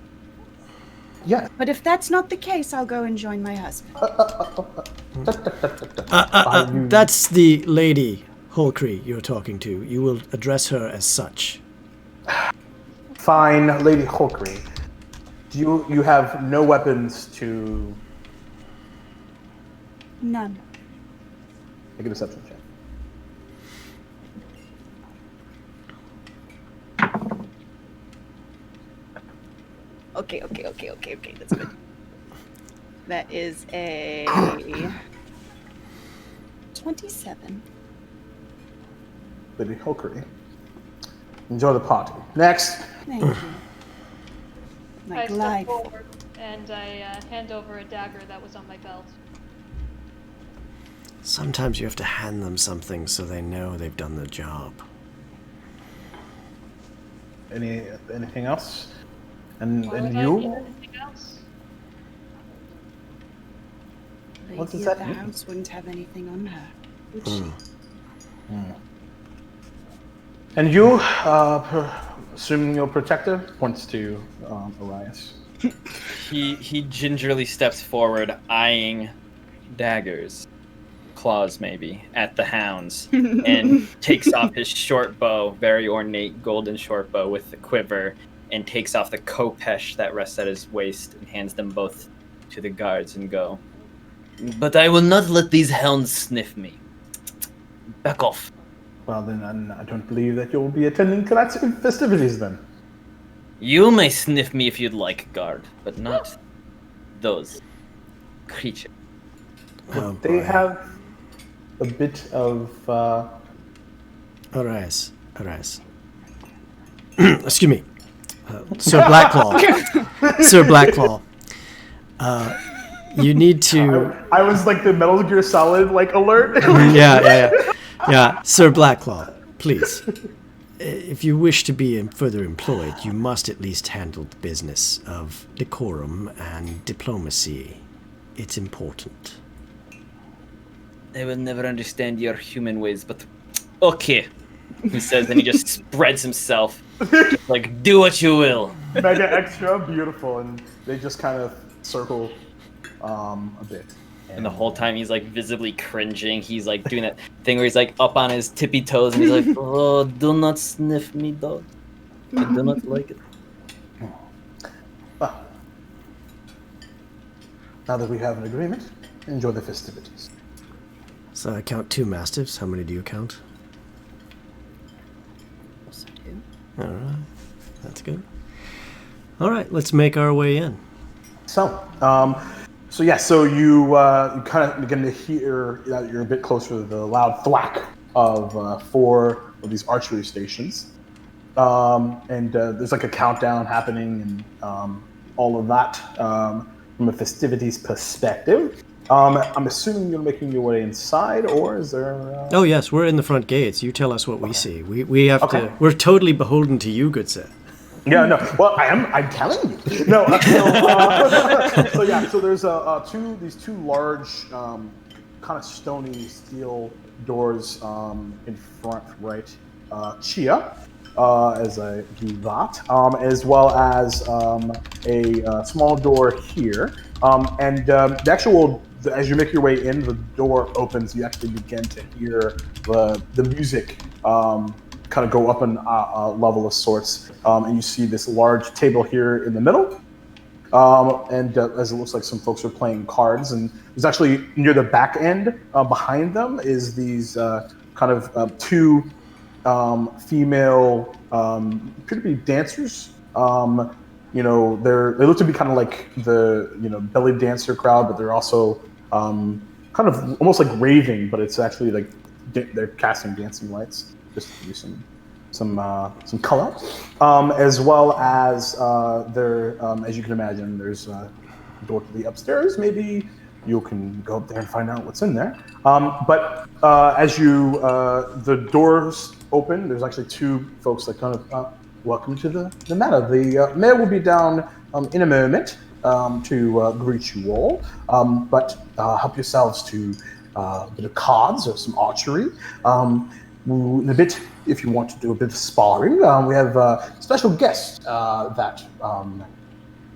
Yeah. But if that's not the case, I'll go and join my husband. That's the lady Holcree you're talking to. You will address her as such. Fine, Lady Holcree. You have no weapons to None. make a deception check. Okay. That's good. That is a 27. Lady Holcree. Enjoy the party. Next. Thank you. My I step glide. forward and I hand over a dagger that was on my belt. Sometimes you have to hand them something so they know they've done the job. Anything else? And Why would I you? need anything else? What does Lady that of the mean? house wouldn't have anything on her, would she? And you, assuming you're protective, points to Arias. He gingerly steps forward, eyeing daggers, claws maybe, at the hounds, and takes off his short bow, very ornate golden short bow with the quiver, and takes off the khopesh that rests at his waist and hands them both to the guards and go. But I will not let these hounds sniff me. Back off. Well, then I don't believe that you'll be attending tonight's festivities then. You may sniff me if you'd like, guard, but not those creatures. Oh, They boy. have a bit of. Arise. Excuse me. Sir Blackclaw. Sir Blackclaw. You need to... I was like the Metal Gear Solid alert. Yeah. Sir Blackclaw, please. If you wish to be further employed, you must at least handle the business of decorum and diplomacy. It's important. I will never understand your human ways, but okay, he says, and he just spreads himself. Just do what you will. Mega extra beautiful, and they just kind of circle a bit. And the whole time he's visibly cringing. He's doing that thing where he's up on his tippy toes and he's "Oh, do not sniff me, dog. I do not like it." Well, now that we have an agreement, enjoy the festivities. So I count 2 mastiffs. How many do you count? also two. All right. That's good. All right, let's make our way in. So you kind of begin to hear, you're a bit closer to the loud thwack of 4 of these archery stations. And there's a countdown happening and all of that from a festivities perspective. I'm assuming you're making your way inside, or is there... Oh, yes, we're in the front gates. You tell us what we see. We have to... We're totally beholden to you, good sir. Yeah, no. Well, I'm telling you. No. So there's these two large, kind of stony steel doors in front, right? Chia, as I do that, as well as a small door here, and the actual. As you make your way in, the door opens. You actually begin to hear the music kind of go up a level of sorts, and you see this large table here in the middle, and as it looks like some folks are playing cards, and there's actually near the back end behind them is these kind of 2 female appear to be dancers. They look to be kind of like the belly dancer crowd, but they're also kind of almost like raving, but it's actually they're casting dancing lights just to give you some color, as well as as you can imagine, there's a door to the upstairs. Maybe you can go up there and find out what's in there. But as the doors open, there's actually 2 folks that kind of welcome to the matter. The mayor will be down in a moment. to greet you all. But help yourselves to a bit of cards or some archery. In a bit, if you want to do a bit of sparring, we have a special guest that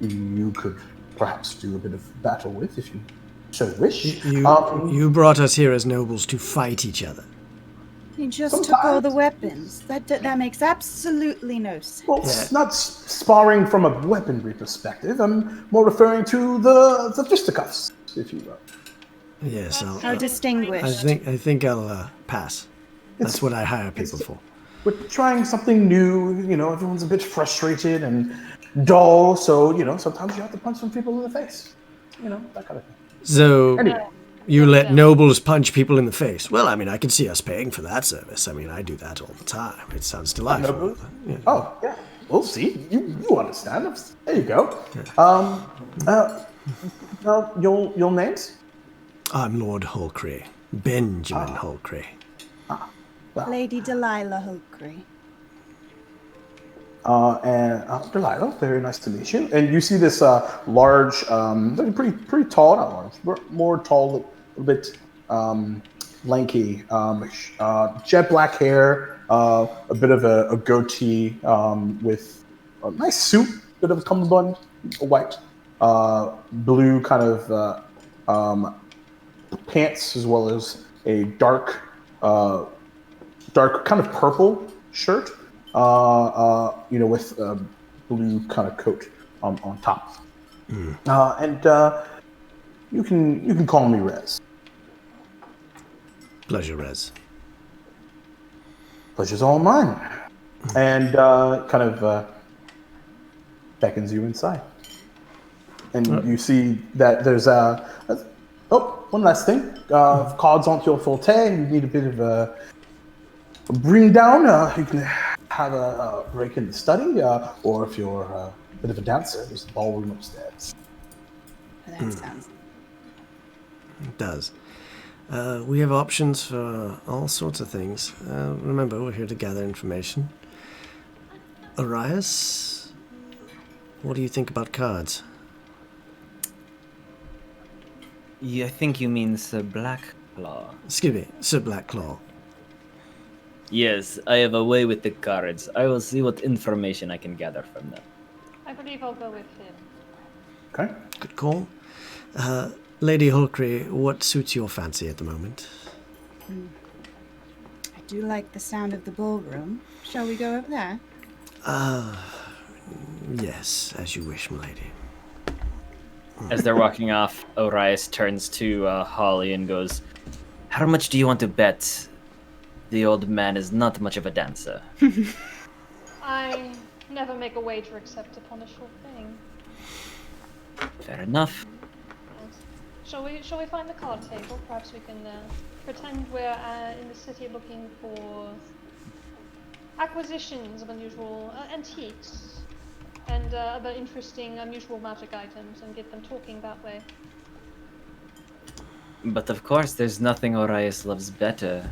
you could perhaps do a bit of battle with if you so wish. You brought us here as nobles to fight each other. He just took all the weapons. That makes absolutely no sense. Well, it's not sparring from a weaponry perspective. I'm more referring to the fisticuffs, if you will. Yes, How distinguished. I think I'll pass. That's what I hire people for. We're trying something new. You know, everyone's a bit frustrated and dull, so sometimes you have to punch some people in the face. That kind of thing. So. Anyway. You let nobles punch people in the face. Well, I mean, I can see us paying for that service. I mean, I do that all the time. It sounds delightful. Yeah. Oh, yeah. We'll see. You understand. There you go. Your names? I'm Lord Hulkrey. Benjamin Hulkrey. Well. Lady Delilah Hulkrey. And Delilah, very nice to meet you. And you see this large, pretty tall, not large, more tall, a bit lanky, jet black hair, a bit of a goatee, with a nice suit, bit of a cummerbund, white, blue kind of pants, as well as a dark kind of purple shirt. With a blue kind of coat on top. And you can call me Rez. Pleasure, Rez. Pleasure's all mine. And kind of beckons you inside. And you see that there's one last thing. If cards aren't your forte and you need a bit of a bring down, you can have a break in the study, or if you're a bit of a dancer, there's a ballroom upstairs. That sounds. It does. We have options for all sorts of things. Remember, we're here to gather information. Arias, what do you think about cards? I think you mean Sir Blackclaw. Excuse me, Sir Blackclaw. Yes, I have a way with the cards. I will see what information I can gather from them. I believe I'll go with him. Okay. Good call. Lady Hulkrey, what suits your fancy at the moment? I do like the sound of the ballroom. Shall we go over there? Yes, as you wish, milady. As they're walking off, Orias turns to Holly and goes, "How much do you want to bet the old man is not much of a dancer?" I never make a wager except upon a sure thing. Fair enough. Yes. Shall we find the card table? Perhaps we can pretend we're in the city looking for acquisitions of unusual antiques and other interesting, unusual magic items, and get them talking that way. But of course, there's nothing Orias loves better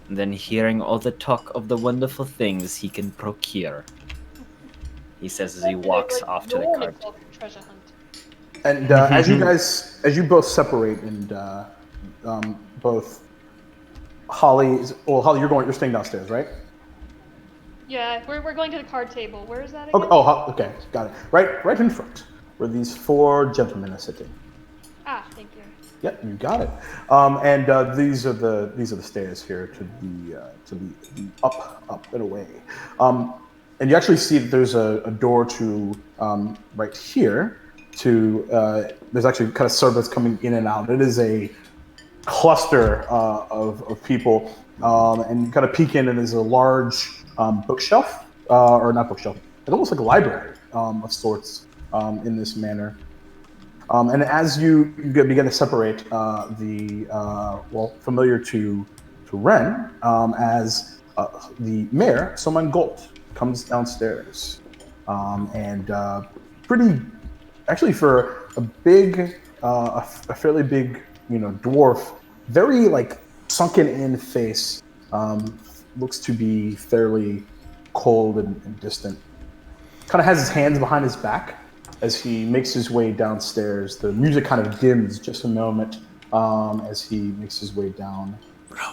than hearing all the talk of the wonderful things he can procure. He says as he walks off to the cart. Treasure hunt. And as you both separate, and both Holly, you're staying downstairs, right? Yeah, we're going to the card table. Where is that again? Okay, got it. Right in front, where these four gentlemen are sitting. Ah, thank you. Yep, you got it. And these are the stairs here to the up and away. And you actually see that there's a door to right here. There's actually kind of servants coming in and out. It is a cluster of people, and you kind of peek in, and there's a large bookshelf, or not bookshelf. It's almost like a library of sorts in this manner. And as you begin to separate, familiar to Ren, as the mayor, Soman Gold, comes downstairs, and actually for a big, a fairly big, dwarf, very sunken in face, looks to be fairly cold and distant. Kind of has his hands behind his back, as he makes his way downstairs, the music kind of dims just a moment as he makes his way down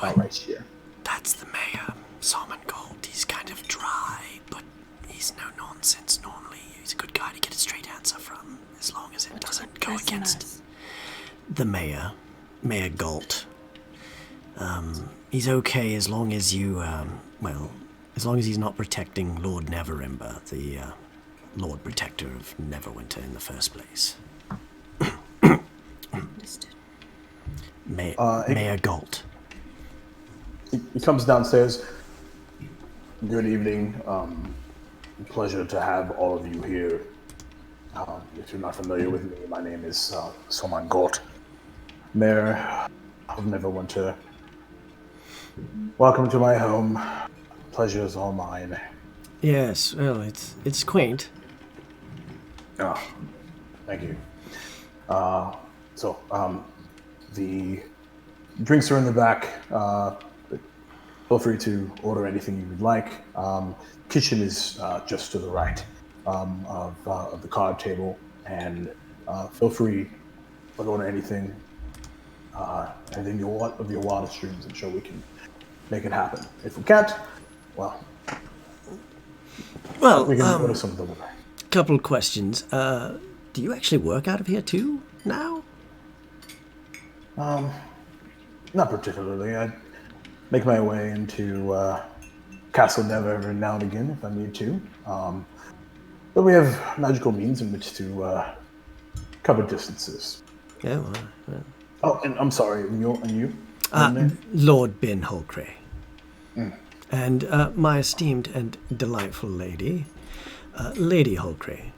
right here. That's the mayor, Simon Gold. He's kind of dry, but he's no nonsense normally. He's a good guy to get a straight answer from, as long as it doesn't go against the mayor, Mayor Galt. He's okay as long as you, as long as he's not protecting Lord Neverember, the Lord Protector of Neverwinter in the first place. Understood. Mayor Galt. He comes downstairs. Good evening. Pleasure to have all of you here. If you're not familiar with me, my name is Soman Galt, Mayor of Neverwinter. Welcome to my home. Pleasure is all mine. Yes, well, it's quaint. Oh, thank you. The drinks are in the back. Feel free to order anything you would like. Kitchen is just to the right of the card table, and feel free to order anything you want of your wildest dreams. I'm sure we can make it happen. If we can't, well, we can order some delivery. Couple of questions. Do you actually work out of here too now? Not particularly. I make my way into Castle Never every now and again if I need to. But we have magical means in which to cover distances. Yeah, well. Oh, and I'm sorry, and you? Lord Ben Holcray. And my esteemed and delightful lady, Lady Holcray.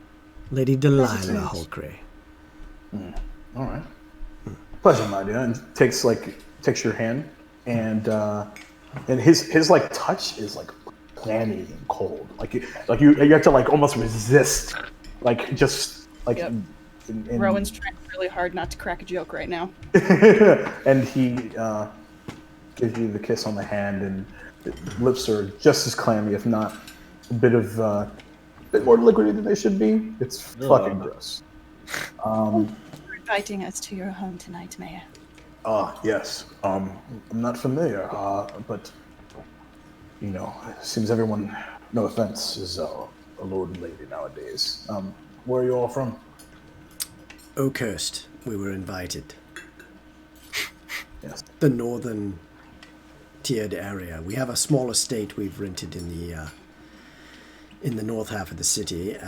Lady Delilah Holcray. All right. Pleasure, my dear. And takes your hand, and his like touch is like clammy and cold. Like you have to like almost resist, like just like. Yep. Rowan's trying really hard not to crack a joke right now. And he gives you the kiss on the hand, and the lips are just as clammy, if not a bit more liquidy than they should be. It's fucking gross. You're inviting us to your home tonight, Mayor. Yes. I'm not familiar, but it seems everyone, no offense, is a lord and lady nowadays. Where are you all from? Oakhurst. We were invited. Yes. The northern tiered area. We have a small estate we've rented in the north half of the city,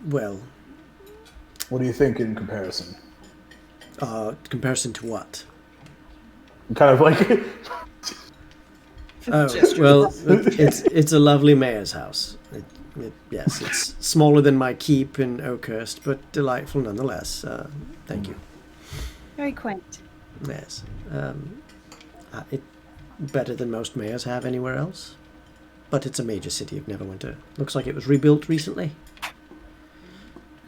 well. What do you think in comparison? Comparison to what? Kind of like. Well, it's a lovely mayor's house. Yes, it's smaller than my keep in Oakhurst, but delightful nonetheless. Thank you. Very quaint. Yes. It better than most mayors have anywhere else. But it's a major city of Neverwinter. Looks like it was rebuilt recently.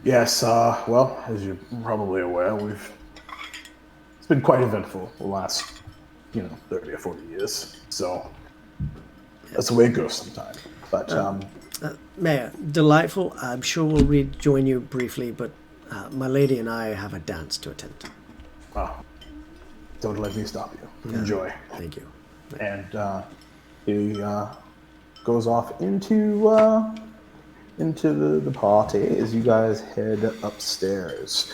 Yes, well, as you're probably aware, it's been quite eventful the last, 30 or 40 years. So that's the way it goes sometimes. But Mayor, delightful. I'm sure we'll rejoin you briefly, but my lady and I have a dance to attend. Don't let me stop you. Enjoy. Thank you. And he goes off into the party as you guys head upstairs.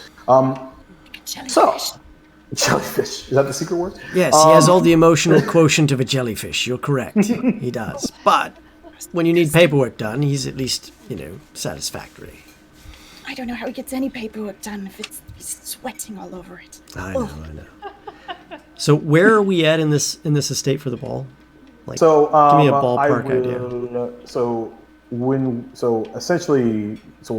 Jellyfish. Is that the secret word? Yes, he has all the emotional quotient of a jellyfish. You're correct. He does. But when you need paperwork done, he's at least, satisfactory. I don't know how he gets any paperwork done if he's sweating all over it. I know. So where are we at in this estate for the ball? Like, give me a ballpark idea. We'll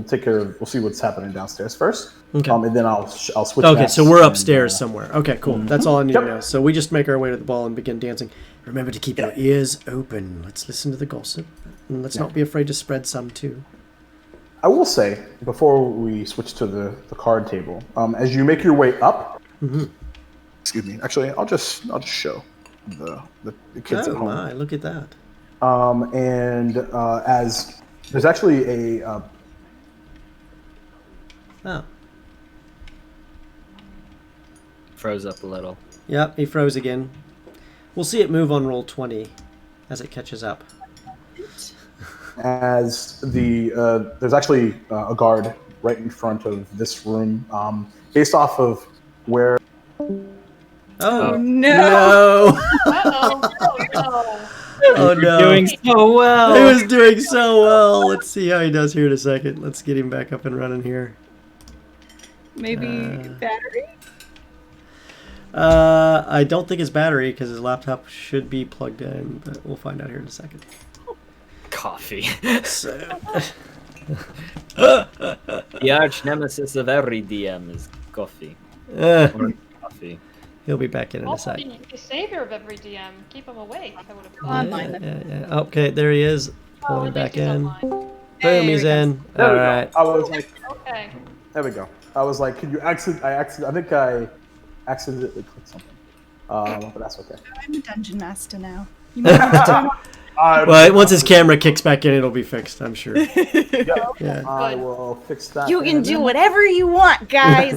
take care of. We'll see what's happening downstairs first. Okay. And then I'll switch. Okay, so we're upstairs somewhere. Okay, cool. Mm-hmm. That's all I need to know. So we just make our way to the ball and begin dancing. Remember to keep your ears open. Let's listen to the gossip, and let's not be afraid to spread some too. I will say before we switch to the card table, as you make your way up. Mm-hmm. Excuse me. Actually, I'll just show the kids at home. My, look at that. As there's actually a Oh. Froze up a little. Yep, he froze again. We'll see it move on roll 20 as it catches up. As there's actually a guard right in front of this room, based off of where. Oh, no! Uh-oh. Oh no! Doing so well. He was doing so well. Let's see how he does here in a second. Let's get him back up and running here. Maybe battery? I don't think it's battery because his laptop should be plugged in, but we'll find out here in a second. Coffee. So, The arch nemesis of every DM is coffee. Or coffee. he'll be back in a Also, sec. the savior of every DM. Keep him awake, I would have thought. Online then. Yeah. Okay, there he is. Oh, Pulling at back least he's in. online. Boom, Hey, he's here he in. There All we go. right. I was like, Okay. there we go. I was like, could you I think I accidentally clicked something. But that's okay. I'm a dungeon master now. You might have to turn off. Well, once his camera kicks back in, it'll be fixed, I'm sure. Yeah. I will fix that. You in can a do minute. whatever you want, guys.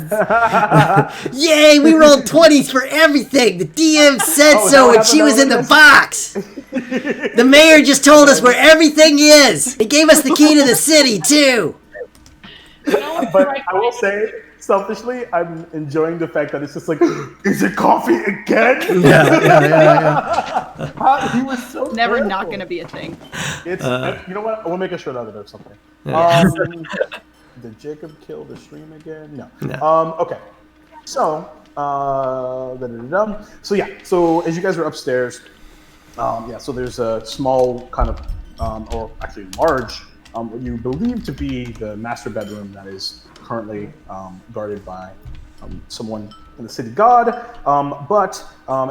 Yay, we rolled 20s for everything. The DM said Oh, is that so what when she happened was in the earlier? box. The mayor just told us where everything is. He gave us the key to the city, too. You know what's But right I will say, selfishly, I'm enjoying the fact that it's just like, is it coffee again? Yeah. He was so Never careful. not gonna be a thing. It's you know what? We'll make a shirt out of it or something. Did Jacob kill the stream again? No. No. Okay. So so yeah. So as you guys are upstairs, so there's a small kind of or actually large what you believe to be the master bedroom that is currently guarded by someone in the city god. But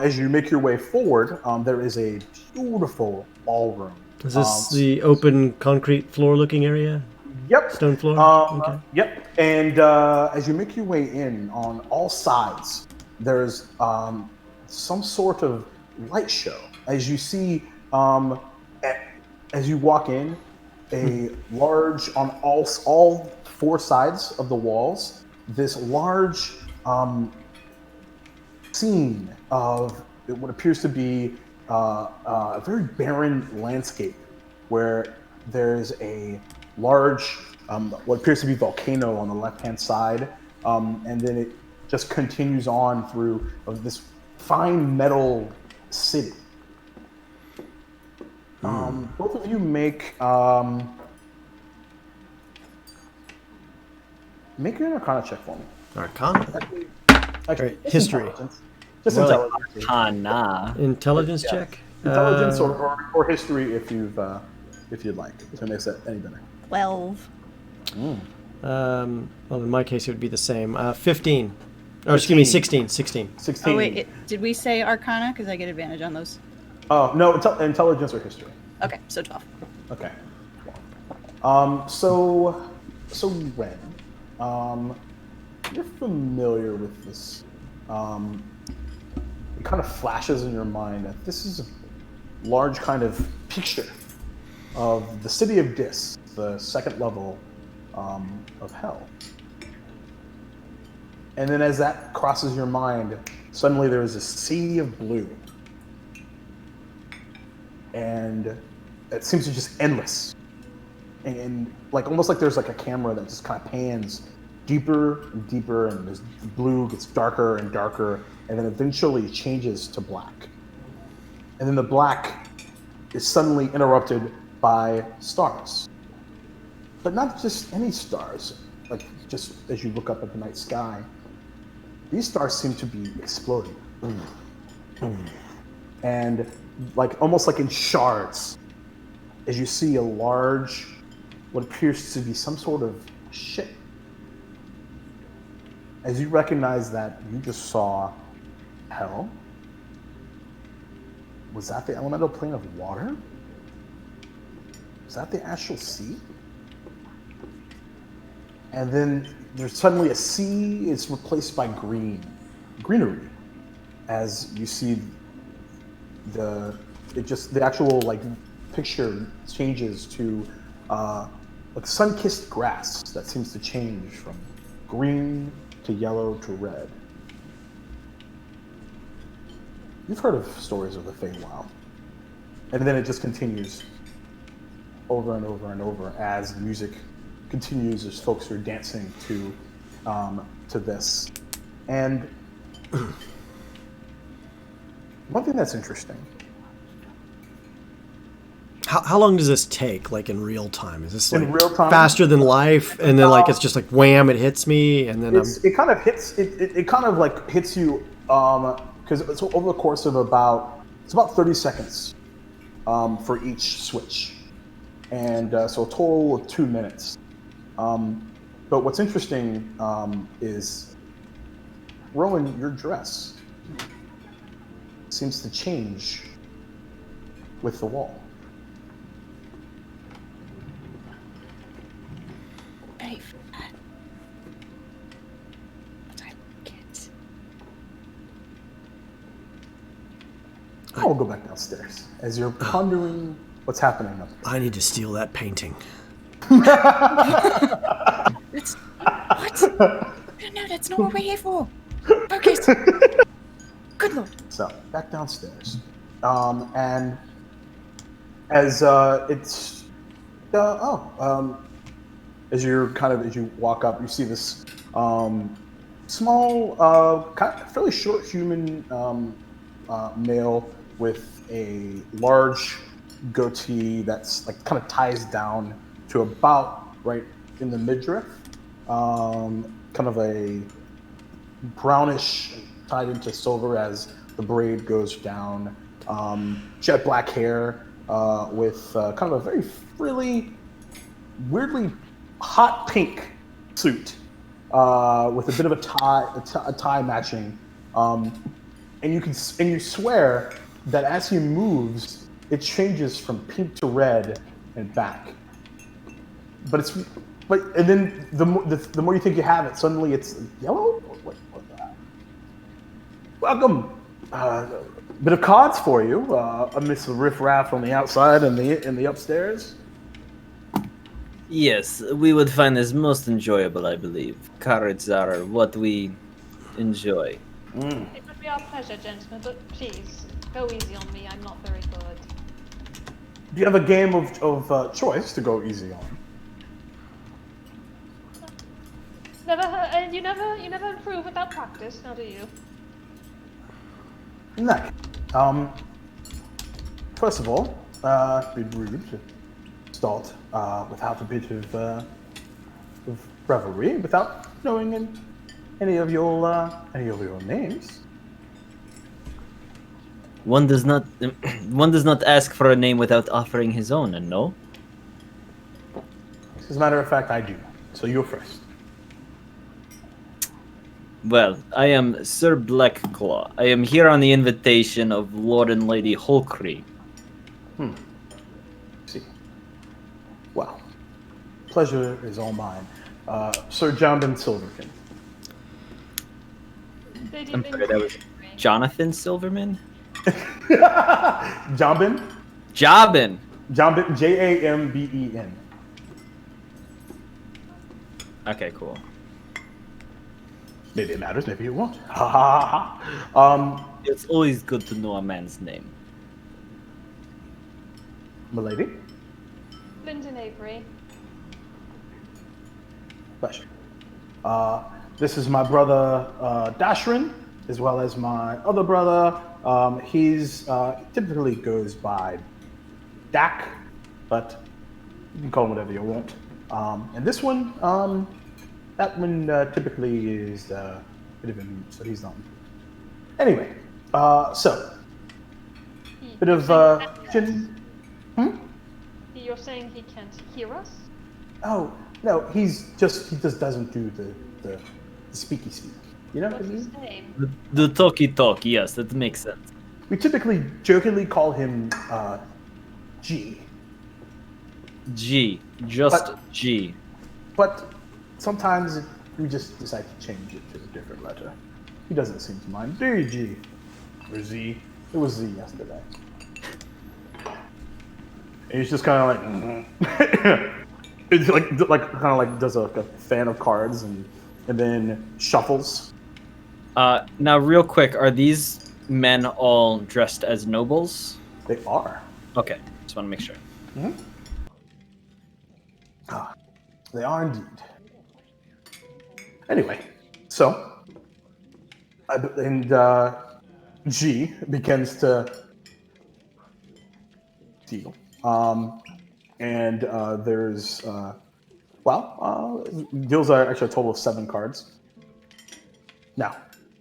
as you make your way forward, there is a beautiful ballroom. Is this the open concrete floor looking area? Yep. Stone floor? Okay. Yep. And as you make your way in, on all sides, there's some sort of light show. As you see, as you walk in, a large, on all four sides of the walls, this large scene of what appears to be a very barren landscape where there's a large, what appears to be volcano on the left-hand side, and then it just continues on through this fine metal city. Both of you make an Arcana check for me. Arcana? Actually, Right, history. Intelligence. Just More like intelligence. Arcana. Intelligence Yeah. check? Intelligence or history if you'd like. If it makes that any better. 12. Well, in my case, it would be the same. 15. Or excuse me, 16. 16. 16. Oh wait, did we say Arcana? Because I get advantage on those. Oh no, intelligence or history. Okay, so 12. Okay. So Ren, you're familiar with this. It kind of flashes in your mind that this is a large kind of picture of the city of Dis, the second level of hell. And then as that crosses your mind, suddenly there is a sea of blue. And it seems to just endless. And like almost like there's like a camera that just kind of pans deeper and deeper, and this blue gets darker and darker, and then eventually changes to black. And then the black is suddenly interrupted by stars. But not just any stars, like just as you look up at the night sky, these stars seem to be exploding. And like almost like in shards, as you see a large, what appears to be some sort of ship. As you recognize that you just saw hell, was that the elemental plane of water? Was that the astral sea? And then there's suddenly a sea is replaced by greenery, as you see the actual like picture changes to like sun-kissed grass that seems to change from green to yellow to red. You've heard of stories of the Feywild. And then it just continues over and over and over as the music continues, as folks are dancing to this. And one thing that's interesting. How long does this take, like in real time? Is this like in real time, faster than life, and then like it's just like wham, it hits me, and then it kind of hits it kind of like hits you because it's over the course of about 30 seconds for each switch, and so a total of 2 minutes. But what's interesting is, Rowan, your dress seems to change with the wall. Pay for that. But I like it. I'll go back downstairs as you're pondering what's happening up there. I need to steal that painting. That's what? No, that's not what we're here for. Focus. Good lord. So back downstairs, and as as you walk up, you see this small, kind of fairly short human male with a large goatee that's like kind of ties down to about right in the midriff, kind of a brownish tied into silver as the braid goes down. Jet black hair with kind of a very frilly, weirdly hot pink suit with a bit of a tie matching. And you swear that as he moves, it changes from pink to red and back. And then the more you think you have it, suddenly it's yellow. What the? Welcome. Bit of cards for you, amidst the riffraff on the outside and the upstairs. Yes, we would find this most enjoyable, I believe. Cards are what we enjoy. It would be our pleasure, gentlemen, but please, go easy on me. I'm not very good. Do you have a game of choice to go easy on? And you never improve without practice, now do you? No. First of all, it'd be rude to start without a bit of revelry, without knowing any of your names. One does not ask for a name without offering his own, and no? As a matter of fact, I do. So you're first. Well, I am Sir Blackclaw. I am here on the invitation of Lord and Lady Holcree. See. Well, pleasure is all mine. Sir Jonathan Silverkin. I'm sorry, that was Jonathan Silverman? Jambin? Jabin! Jambin, Jamben. Okay, cool. Maybe it matters, maybe it won't. Ha ha ha. It's always good to know a man's name. Milady? Lyndon Avery. Pleasure. This is my brother Dashrin, as well as my other brother. He's typically goes by Dak, but you can call him whatever you want. And this one, that one typically is a bit of a mute, so he's not. Anyway, so bit of You're saying he can't hear us? Oh no, he just doesn't do the speaky speak. You know what I What's his mean? name? The talky talk, yes, that makes sense. We typically jokingly call him G. G. Just But- G. But sometimes we just decide to change it to a different letter. He doesn't seem to mind. Do you, G? Or Z? It was Z yesterday. And he's just kind of like, it's like kind of like does a fan of cards and and then shuffles. Now, real quick, are these men all dressed as nobles? They are. Okay, just want to make sure. They are indeed. Anyway, so, G begins to deal. And there's, deals are actually a total of 7 cards. Now,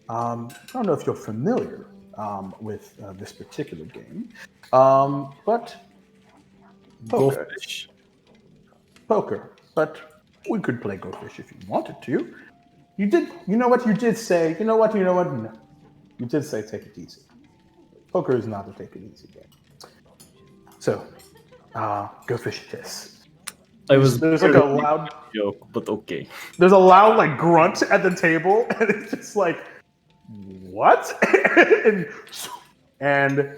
I don't know if you're familiar with this particular game, but Go fish. Poker. But we could play Go Fish if you wanted to. You did. You know what? You did say. You know what? No. You did say take it easy. Poker is not a take it easy game. So, Go Fish it is. There's like a loud joke, but okay. There's a loud like grunt at the table, and it's just like, what? and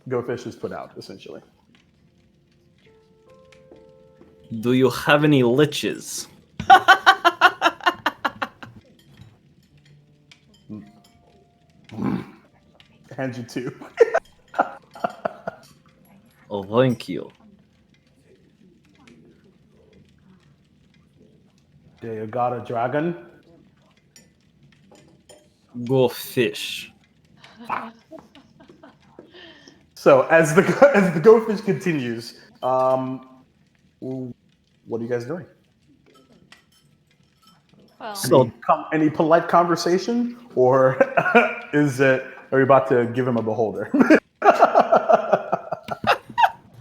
Go Fish is put out essentially. Do you have any liches? Hand you 2. Oh, thank you. Do you got a dragon? Go fish. So as the Go Fish continues, what are you guys doing? Well, Any polite conversation, or are you about to give him a beholder?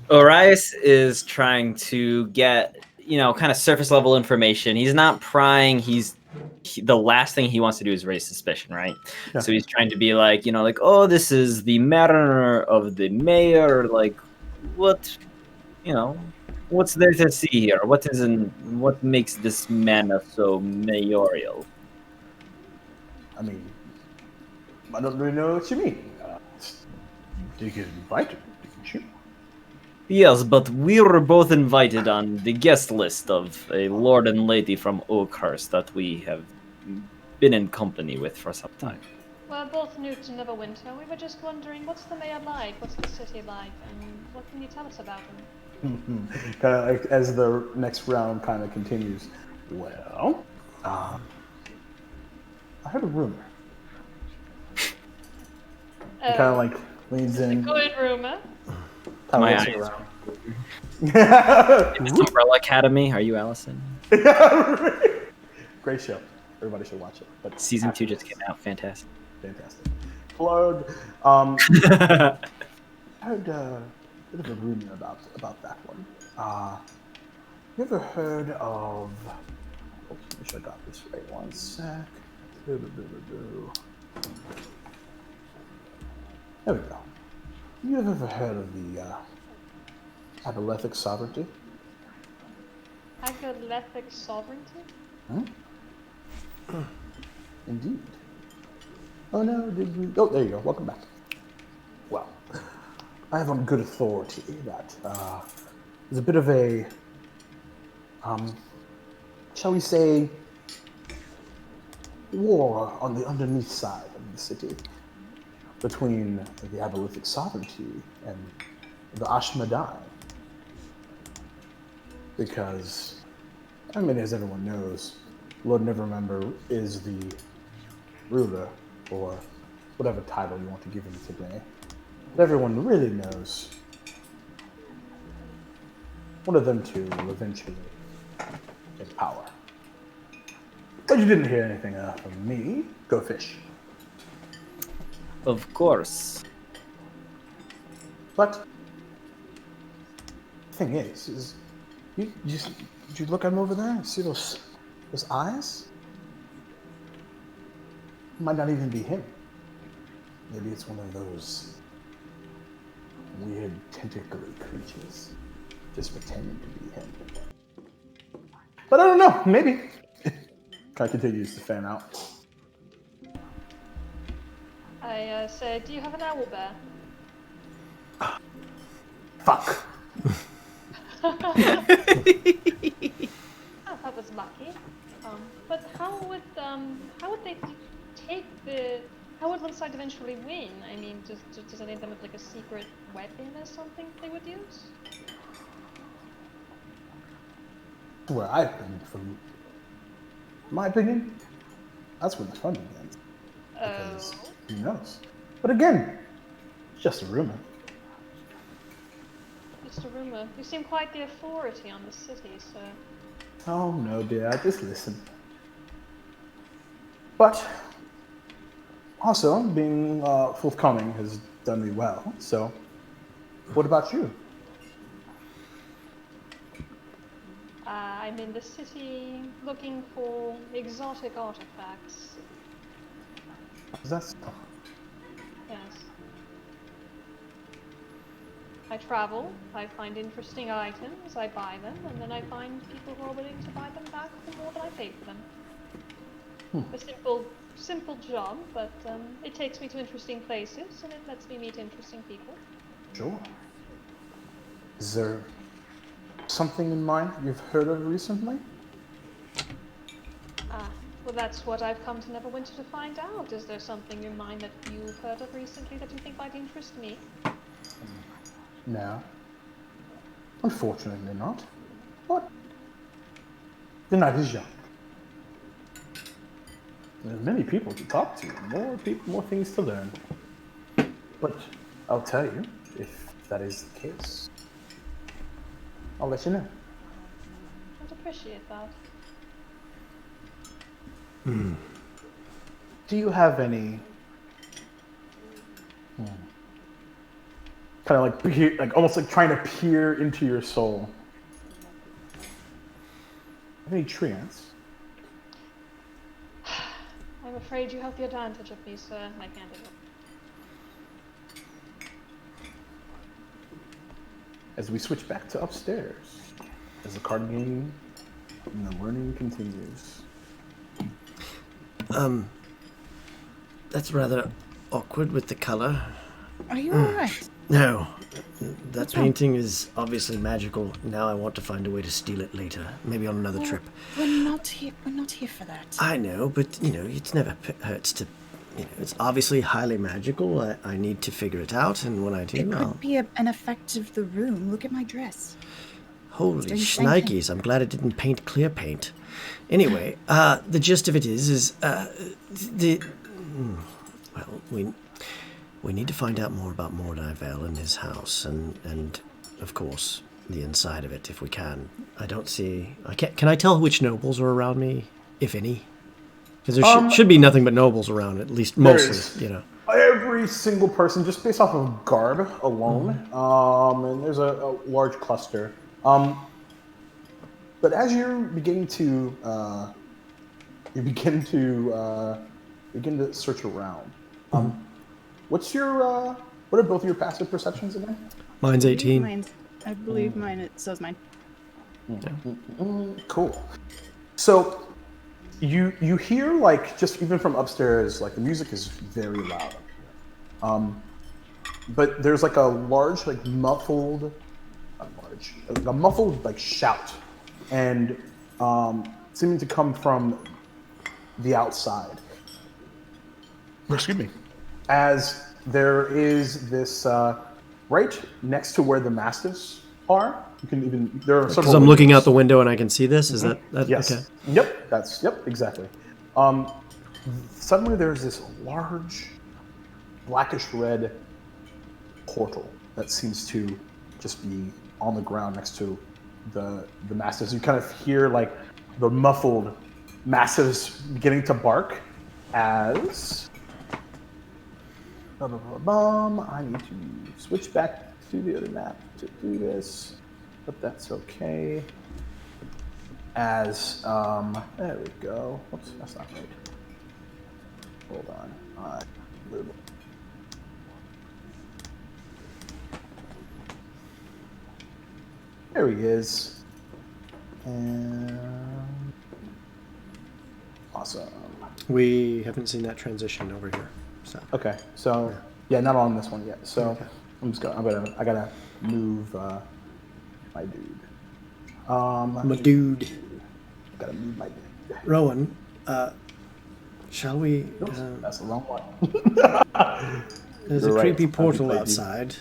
Orias is trying to get, kind of surface level information. He's not prying. The last thing he wants to do is raise suspicion, right? Yeah. So he's trying to be like, oh, this is the mariner of the mayor. Like, what, what's there to see here? What makes this man so mayoral? I mean, I don't really know what you mean. Did you get invited? Didn't you? Yes, but we were both invited on the guest list of a lord and lady from Oakhurst that we have been in company with for some time. we're both new to Neverwinter. We were just wondering, what's the mayor like? What's the city like? And what can you tell us about him? Kind of like as the next round kind of continues. Well, I heard a rumor. He kind of like leans in. Good rumor. My Looks eyes. around. It's Umbrella Academy. Are you Allison? Great show. Everybody should watch it. But Season 2 just came out. Fantastic. fantastic. Plug. I heard a bit of a rumor about that one. You ever heard of? Oh, make sure I got this right. One sec. There we go. You ever heard of the Abelethic sovereignty? Agallethic sovereignty? Huh? Indeed. Oh no, did we? Oh, there you go. Welcome back. Well, I have on good authority that there's a bit of a, shall we say, war on the underneath side of the city between the Abelethic sovereignty and the Ashmedai. Because, as everyone knows, Lord Nevermember is the ruler, or whatever title you want to give him today. But everyone really knows one of them two will eventually get power. But you didn't hear anything from me. Go fish. Of course. But the thing is did you look at him over there? See those eyes? It might not even be him. Maybe it's one of those weird tentacly creatures just pretending to be him. But I don't know. Maybe. Kind of continues to fan out. I said, do you have an owl bear? Fuck. Oh, that was lucky. But how would they take the? How would one side eventually win? I mean, does any of them have like a secret weapon or something they would use? Where I've been, from my opinion, that's where the fun begins. Because who knows? But again, it's just a rumor. Just a rumor. You seem quite the authority on the city, so. Oh no, dear, I just listen. But also, being forthcoming has done me well. So, what about you? I'm in the city looking for exotic artifacts. That's Yes. I travel, I find interesting items, I buy them, and then I find people who are willing to buy them back for more than I paid for them. A simple job, but it takes me to interesting places, and it lets me meet interesting people. sure. Is there something in mind you've heard of recently? Well, that's what I've come to Neverwinter to find out. Is there something in mind that you've heard of recently that you think might interest me? No. Unfortunately not. But the night is young. There's many people to talk to, more things to learn. But I'll tell you, if that is the case, I'll let you know. I'd appreciate that. Do you have any kind of like almost like trying to peer into your soul? Any treants? I'm afraid you have the advantage of me, sir. I can't do it. As we switch back to upstairs, as the card game and the learning continues. That's rather awkward with the color. Are you alright? No, that painting is obviously magical. Now I want to find a way to steal it later, maybe on another trip. We're not here for that. I know, but it never hurts to. It's obviously highly magical. I need to figure it out, and when I do, It could be an effect of the room. Look at my dress. Holy doing the same thing. shnikes, I'm glad it didn't paint clear paint. Anyway, the gist of it is we need to find out more about Mordai Vale and his house, and of course, the inside of it, if we can. I don't see... Can I tell which nobles are around me, if any? Because there should be nothing but nobles around, at least mostly, Every single person, just based off of garb alone, and there's a large cluster. But as you're beginning to begin to search around, what are both your passive perceptions again? Mine's 18. I believe mine. So is mine. Cool. So you hear, like, just even from upstairs, like the music is very loud. But there's like a large, like muffled like shout, and seeming to come from the outside. Excuse me. As there is this right next to where the mastiffs are. You can even there are several. Because I'm looking out the window and I can see this. Is that yes? Okay? Yep. Exactly. Suddenly there's this large, blackish red portal that seems to just be on the ground next to the mastiffs. You kind of hear like the muffled mastiffs beginning to bark as. I need to switch back to the other map to do this, but that's okay. As there we go. Whoops, that's not right. Hold on. There he is. And awesome. We haven't seen that transition over here. So. Okay, so yeah, not on this one yet. So okay. I gotta move my dude. My dude. Gotta move my Rowan, shall we? That's the wrong one. There's You're a right, creepy sometimes portal they do. outside,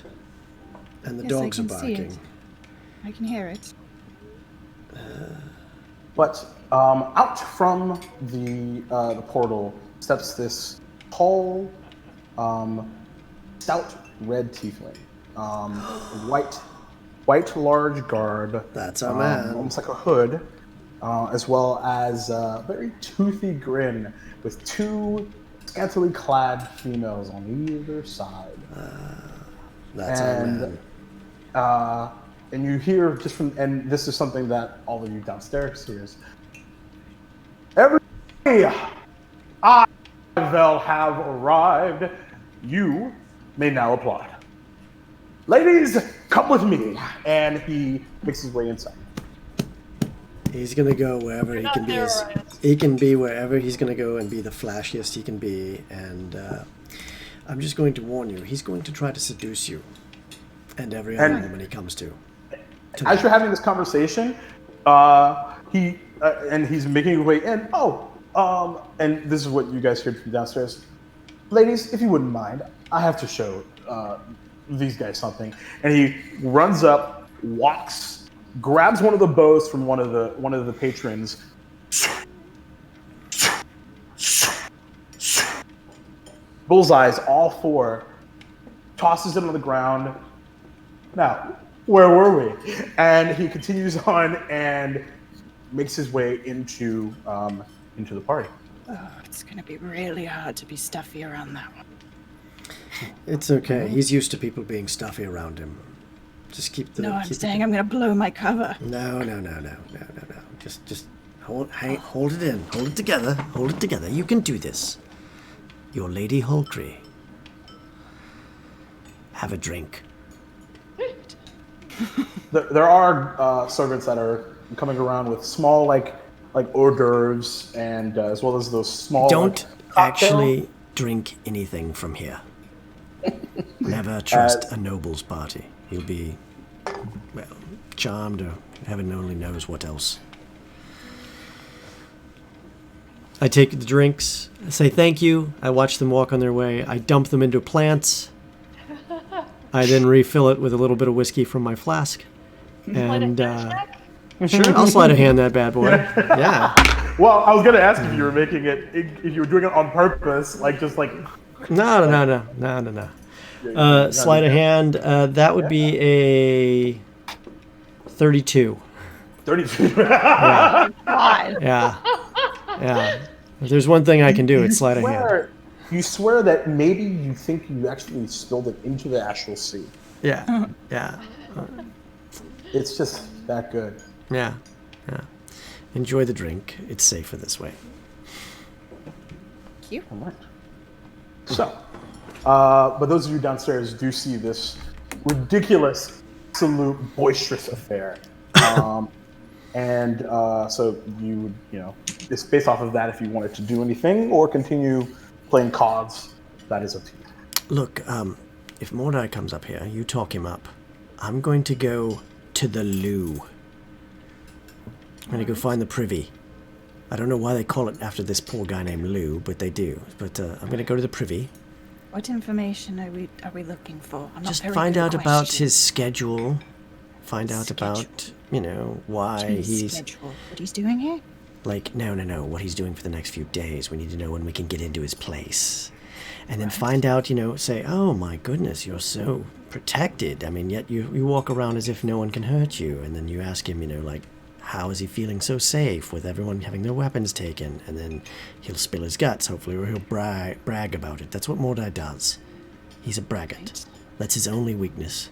and the Yes, I dogs are can see it. barking. I can hear it. But out from the portal steps this tall, stout red tiefling, white large garb. That's our man. Almost like a hood, as well as a very toothy grin with two scantily clad females on either side. That's our man. And you hear just from, and this is something that all of you downstairs hears. Everybody, I have arrived. You may now applaud. Ladies, come with me. And he makes his way inside. He's gonna go wherever he can be. He can be wherever he's gonna go and be the flashiest he can be. And I'm just going to warn you, he's going to try to seduce you and every other woman he comes to. As you're having this conversation, he's making his way in. And this is what you guys heard from downstairs. Ladies, if you wouldn't mind, I have to show these guys something. And he runs up, walks, grabs one of the bows from one of the patrons. Bullseyes, all four, tosses it on the ground. Now, where were we? And he continues on and makes his way into the party. Oh, it's gonna be really hard to be stuffy around that one. It's okay. He's used to people being stuffy around him. Just keep the. No, I'm saying I'm gonna blow my cover. No. Just hold it in. Hold it together. Hold it together. You can do this. Your Lady Hulkry. Have a drink. There are servants that are coming around with small like hors d'oeuvres and as well as those small. Don't cocktail. actually drink anything from here. Never trust a noble's party. He'll be, well, charmed or heaven only knows what else. I take the drinks. I say thank you. I watch them walk on their way. I dump them into plants. I then refill it with a little bit of whiskey from my flask. And sure, I'll slide a hand that bad boy. Yeah. Well, I was gonna ask if you were making it, if you were doing it on purpose, just like. No. Sleight of hand. That would be a 32. 32. Yeah. God. Yeah. If there's one thing I can do, it's sleight of hand. You swear that maybe you think you actually spilled it into the actual sea. Yeah. It's just that good. Yeah. Enjoy the drink. It's safer this way. Cute. All right. So, but those of you downstairs do see this ridiculous, absolute boisterous affair. So you would, it's based off of that if you wanted to do anything or continue playing cards. That is up to you. Look, if Mordai comes up here, you talk him up. I'm going to go to the loo. I'm going to go find the privy. I don't know why they call it after this poor guy named Lou, but they do. But I'm going to go to the privy. What information are we looking for? I'm not Just very find good out at about questions. his schedule. Find out about, why His he's... schedule. What he's doing here? No, what he's doing for the next few days. We need to know when we can get into his place. And then find out, say, oh my goodness, you're so protected. I mean, yet you walk around as if no one can hurt you. And then you ask him, how is he feeling so safe with everyone having their weapons taken? And then he'll spill his guts, hopefully, or he'll brag about it. That's what Mordai does. He's a braggart. That's his only weakness.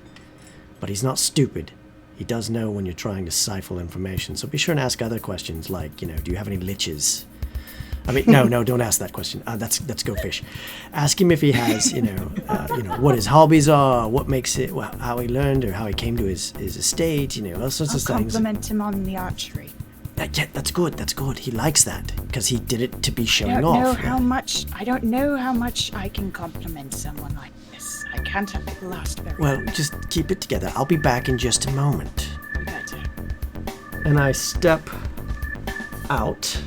But he's not stupid. He does know when you're trying to siphon information. So be sure and ask other questions like, do you have any liches? I mean, no, don't ask that question. That's go fish. Ask him if he has, what his hobbies are, what makes it, how he learned or how he came to his estate, all sorts of things. Compliment him on the archery. Yeah, that's good. He likes that because he did it to be showing I don't know how much I can compliment someone like this. I can't have it last very Well, long. just keep it together. I'll be back in just a moment. Better. And I step out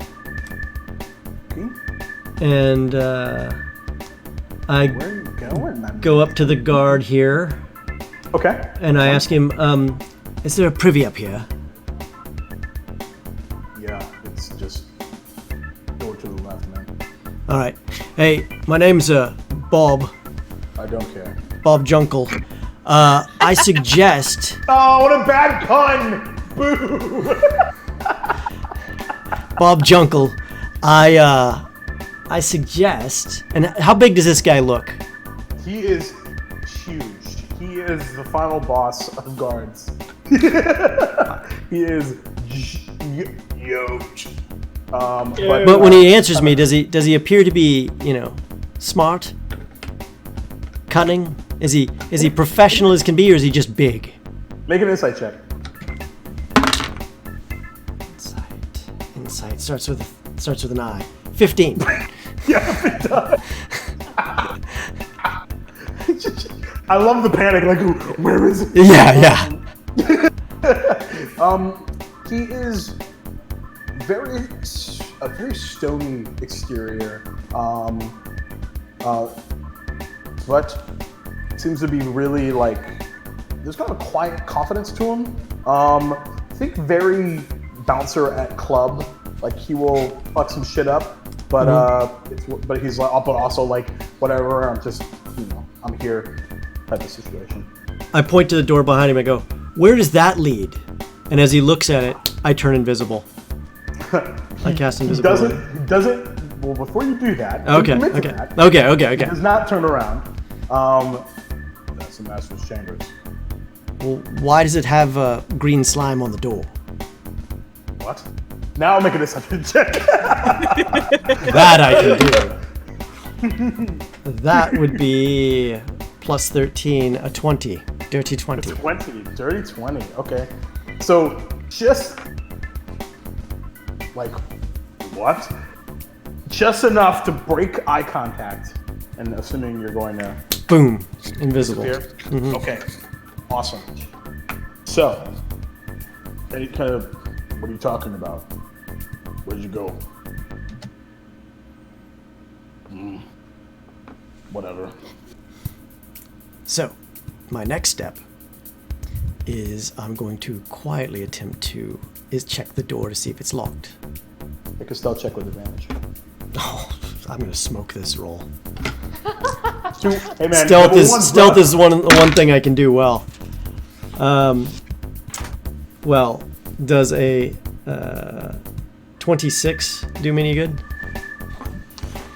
Okay. And I Where are you going, man? go up to the guard here, Okay. and I ask him, is there a privy up here? Yeah, it's just door to the left, man. All right. Hey, my name's Bob I don't care. Junkel. I suggest Oh, what a bad pun! Boo! Bob Junkel. I suggest. And how big does this guy look? He is huge. He is the final boss of guards. He is huge. But when he answers me, does he appear to be, smart, cunning? Is he professional as can be, or is he just big? Make an insight check. Insight starts with an I. 15. Yeah, it does. I love the panic. Like, where is it? Yeah. He is a very stony exterior. But seems to be really like there's kind of a quiet confidence to him. I think very bouncer at club. Like he will fuck some shit up, but but he's like, but also like whatever. I'm just I'm here type of situation. I point to the door behind him and go, "Where does that lead?" And as he looks at it, I turn invisible. I cast invisibility. He doesn't. Well, before you do that, Okay. He does not turn around. That's the Master's Chambers. Well, why does it have green slime on the door? What? Now I'll make a deception check. That I can do. That would be plus 13, a 20. Dirty 20. 20. Dirty 20. Okay. So just like what? Just enough to break eye contact, and assuming you're going to Boom. Invisible. disappear. Okay. Awesome. So, any kind of what are you talking about? Where'd you go? Whatever. So, my next step is I'm going to quietly attempt to check the door to see if it's locked. Make a stealth check with advantage. Oh, I'm gonna smoke this roll. Hey man, Stealth is one thing I can do well. Well, does a 26 do me any good?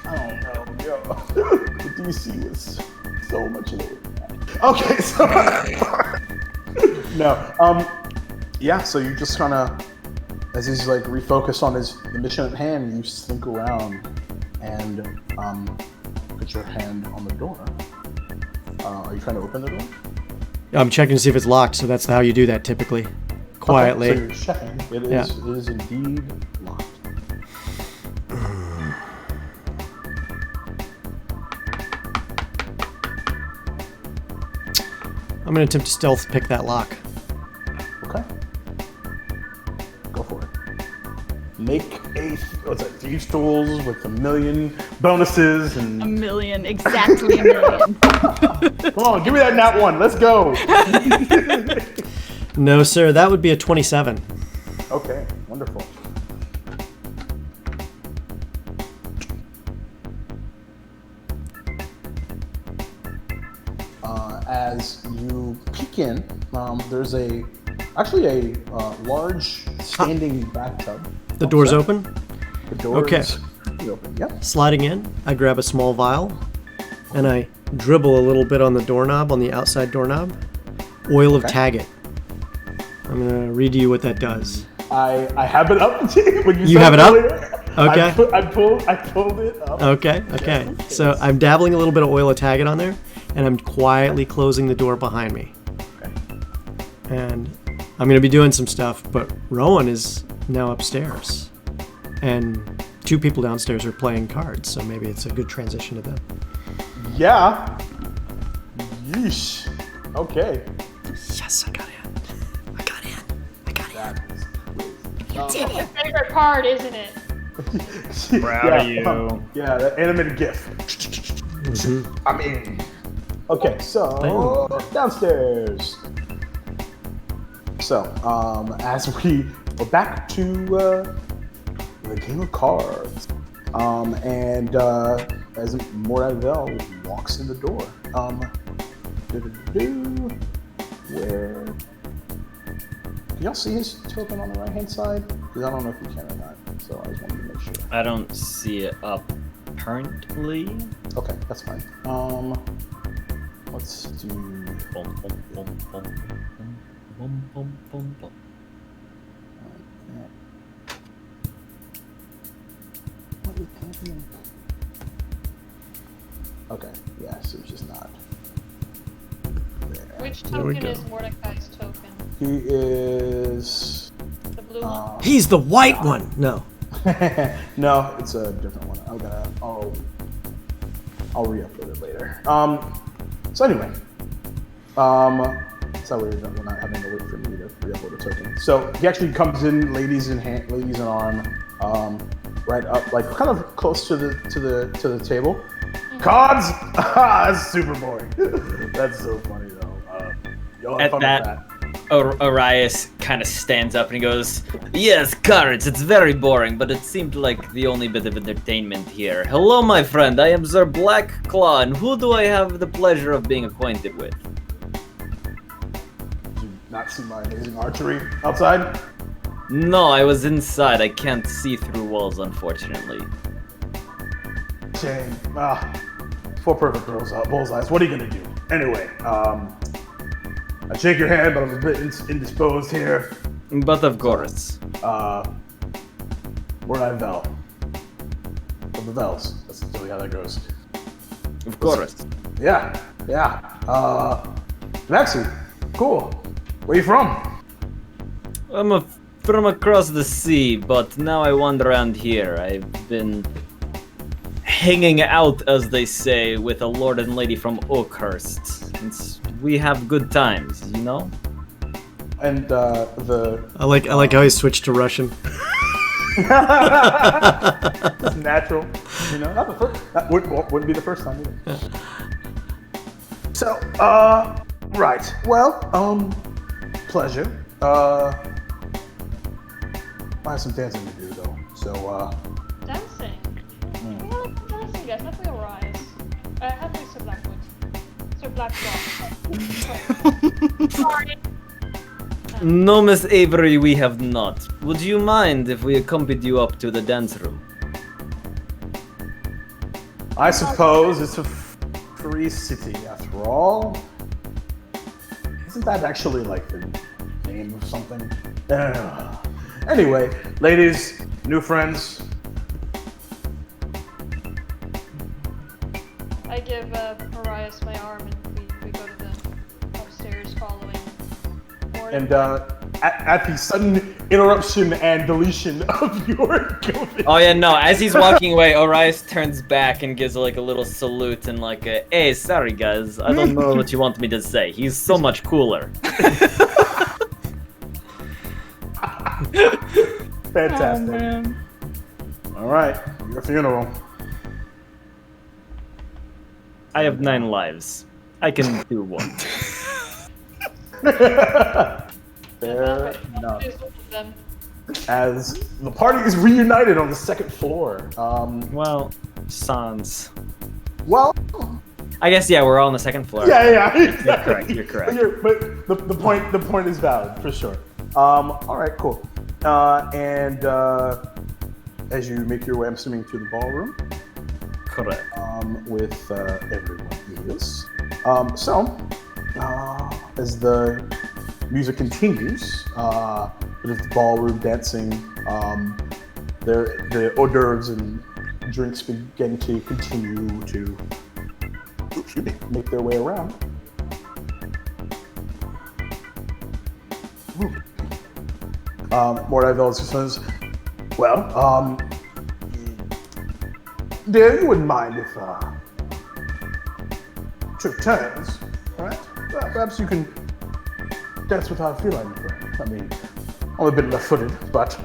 I don't know, yo. The DC is so much lower than that. Okay, so no, yeah. So you just kind of, as he's like refocused on the mission at hand, you slink around and put your hand on the door. Are you trying to open the door? I'm checking to see if it's locked, so that's how you do that typically. Quietly. Okay, so you're checking. It is indeed locked. I'm gonna attempt to stealth pick that lock. Okay. Go for it. Make thieves tools with 1,000,000 bonuses and A million, exactly a million. come on, give me that nat one. Let's go. No, sir. That would be a 27. Okay, wonderful. As you peek in, there's actually a large standing bathtub. The door's open. The door Okay. is open. Yep. Sliding in, I grab a small vial, and I dribble a little bit on the doorknob, on the outside doorknob. Oil of Taggart. I'm gonna read to you what that does. I have it up when you You said have it up? earlier. Okay. I pulled it up. Okay. So I'm dabbling a little bit of oil of Taggart on there, and I'm quietly closing the door behind me. Okay. And I'm gonna be doing some stuff, but Rowan is now upstairs, and 2 people downstairs are playing cards, so maybe it's a good transition to them. Yeah. Yeesh. Okay. Yes, I got in. That is crazy. It's your favorite part, isn't it? Proud of you. Yeah, that animated GIF. I'm in. Okay, so downstairs. So, as we are back to the game of cards, and as Moradell walks in the door, where can y'all see his token on the right hand side? Because I don't know if you can or not. So I just wanted to make sure. I don't see it up currently. Okay, that's fine. Let's do. What is happening? Okay, yeah, so it's just not there. Which There we token go. is Mordecai's token? He is. The blue one? He's the white one. No. No, it's a different one. I'll re-upload it later. So anyway, so we're not having to wait for me to re-upload a token. So he actually comes in, ladies in arm, right up, like kind of close to the table. Cards. That's super boring. That's so funny though. Y'all have At fun that, with that. Orias kind of stands up and he goes, "Yes, cards, it's very boring, but it seemed like the only bit of entertainment here. Hello, my friend, I am Sir Black Claw, and who do I have the pleasure of being acquainted with?" Did you not see my amazing archery outside? No, I was inside. I can't see through walls, unfortunately. Shame. Four perfect bullseyes. What are you gonna do? Anyway, I shake your hand, but I'm a bit indisposed here. But of course. Where'd I Vel? From the Vels. That's really how that goes. Of course. Yeah. Maxie, cool. Where you from? I'm from across the sea, but now I wander around here. I've been hanging out, as they say, with a lord and lady from Oakhurst. We have good times, you know? And I like how he switched to Russian. it's natural, you know. Not the first. That wouldn't be the first time either. So, right. Well, pleasure. I have some dancing to do though. So, Dancing? I like dancing, guys. Not real rise. Have we Sir Blackwood? Sir Blackclaw. Sorry. No, Miss Avery, we have not. Would you mind if we accompanied you up to the dance room? I suppose it's a free city after all. Isn't that actually like the name of something? Anyway, ladies, new friends. I give Marias my arm and we go to the upstairs following Mordecai. And at the sudden interruption and deletion of your COVID. Oh yeah, no, as he's walking away, Orias turns back and gives like a little salute and like a, "Hey, sorry guys, I don't know what you want me to say. He's so much cooler." Fantastic. All right, your funeral. I have 9 lives. I can do one. Fair enough. Choose one of them. As the party is reunited on the second floor. Well, sans. Well, I guess yeah, we're all on the second floor. yeah, exactly. You're correct. But the point is valid for sure. All right, cool. And as you make your way, I'm assuming, to the ballroom. Correct. With everyone else. As the music continues, with the ballroom dancing, the hors d'oeuvres and drinks begin to continue to make their way around. Mordecai says, "Well, dear, you wouldn't mind if took turns, right? Perhaps you can dance without feeling, friend. I mean, I'm a bit left-footed, but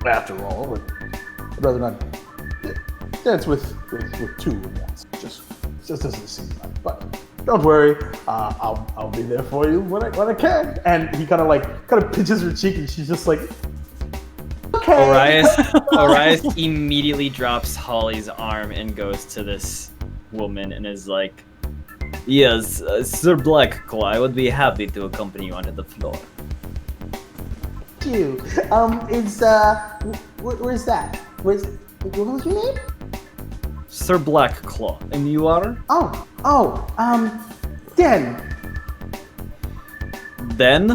after all, I'd rather not dance with two at once. Just doesn't seem right. But don't worry, I'll be there for you when I can. And he kind of pinches her cheek, and she's just like, okay. Orias immediately drops Holly's arm and goes to this woman and is like, yes, Sir Blackclaw, I would be happy to accompany you onto the floor. You. Where's that? What was your name? Sir Blackclaw. And you are? Den. Den?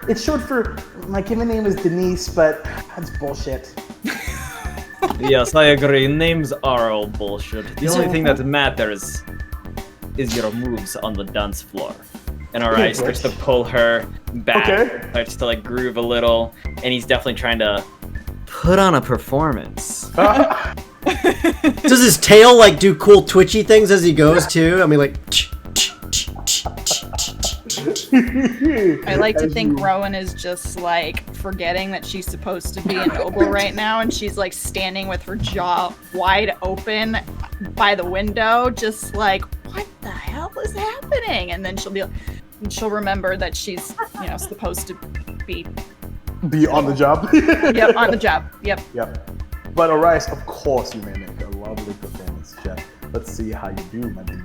It's short for, my given name is Denise, but that's bullshit. Yes, I agree. Names are all bullshit. The only thing that matters is your moves on the dance floor. And Orias starts to pull her back, starts to like groove a little, and he's definitely trying to put on a performance. Does his tail like do cool twitchy things as he goes too? I mean, like. I like to think Rowan is just like forgetting that she's supposed to be a noble right now, and she's like standing with her jaw wide open by the window, just like, what the hell is happening? And then she'll remember that she's, supposed to be on the job. Yep, on the job. Yep. But Orias, of course, you may make a lovely performance, Jeff. Let's see how you do, my dude.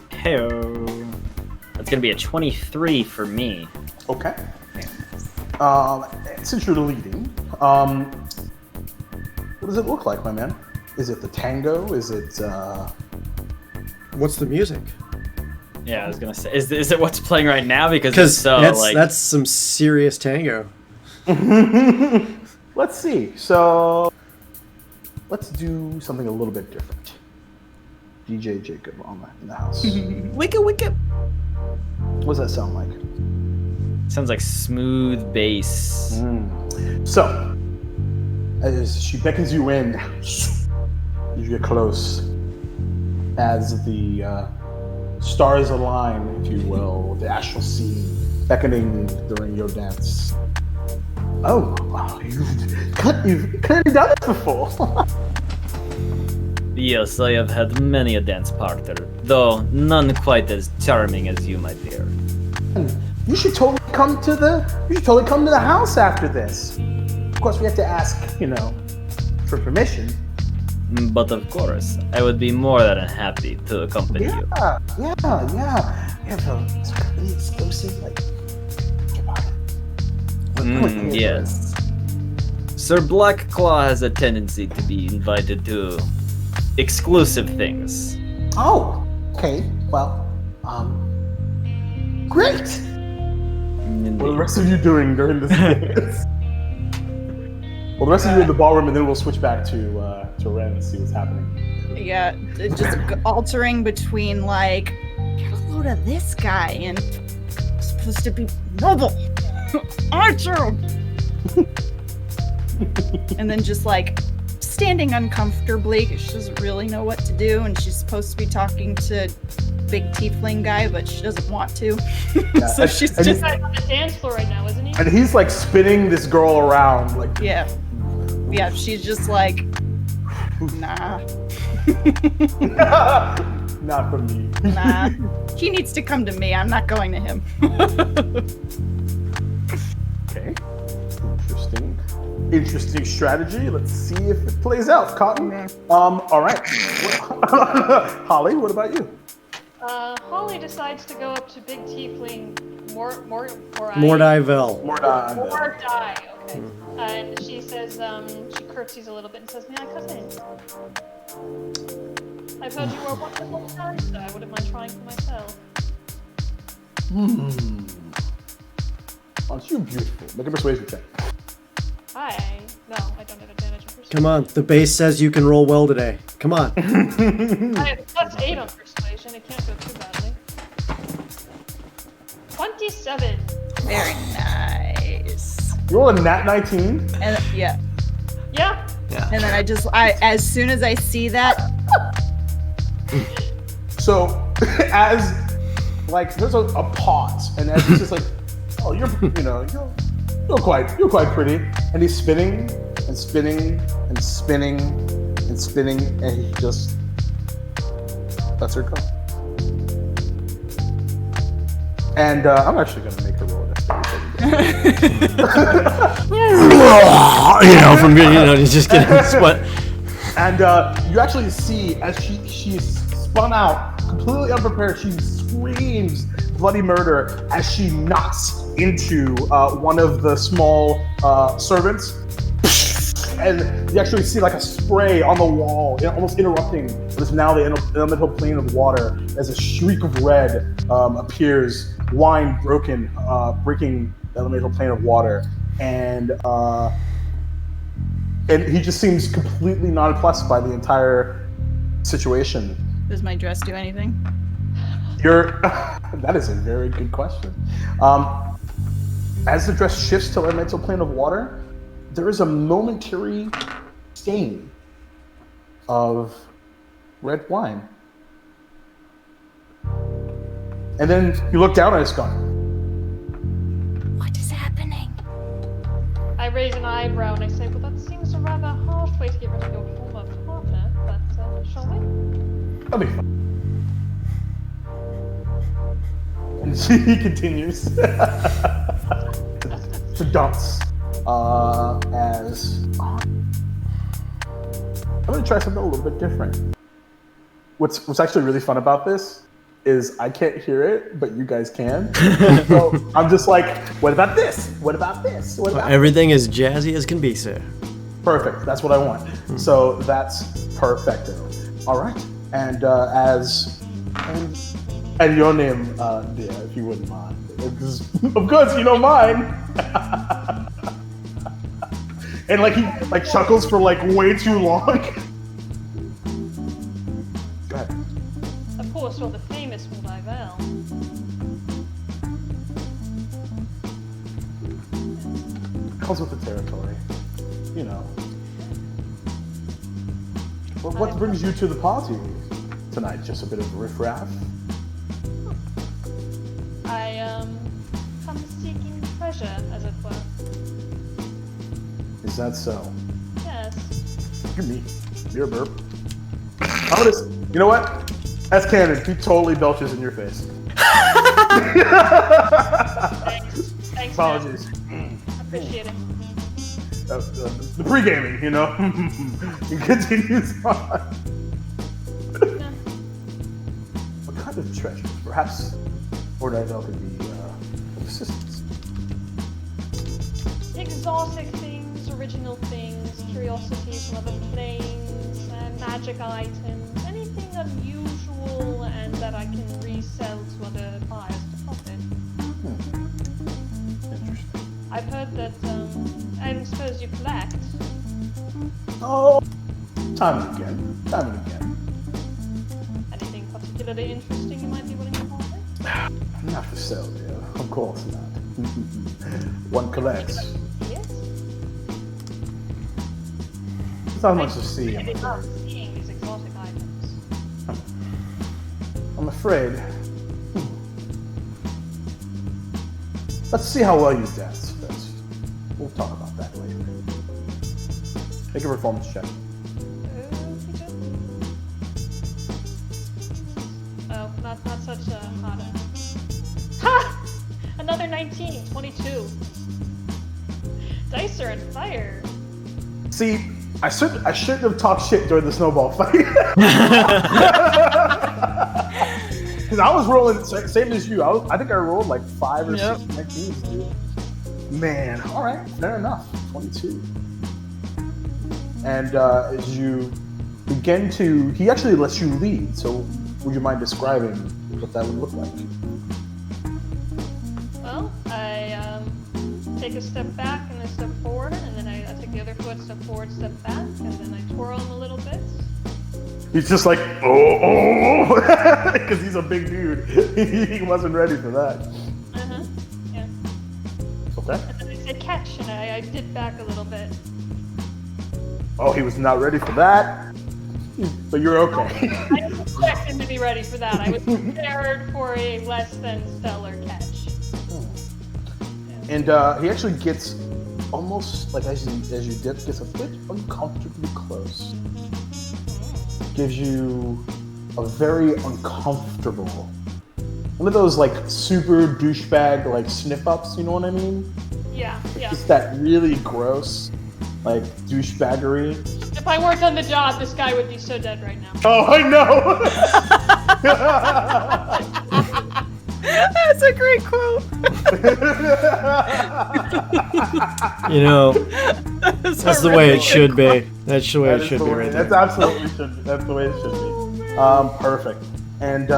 Heyo. That's gonna be a 23 for me. Okay. Since you're leading, what does it look like, my man? Is it the tango? Is it? What's the music? Yeah, I was gonna say, is it what's playing right now? Because that's some serious tango. Let's see. So let's do something a little bit different. DJ Jacob in the house. Wicka. What does that sound like? Sounds like smooth bass. So, as she beckons you in, you get close. As the stars align, if you will, the astral scene beckoning during your dance. Oh, you've clearly done this before. Yes, I have had many a dance partner, though none quite as charming as you, my dear. You should totally come to the house after this. Of course, we have to ask, for permission. But of course, I would be more than happy to accompany you. Yeah. We have a really exclusive, yes. Sir Blackclaw has a tendency to be invited to exclusive things. Oh, okay. Well, great. What are the rest of you doing during this dance? Well, the rest of you in the ballroom, and then we'll switch back to Ren and see what's happening. Yeah, just altering between like, get a load of this guy and supposed to be noble, Archer, and then just like standing uncomfortably because she doesn't really know what to do, and she's supposed to be talking to big tiefling guy, but she doesn't want to. So she's just on the dance floor right now, isn't he? And he's like spinning this girl around, like yeah. She's just like, nah. Not for me. Nah. He needs to come to me. I'm not going to him. Okay. Interesting strategy. Let's see if it plays out. Cotton. All right. Holly, what about you? Holly decides to go up to Big Tiefling Mordaivel. Mordai, okay. And she says, she curtsies a little bit and says, may I come in? I've heard you are a wonderful dancer. I wouldn't mind trying for myself. Aren't you beautiful? Make a persuasion check. No, I don't have advantage on persuasion. Come on, the base says you can roll well today. Come on. I have +8 on persuasion. It can't go too badly. 27. Very nice. You roll a nat 19. And yeah. And then as soon as I see that. So, as like there's a pause, and as he's just like, oh, you're quite pretty, and he's spinning, and spinning and spinning and spinning, and he just lets her go. And I'm actually going to make her roll a dexterity. He's just getting sweat. And you actually see as she is spun out, completely unprepared, she screams bloody murder as she knocks into one of the small servants. And you actually see like a spray on the wall, almost interrupting what is now the elemental plane of water, as a shriek of red appears, wine breaking the elemental plane of water. And he just seems completely nonplussed by the entire situation. Does my dress do anything? That is a very good question. As the dress shifts to the elemental plane of water, there is a momentary stain of red wine. And then you look down and it's gone. What is happening? I raise an eyebrow and I say, well, that seems a rather harsh way to get rid of your former partner, but shall we? That'll be fun. And he continues to dance as I'm going to try something a little bit different. What's actually really fun about this is I can't hear it, but you guys can. So I'm just like, what about this? What about this? What about Everything is jazzy as can be, sir. Perfect. That's what I want. So that's perfecto. All right. And and your name, dear, if you wouldn't mind. Of course, you don't mind. And like he like chuckles for like way too long. Go ahead. Of course, you're the famous Mordaivel. Comes with the territory, you know. Well, what brings you to the party tonight? Just a bit of riffraff? I come seeking treasure, as it were. Is that so? Yes. You're me. You're a burp. You know what? That's canon. He totally belches in your face. Thanks. Apologies. Appreciate it. The pre-gaming, you know. He continues on. What kind of treasures? Perhaps Mordaivel could be of assistance. Exotic things, original things, curiosities from other planes, magic items, anything unusual and that I can resell to other buyers to profit. Interesting. I've heard that, I suppose you collect. Oh, time and again. Anything particularly interesting you might be willing to part with? Not for sale, dear. Of course not. One collects. Yes? It's not much to see, I I'm love afraid. seeing these exotic items. I'm afraid. Let's see how well you dance first. We'll talk about that later. Make a performance check. Oh, not such a hot. Ha! Another 19, 22. Dice are on fire. See, I shouldn't have talked shit during the snowball fight. Because I was rolling same as you. I think I rolled like 5 or 6 19s, dude. Man, all right, fair enough. 22. And as you begin to, he actually lets you lead. So, would you mind describing what that would look like? Well, I take a step back and a step forward, and then I take the other foot, step forward, step back, and then I twirl him a little bit. He's just like, oh, because he's a big dude. He wasn't ready for that. Yeah. Okay. And then I say catch, and I dip back a little bit. Oh, he was not ready for that. But you're okay. I didn't expect him to be ready for that. I was prepared for a less than stellar catch. And he actually gets almost like as you dip, gets a bit uncomfortably close. Gives you a very uncomfortable, one of those like super douchebag like sniff ups. You know what I mean? Yeah. It's that really gross, like douchebaggery. If I weren't on the job, this guy would be so dead right now. Oh, I know. That's a great quote. You know, that's the way it should be. That's the way it should be right there. That's absolutely should. That's the way it should be. Perfect. And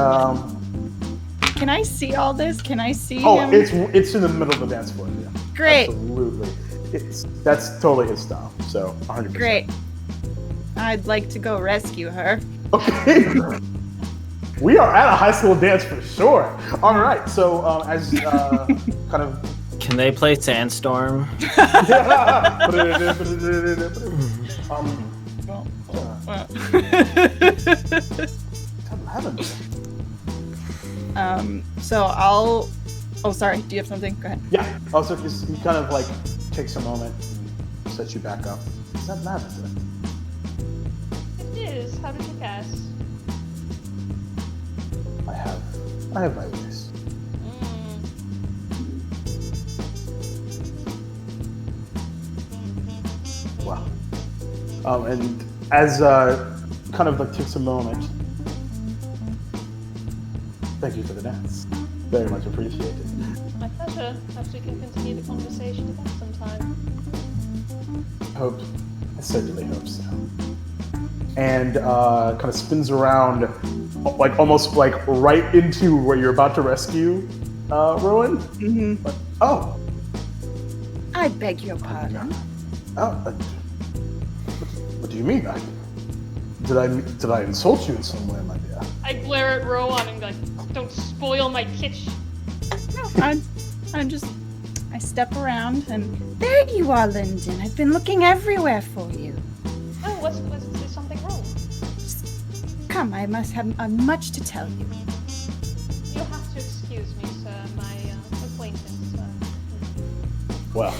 Can I see all this? Can I see oh, him? it's in the middle of the dance floor. Yeah. Great. Absolutely. That's totally his style. So 100%. Great. I'd like to go rescue her. Okay. We are at a high school dance for sure. All right. So as kind of. Can they play Sandstorm? So I'll. Oh, sorry. Do you have something? Go ahead. Yeah. Also, just he kind of like takes a moment, and sets you back up. Is that lavender? It is. How did you guess? I have my ways. Wow. And as kind of like takes a moment. Thank you for the dance. Very much appreciated. My pleasure. Perhaps we can continue the conversation again sometime. I certainly hope so. And kind of spins around, like almost like right into where you're about to rescue Rowan. Mm-hmm. But, oh. I beg your pardon. What do you mean? Did I insult you in some way, my dear? I glare at Rowan and be like, don't spoil my kitchen. No, I'm just. I step around and there you are, Lyndon. I've been looking everywhere for you. Oh, was there something wrong? Come, I must have much to tell you. You'll have to excuse me, sir. My acquaintance. Well,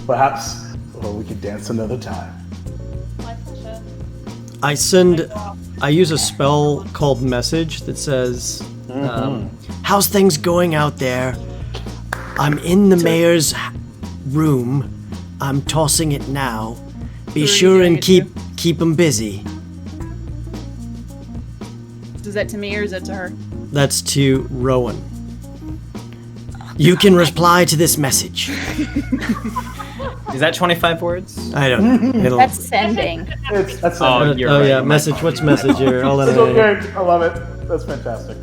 perhaps we could dance another time. My pleasure. I use a spell called Message that says, how's things going out there? I'm in the mayor's room. I'm tossing it now. Be sure and keep them busy. Is that to me or is that to her? That's to Rowan. You can reply to this message. Is that 25 words? I don't know. That's sending. That's Oh, you're right. Yeah, message. What's message here? I'll let It's it okay. I love it. That's fantastic.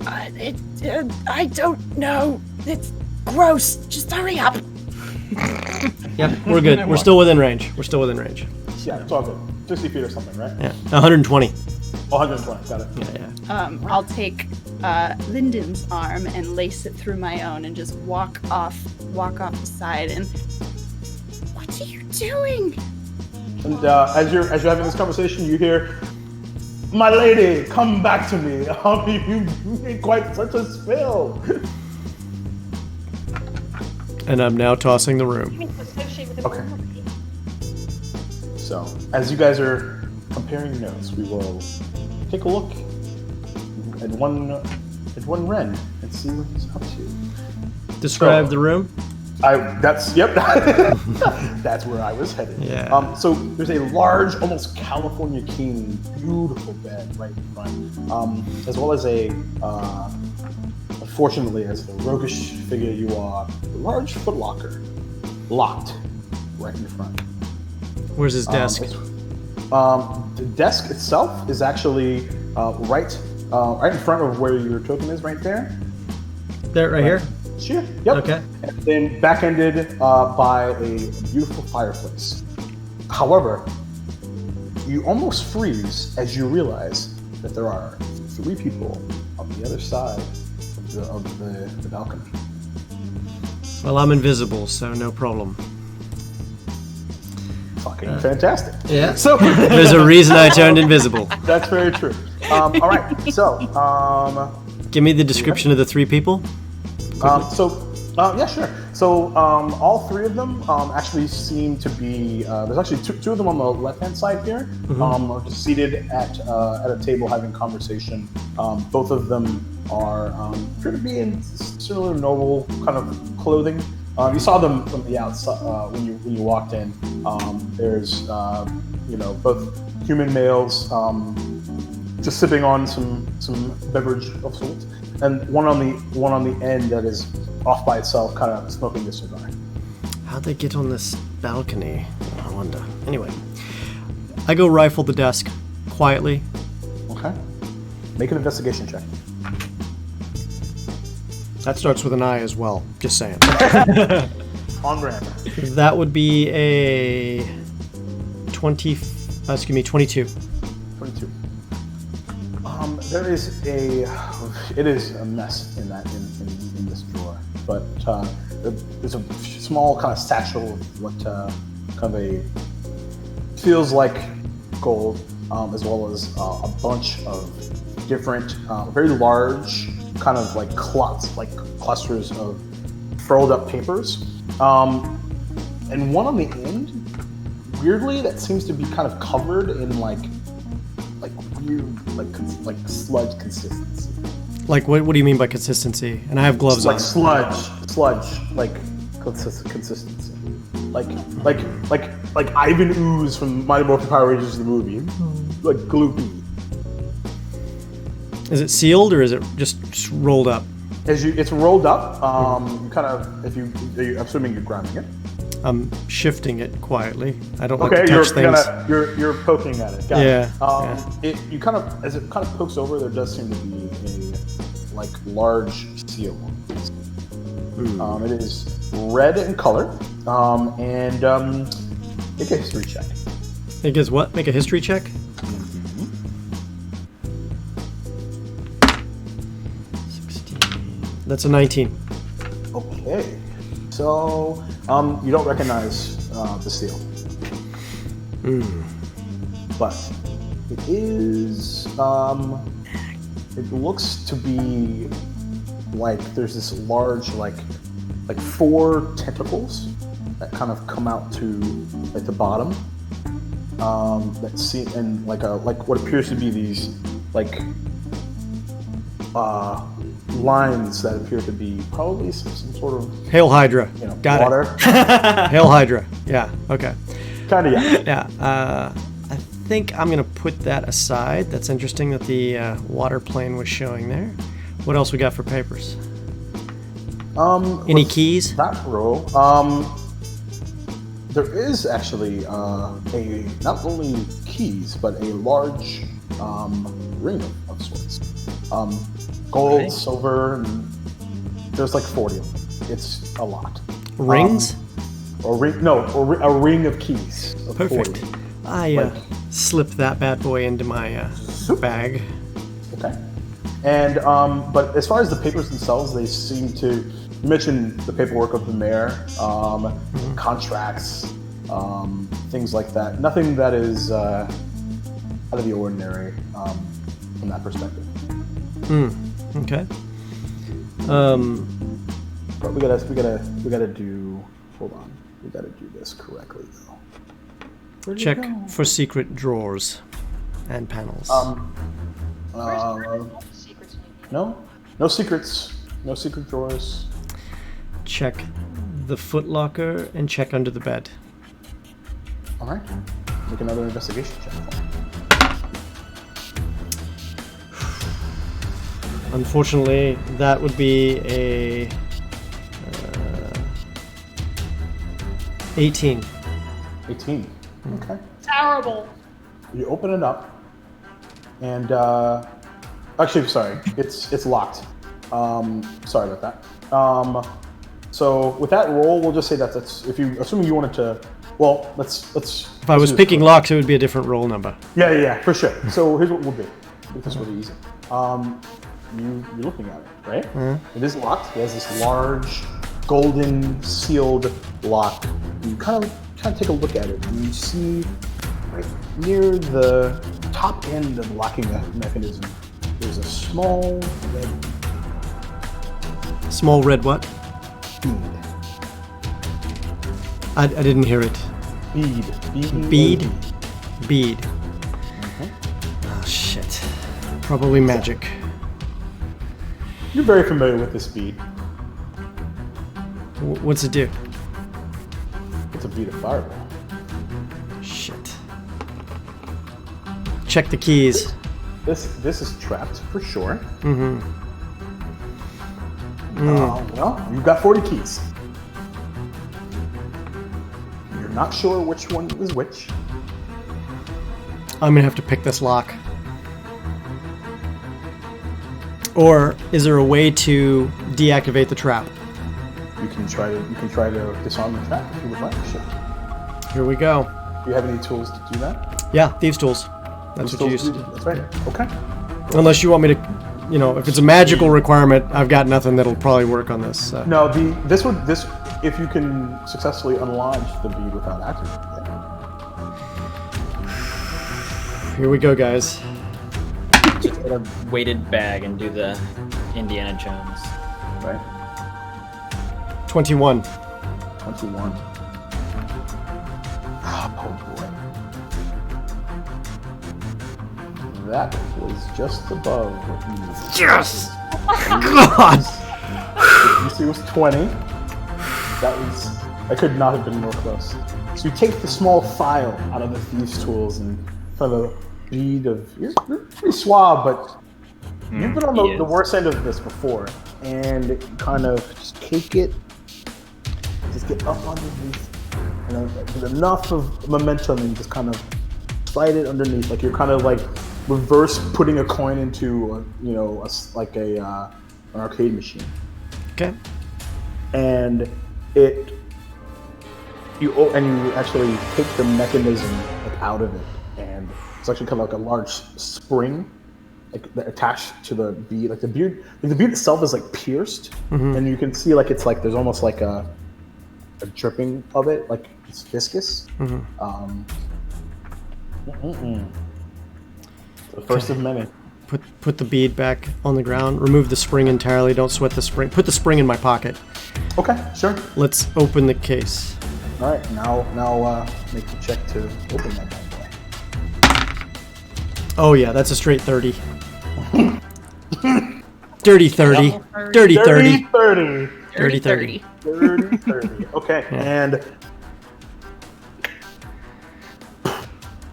I don't know. It's gross. Just hurry up. Yep, we're good. We're still within range. Yeah, it's all good. 60 feet or something, right? Yeah, 120. 120. Got it. Yeah. I'll take Lyndon's arm and lace it through my own and just walk off the side. And what are you doing? And as you're having this conversation, you hear, "My lady, come back to me. You made quite such a spill." And I'm now tossing the room. Okay. So, as you guys are comparing notes, we will take a look at one Ren and see what he's up to. Describe the room. That's where I was headed. Yeah. So there's a large, almost California King, beautiful bed right in front, as well as unfortunately, as the roguish figure you are, a large footlocker, locked right in front. Where's his desk? The desk itself is actually right in front of where your token is, right there. There, right here? Sure. Yep. Okay. And then back-ended by a beautiful fireplace. However, you almost freeze as you realize that there are 3 people on the other side of the balcony. Well, I'm invisible, so no problem. Fucking fantastic. Yeah. So there's a reason I turned invisible. That's very true. All right. So, give me the description of the 3 people. Yeah, sure. So all three of them actually seem to be. There's actually two of them on the left-hand side here, are just seated at a table having conversation. Both of them are appear to be in similar noble kind of clothing. You saw them from the outside when you walked in. There's both human males just sipping on some beverage of sorts, and one on the end that is off by itself, kind of smoking a cigar. How'd they get on this balcony? I wonder. Anyway, I go rifle the desk quietly. Okay. Make an investigation check. That starts with an I as well. Just saying. On brand. That would be a 22. 22. It is a mess in this drawer, but there's a small kind of satchel of what kind of a feels like gold, as well as a bunch of different, very large kind of like clusters of furled up papers, and one on the end, weirdly, that seems to be kind of covered in like weird like sludge consistency. Like what do you mean by consistency? And I have gloves on. Sludge like consistency. Like Ivan Ooze from Mighty Morphin Power Rangers the movie. Like gloopy. Is it sealed or is it just rolled up? It's rolled up. You kind of are you assuming you're grinding it? I'm shifting it quietly. I don't like to touch things. You're poking at it. Got it. You kind of, as it kind of pokes over, there does seem to be a like large seal. It is red in color, and make a history check. It gives what? Make a history check? Mm-hmm. 16. That's a 19. Okay. So, you don't recognize the seal. But it is, it looks to be like there's this large, like 4 tentacles that kind of come out to like the bottom. That see, and like what appears to be these like lines that appear to be probably some sort of Hail Hydra. Got water. it. Hail Hydra. Yeah. Okay. Kind of, yeah. Yeah. I think I'm gonna put that aside. That's interesting that the water plane was showing there. What else we got for papers? Any keys? That row. There is actually not only keys but a large ring of sorts. Gold, right. Silver, and there's like 40 of them. It's a lot. Rings? A ring of keys. Of Perfect. 40. I slip that bad boy into my bag. Okay. And but as far as the papers themselves, they seem to. You mentioned the paperwork of the mayor, contracts, things like that. Nothing that is out of the ordinary from that perspective. Okay. But we gotta do. Hold on. We gotta do this correctly though. Check for secret drawers and panels. No secrets. No secret drawers. Check the footlocker and check under the bed. All right. Make another investigation check. Unfortunately, that would be a 18. 18. Okay. Terrible. You open it up, and actually, sorry, it's locked. Sorry about that. So with that roll, we'll just say that's if you assuming you wanted to. Well, let's. If I was picking locks, it would be a different roll number. Yeah, for sure. So here's what we'll do. This is really easy. You're looking at it, right? Mm-hmm. It is locked. It has this large, golden sealed lock. You kind of take a look at it, and you see right near the top end of the locking mechanism, there's a small red. Small red what? Bead. I didn't hear it. Bead. Bead? Bead. Oh, shit. Probably magic. You're very familiar with this bead. What's it do? It's a bead of fireball. Shit. Check the keys. This is trapped for sure. Mm-hmm. Well, you've got 40 keys. You're not sure which one is which. I'm gonna have to pick this lock. Or is there a way to deactivate the trap? You can try to disarm the trap if you would like. Sure. Here we go. Do you have any tools to do that? Yeah, thieves' tools. That's what you used to do. That's right. Okay. Unless you want me to, you know, if it's a magical requirement, I've got nothing that'll probably work on this. No, this if you can successfully unlodge the bead without activating it. Here we go, guys. Just get a weighted bag and do the Indiana Jones. Right. 21. 21. Oh boy. That was just above what you needed. Yes! God! You see, it was 20. That could not have been more close. So you take the small file out of the thieves' tools and kind of bead of. You're pretty suave, but you've been on the worst end of this before, and you kind of just cake it, just get up underneath, with enough of momentum, and just kind of slide it underneath, like you're kind of like reverse putting a coin into an arcade machine. Okay. And you actually take the mechanism out of it, and it's actually kind of like a large spring attached to the bead. Like the bead itself is like pierced, and you can see there's almost like a dripping of it, like it's viscous. The first of many. Put the bead back on the ground. Remove the spring entirely. Don't sweat the spring. Put the spring in my pocket. Okay, sure. Let's open the case. All right, now make the check to open that bad boy. Oh yeah, that's a straight 30. Dirty 30. Dirty 30. 30. Dirty 30. 30. Okay, Yeah. and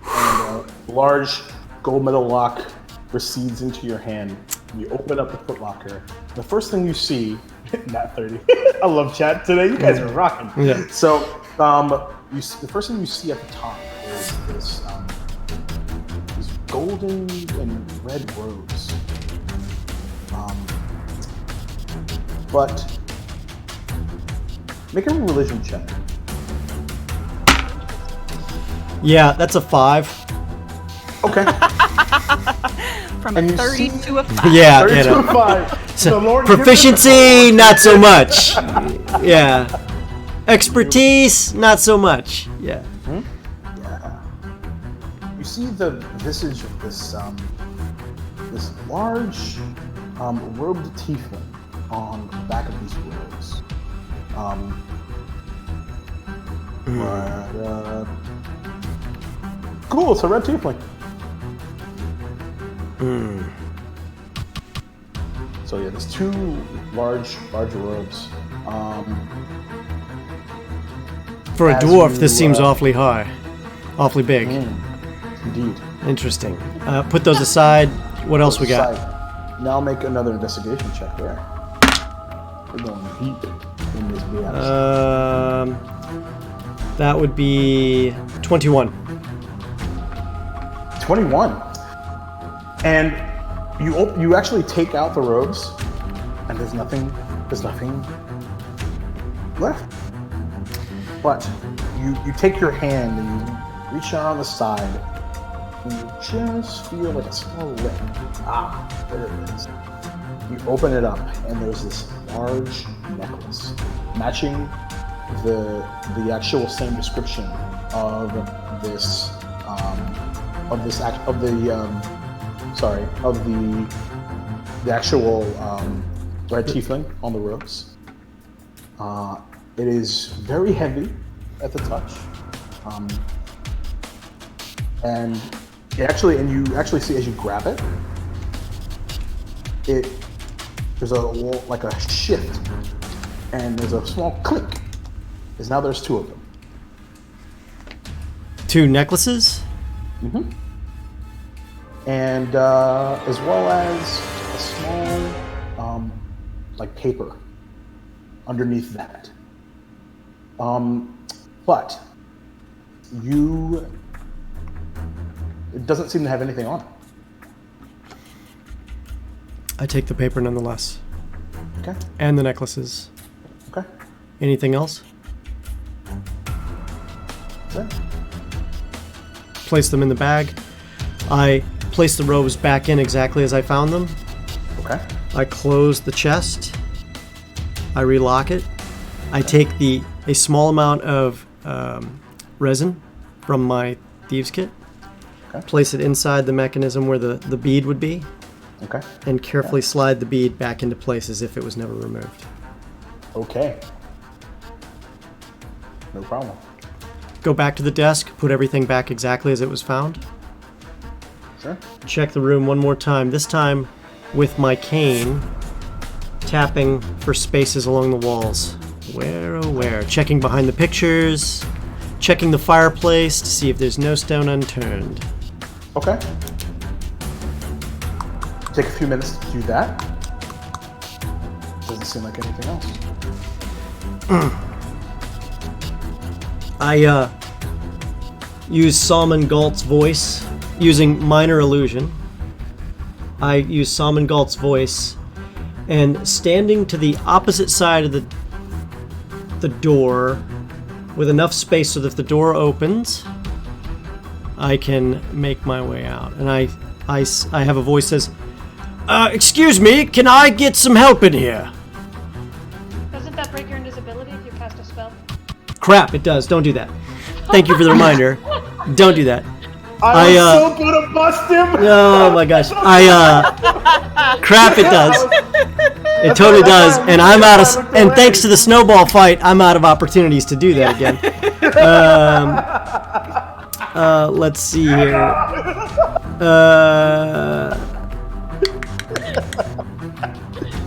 a large gold metal lock recedes into your hand. You open up the footlocker. The first thing you see, not 30. I love chat today. You guys are rocking. Yeah. So, the first thing you see at the top is these golden and red robes. But make a religion check. Yeah, that's a 5. Okay. From And a you 30 see- to a 5. Yeah, 30 you to know. a 5. So, The Lord proficiency, not so much. Yeah. Expertise, not so much. Yeah. Yeah. You see the visage of this large robed tiefling on the back of these robes. Cool, it's a red tiefling. So yeah, there's two large robes. For a As dwarf, you, this seems awfully high. Awfully big. Indeed. Interesting. Put those aside. What else we got? Now make another investigation check there. We're going deep in this BS. That would be 21. 21. And you actually take out the robes, and there's nothing left. But you take your hand and you reach out on the side, and you just feel like a small lip. Ah, there it is. You open it up, and there's this large necklace matching the actual same description of the actual red tiefling on the robes. It is very heavy, at the touch, and you actually see as you grab it, there's a shift, and there's a small click. Because now there's 2 of them. 2 necklaces? Mm-hmm. And as well as a small, paper underneath that. But it doesn't seem to have anything on it. I take the paper nonetheless. Okay. And the necklaces. Okay. Anything else? Okay. Place them in the bag. I place the robes back in exactly as I found them. Okay. I close the chest. I relock it. I take a small amount of resin from my thieves kit. Okay. Place it inside the mechanism where the bead would be. Okay. And carefully slide the bead back into place as if it was never removed. Okay. No problem. Go back to the desk, put everything back exactly as it was found. Sure. Check the room one more time, this time with my cane, tapping for spaces along the walls. Where, oh where? Checking behind the pictures, checking the fireplace to see if there's no stone unturned. Okay. Take a few minutes to do that. Doesn't seem like anything else. I use Salman Galt's voice, using minor illusion. I use Salman Galt's voice, and standing to the opposite side of the door, with enough space so that if the door opens, I can make my way out. And I have a voice that says, "Excuse me, can I get some help in here?" Doesn't that break your invisibility if you cast a spell? Crap, it does. Don't do that. Thank you for the reminder. Don't do that. I was so gonna bust him. Oh my gosh. Crap, it does. It totally does. And I'm out of. And thanks to the snowball fight, I'm out of opportunities to do that again. Let's see here.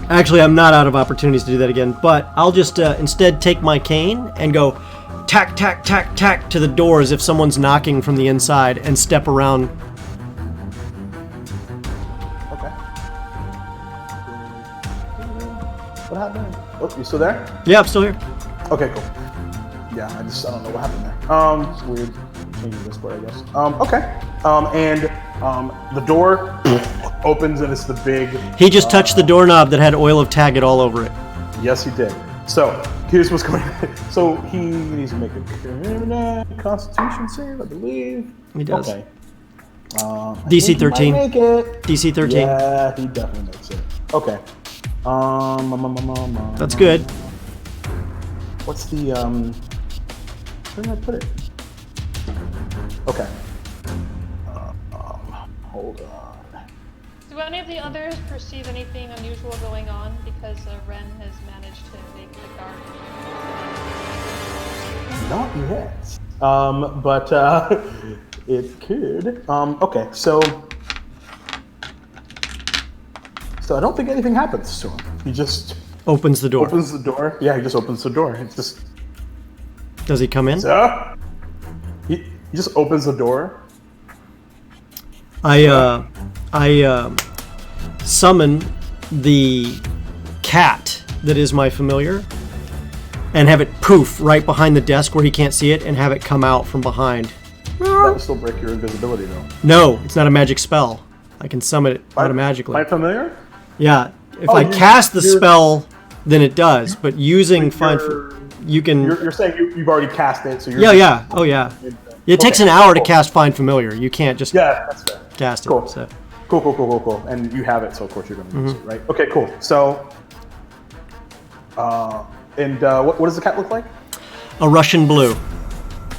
Actually, I'm not out of opportunities to do that again, but I'll just instead take my cane and go tack, tack, tack, tack to the door as if someone's knocking from the inside and step around. Okay. What happened? Oh, you still there? Yeah, I'm still here. Okay, cool. Yeah, I don't know what happened there. It's weird. Changing Discord, I guess. Okay. The door opens and it's the big... He just touched the doorknob that had oil of Taggart all over it. Yes, he did. So, here's what's going on. So, he needs to make a Constitution save, I believe. He does. Okay. DC 13. Make it. DC 13. Yeah, he definitely makes it. Okay. That's good. What's the, where did I put it? Okay. Hold on. Do any of the others perceive anything unusual going on because Ren has managed to make the guard? Not yet. But it could. Okay, so I don't think anything happens to him. He just opens the door. Opens the door. Yeah, he just opens the door. It's just. Does he come in? He just opens the door. I summon the cat that is my familiar and have it poof right behind the desk where he can't see it and have it come out from behind. That would still break your invisibility though. No, it's not a magic spell. I can summon it automatically. My familiar? Yeah. If I cast the spell, then it does. But using you can. You're saying you've already cast it, so you're. Yeah. Oh yeah. It takes an hour to cast Find Familiar. You can't just that's fair. Cast it. Cool. So. Cool. And you have it, so of course you're going to use it, right? Okay, cool. So, what does the cat look like? A Russian blue.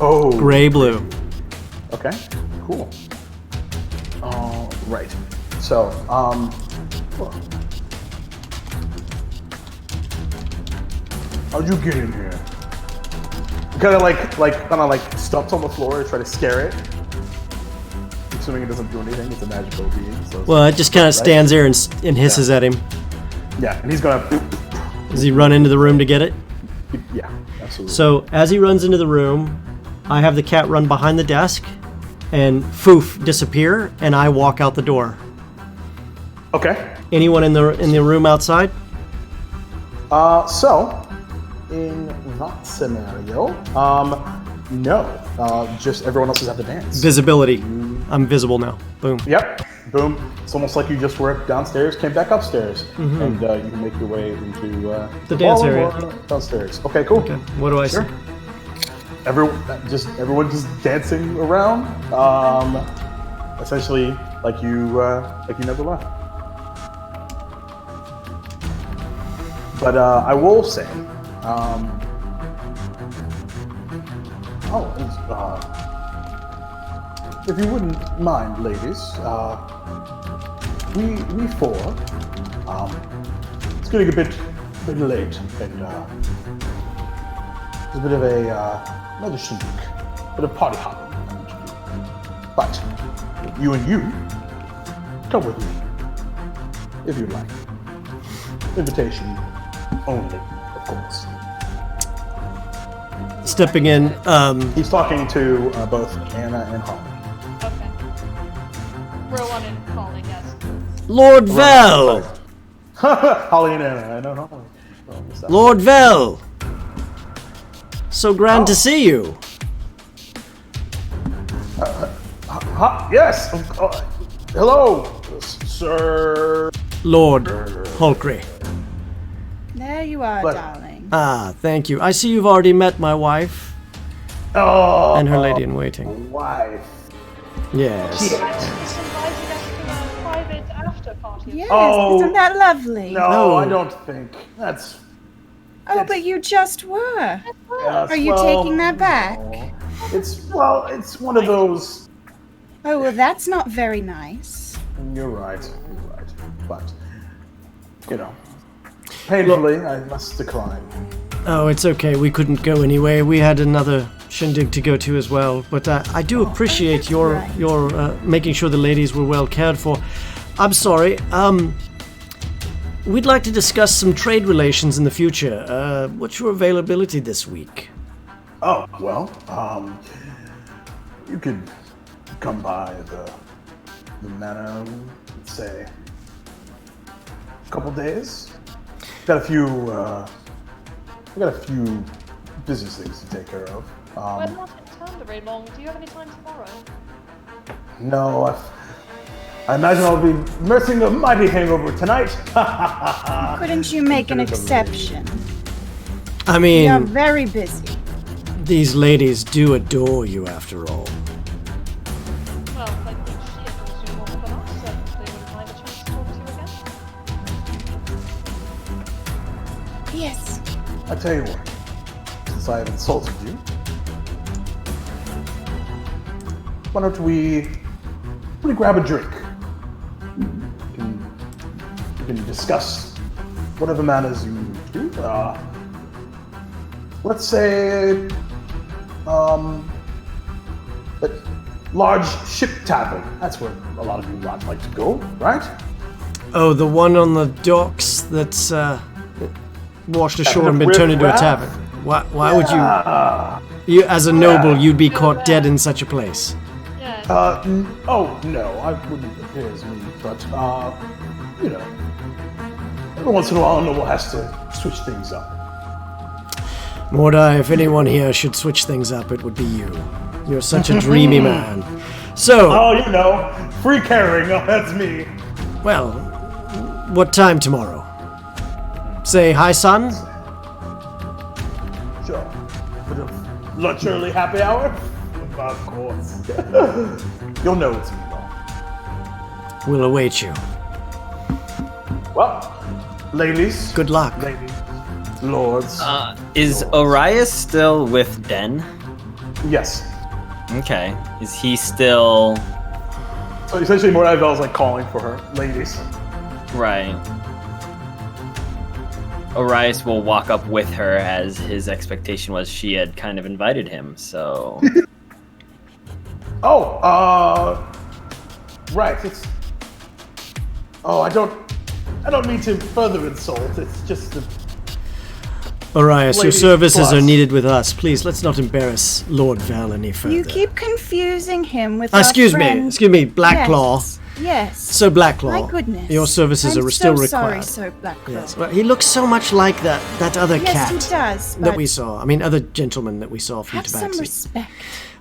Oh. Gray blue. Okay, cool. Right. So, how'd you get in here? kind of like stumps on the floor to try to scare it. Assuming it doesn't do anything, it's a magical being. So Well, it just kind of stands there and hisses at him. Yeah, and he's gonna. Does he run into the room to get it? Yeah, absolutely. So as he runs into the room, I have the cat run behind the desk, and foof, disappear, and I walk out the door. Okay. Anyone in the room outside? So in that scenario, no. Just everyone else is at the dance. Visibility. I'm visible now. Boom. Yep. Boom. It's almost like you just were downstairs, came back upstairs, Mhm. and you can make your way into The dance ballroom area. or downstairs. Okay, cool. Okay. What do I see? Everyone just dancing around. Essentially, like you never left. But I will say, if you wouldn't mind, ladies, we four, it's getting a bit late, and there's a bit of another shindig, bit of party hopping. But you and you, come with me, if you like. Invitation only, of course. Stepping in. He's talking to both Anna and Holly. Okay. Rowan and Holly, yes. Lord Vel! Holly and Anna, I know Holly. Lord Vel! So grand to see you. Yes. Hello, sir. Lord Hulkry. There you are, But- darling. Ah, thank you. I see you've already met my wife Oh, and her lady in waiting. wife. Yes. Just invited us to a private after party. Yes, Oh. isn't that lovely? No, No. I don't think that's. Oh, but you just were. Yes, Are you well, taking that back? no. It's one of those. Oh, well, that's not very nice. You're right. But painfully, I must decline. Oh, it's okay. We couldn't go anyway. We had another shindig to go to as well. But I do appreciate your making sure the ladies were well cared for. I'm sorry. We'd like to discuss some trade relations in the future. What's your availability this week? Oh well, you could come by the manor, let's say, a couple days. Got a few business things to take care of. We're not in town very long. Do you have any time tomorrow? No, I imagine I'll be nursing a mighty hangover tonight. Couldn't you make an exception? I You're mean, very busy. these ladies do adore you after all. Well, I think she adores you more than us, so they wouldn't mind a chance to talk to you again. Yes. I tell you what, since I have insulted you, why don't we grab a drink? We can discuss whatever matters you do. Let's say, a large ship tavern. That's where a lot of you lot like to go, right? Oh, the one on the docks that's washed ashore and been Riff turned into a Raff? tavern. Why would you, as a noble, you'd be caught dead in such a place? Yeah. Oh no, I wouldn't appear as me, but every once in a while, a noble has to switch things up. Mordai, if anyone here should switch things up, it would be you. You're such a dreamy man. So, Oh, free caring. Oh, that's me. well, what time tomorrow? Say hi, son? Sure. Bit of lunch early happy hour. Of course. You'll know it's me. though. We'll await you. Well, ladies. Good luck. Ladies. Lords. Is Orias still with Den? Yes. Okay. Is he still So essentially, Mordivel's like calling for her. Ladies. right? Arias will walk up with her, as his expectation was she had kind of invited him, so... Right, it's... Oh, I don't mean to further insult, it's just the... Arias, your Ladies services are plus. needed with us. Please, let's not embarrass Lord Val any further. You keep confusing him with our Excuse friend. me, Blacklaw. Yes. Sir Blacklaw. My goodness. Your services I'm are still so required. sorry, Sir Blacklaw. Yes, well, he looks so much like that other Yes, cat he does, that but we saw. I mean, other gentleman that we saw from have some Tabaxi. respect.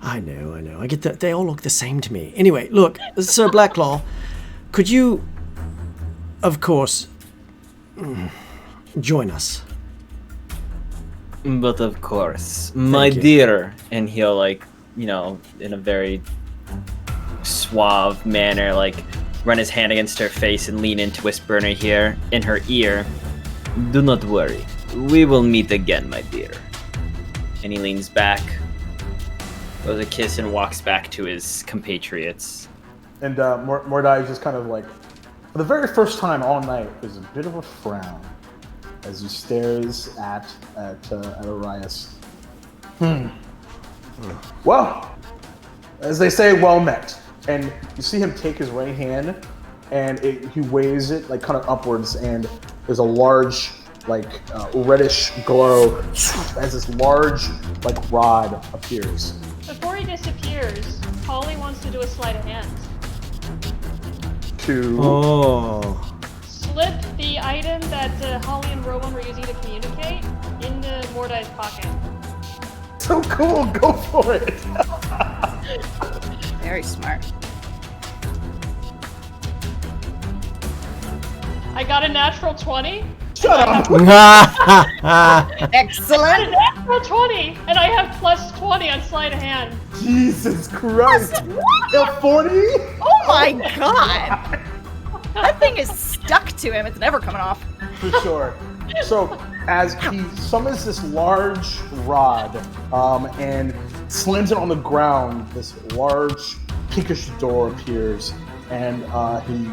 I know. I get that. They all look the same to me. Anyway, look, Sir Blacklaw, could you, of course, join us? But of course, my you. dear, and he'll in a very suave manner, run his hand against her face and lean in to whisper in her ear, "Do not worry, we will meet again, my dear." And he leans back, blows a kiss, and walks back to his compatriots. And Mordai is just kind of like, for the very first time all night, there's a bit of a frown as he stares at Arias. Well, as they say, well met. And you see him take his right hand, and he weighs it kind of upwards, and there's a large reddish glow as this large rod appears. Before he disappears, Holly wants to do a sleight of hand. Oh. Slip the item that Holly and Rowan were using to communicate into Mordai's pocket. So cool, go for it! Very smart. I got a natural 20. Shut up! Excellent! Natural 20, and I have plus 20 on sleight of hand. Jesus Christ! A 40? Oh my god! That thing is stuck to him. It's never coming off. For sure. So, as he summons this large rod and slams it on the ground, this large pinkish door appears, and he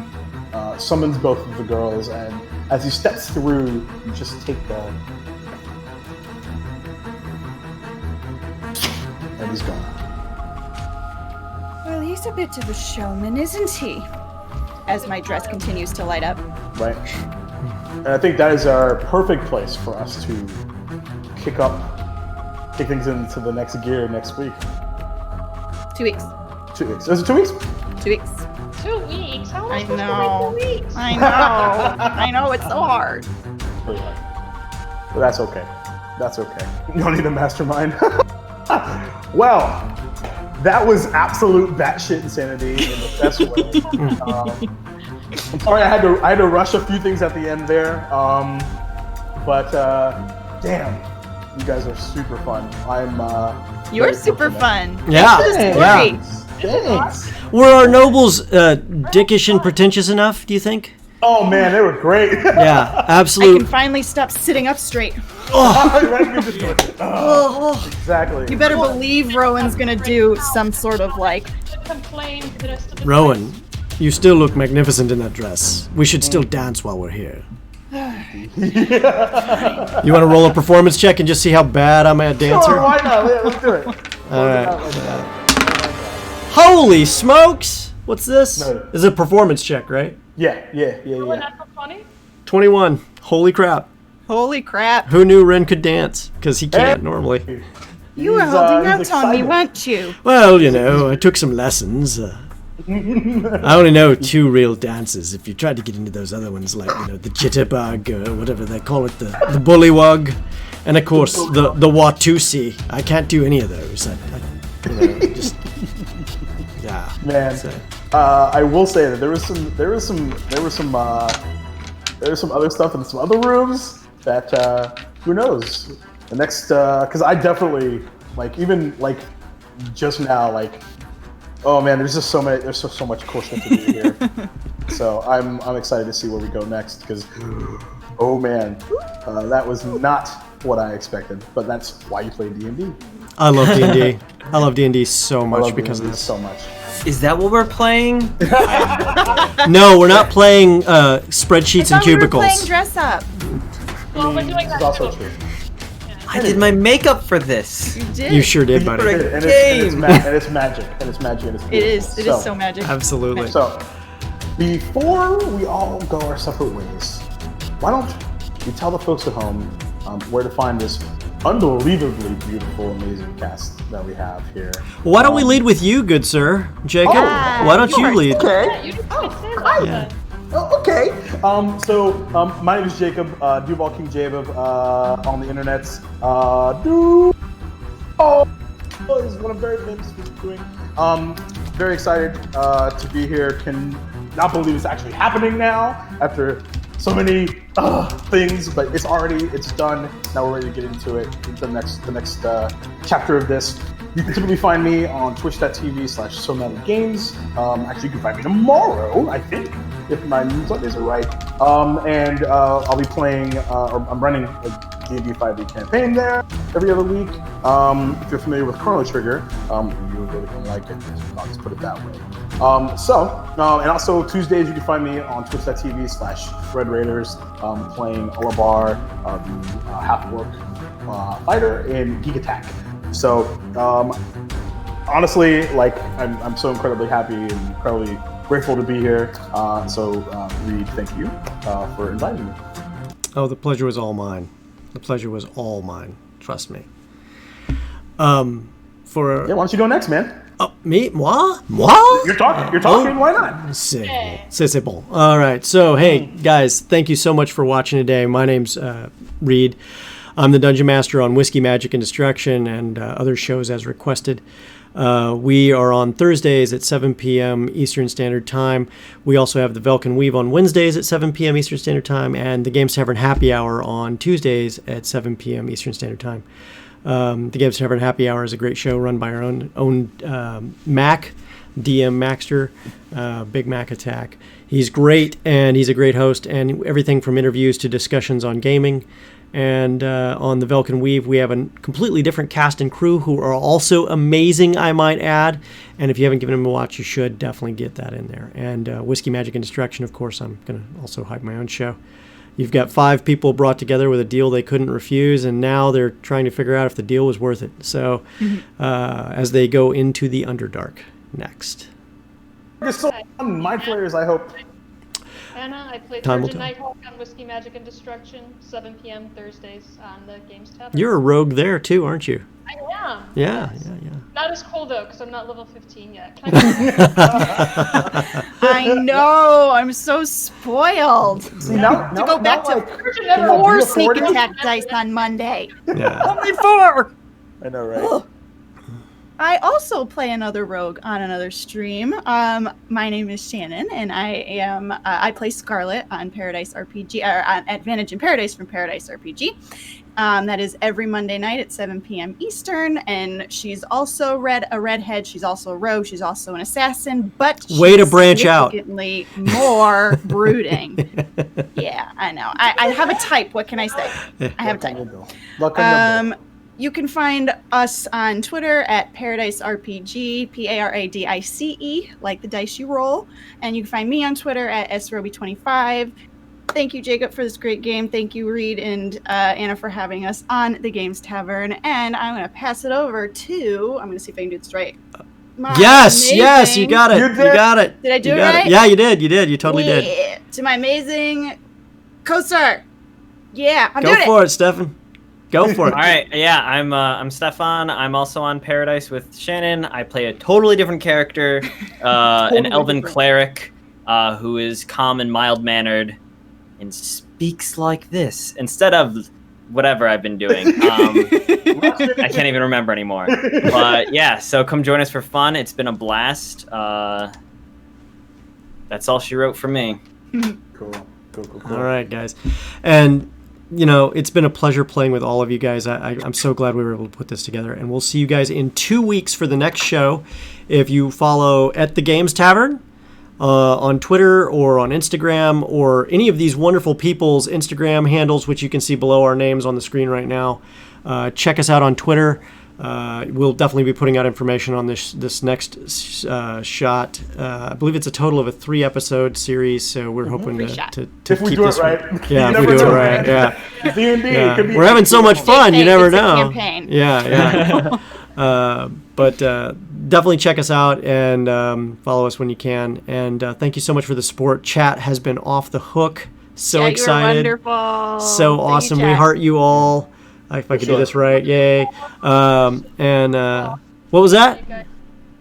summons both of the girls, and as he steps through, you just take the... And he's gone. Well, he's a bit of a showman, isn't he? As my dress continues to light up. Right. And I think that is our perfect place for us to kick things into the next gear next week. 2 weeks. 2 weeks. Is it 2 weeks? 2 weeks. 2 weeks? How am I I supposed know. to wait 2 weeks? I know. I know, it's so hard. Pretty hard. But that's okay. That's okay. You don't need a mastermind. Well, that was absolute batshit insanity in the best way. I'm sorry I had to rush a few things at the end there. But damn, you guys are super fun. I'm You're very super fortunate. fun. Yeah, This is yeah. great. Thanks. Were our nobles dickish and pretentious enough, do you think? Oh man, they were great. Yeah, I absolute. can finally stop sitting up straight. Exactly. You better believe Rowan's gonna do some sort of Complain to the rest of the Rowan, you still look magnificent in that dress. We should still dance while we're here. You want to roll a performance check and just see how bad I'm a dancer? Sure, why not? Yeah, let's do it. All right. Holy smokes! What's this? No. This is a performance check, right? Yeah. natural 20? 21. Holy crap. Holy crap. Who knew Ren could dance? Because he can't normally. You were He's, holding he's out on me, excited. weren't you? Well, you know, I took some lessons. I only know 2 real dances. If you tried to get into those other ones, like, you know, the jitterbug or whatever they call it, the bullywug, and of course the Watusi. I can't do any of those. I just yeah. Man, So- I will say that there was some other stuff in some other rooms that who knows the next because I definitely even just now oh man, there's just so much cool shit to do here. So I'm excited to see where we go next because oh man, that was not what I expected, but that's why you play D&D. I love D&D. I love D&D so I much love because of D&D this. so much. Is that what we're playing? No, we're not playing spreadsheets and I thought we were cubicles. playing dress up. Well, we're doing This is that also too. true. I did my makeup for this. You did. You sure did, buddy. And Game. it's magic. And it's magic. And it's It is. beautiful. It is so magic. Absolutely. So, before we all go our separate ways, why don't we tell the folks at home where to find this unbelievably beautiful, amazing cast that we have here? Why don't we lead with you, good sir, Jacob? Oh, Why don't you lead? Okay. You just say that. Oh, okay. My name is Jacob, Duval King Jacob, on the internets. Is what I'm very famous for doing. Very excited to be here. Can not believe it's actually happening now after so many things, but it's done. Now we're ready to get into it, into the next chapter of this. You can typically find me on twitch.tv/SoManyGames. Actually, you can find me tomorrow, I think, if my Sundays are right. And I'll be playing, I'm running a D&D 5e campaign there every other week. If you're familiar with Chrono Trigger, you're really going to like it. I'll just put it that way. And also Tuesdays, you can find me on twitch.tv/Red Raiders, playing Olabar, the half-orc fighter in Geek Attack. So, honestly, like, I'm so incredibly happy and incredibly grateful to be here. Reed, thank you for inviting me. Oh, the pleasure was all mine. The pleasure was all mine. Trust me. Why don't you go next, man? Me? Moi? You're talking. Why not? C'est bon. All right. So, hey, guys, thank you so much for watching today. My name's Reed. I'm the Dungeon Master on Whiskey, Magic, and Destruction and other shows as requested. We are on Thursdays at 7 p.m. Eastern Standard Time. We also have the Velkin Weave on Wednesdays at 7 p.m. Eastern Standard Time and the Games Tavern Happy Hour on Tuesdays at 7 p.m. Eastern Standard Time. The Games Tavern Happy Hour is a great show run by our own Mac, DM Maxter, Big Mac Attack. He's great, and he's a great host, and everything from interviews to discussions on gaming. And on the Velkin Weave, we have a completely different cast and crew who are also amazing, I might add. And if you haven't given them a watch, you should definitely get that in there. And Whiskey, Magic, and Destruction, of course, I'm going to also hype my own show. You've got 5 people brought together with a deal they couldn't refuse, and now they're trying to figure out if the deal was worth it. So as they go into the Underdark next. It's so fun. Mind Flayers, I hope. Anna, I play Time will Virgin tell. Nighthawk on Whiskey, Magic, and Destruction, 7 p.m. Thursdays on the Games Tavern. You're a rogue there, too, aren't you? I am. Yeah. Not as cool, though, because I'm not level 15 yet. I know. I'm so spoiled. To go back to 4 sneak attack dice on Monday. Yeah. Only 4. I know, right? Ugh. I also play another rogue on another stream. My name is Shannon, and I play Scarlet on Paradise RPG, or on Advantage in Paradise from Paradise RPG. That is every Monday night at 7 p.m. Eastern, and she's also a redhead. She's also a rogue. She's also an assassin, but Way to branch out. Significantly more brooding. Yeah, I know. I have a type. What can I say? I have a type. You can find us on Twitter at Paradise RPG, Paradice, like the dice you roll. And you can find me on Twitter at sroby25. Thank you, Jacob, for this great game. Thank you, Reed and Anna, for having us on the Games Tavern. And I'm going to pass it over to, I'm going to see if I can do this right. Yes, you got it. You got it. Did I do it right? Yeah, you did. You totally did. To my amazing co-star. Yeah, I'm Go doing it. for it, Stefan. Go for it. All right, yeah, I'm Stefan. I'm also on Paradise with Shannon. I play a totally different character, an elven cleric who is calm and mild-mannered and speaks like this instead of whatever I've been doing. I can't even remember anymore. But yeah, so come join us for fun. It's been a blast. That's all she wrote for me. Cool. All right, guys. And it's been a pleasure playing with all of you guys. I'm so glad we were able to put this together. And we'll see you guys in 2 weeks for the next show. If you follow at the Games Tavern on Twitter or on Instagram or any of these wonderful people's Instagram handles, which you can see below our names on the screen right now, check us out on Twitter. We'll definitely be putting out information on this next shot. I believe it's a total of a 3-episode series, so we're hoping to if we keep do this it right. Yeah, You if we never do it know, right. man. Yeah. D&D. Yeah. It could be We're having so much fun. You never It's a know. campaign. Yeah. But definitely check us out and follow us when you can. And thank you so much for the support. Chat has been off the hook. So excited. You were wonderful. So awesome. We heart you all. If I could do this right. Yay. And what was that? What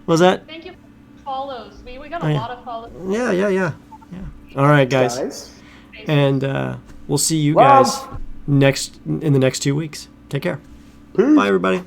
was that? Thank you for follows. We got a lot of follows. Yeah. All right, guys. And we'll see you guys in the next 2 weeks. Take care. Bye, everybody.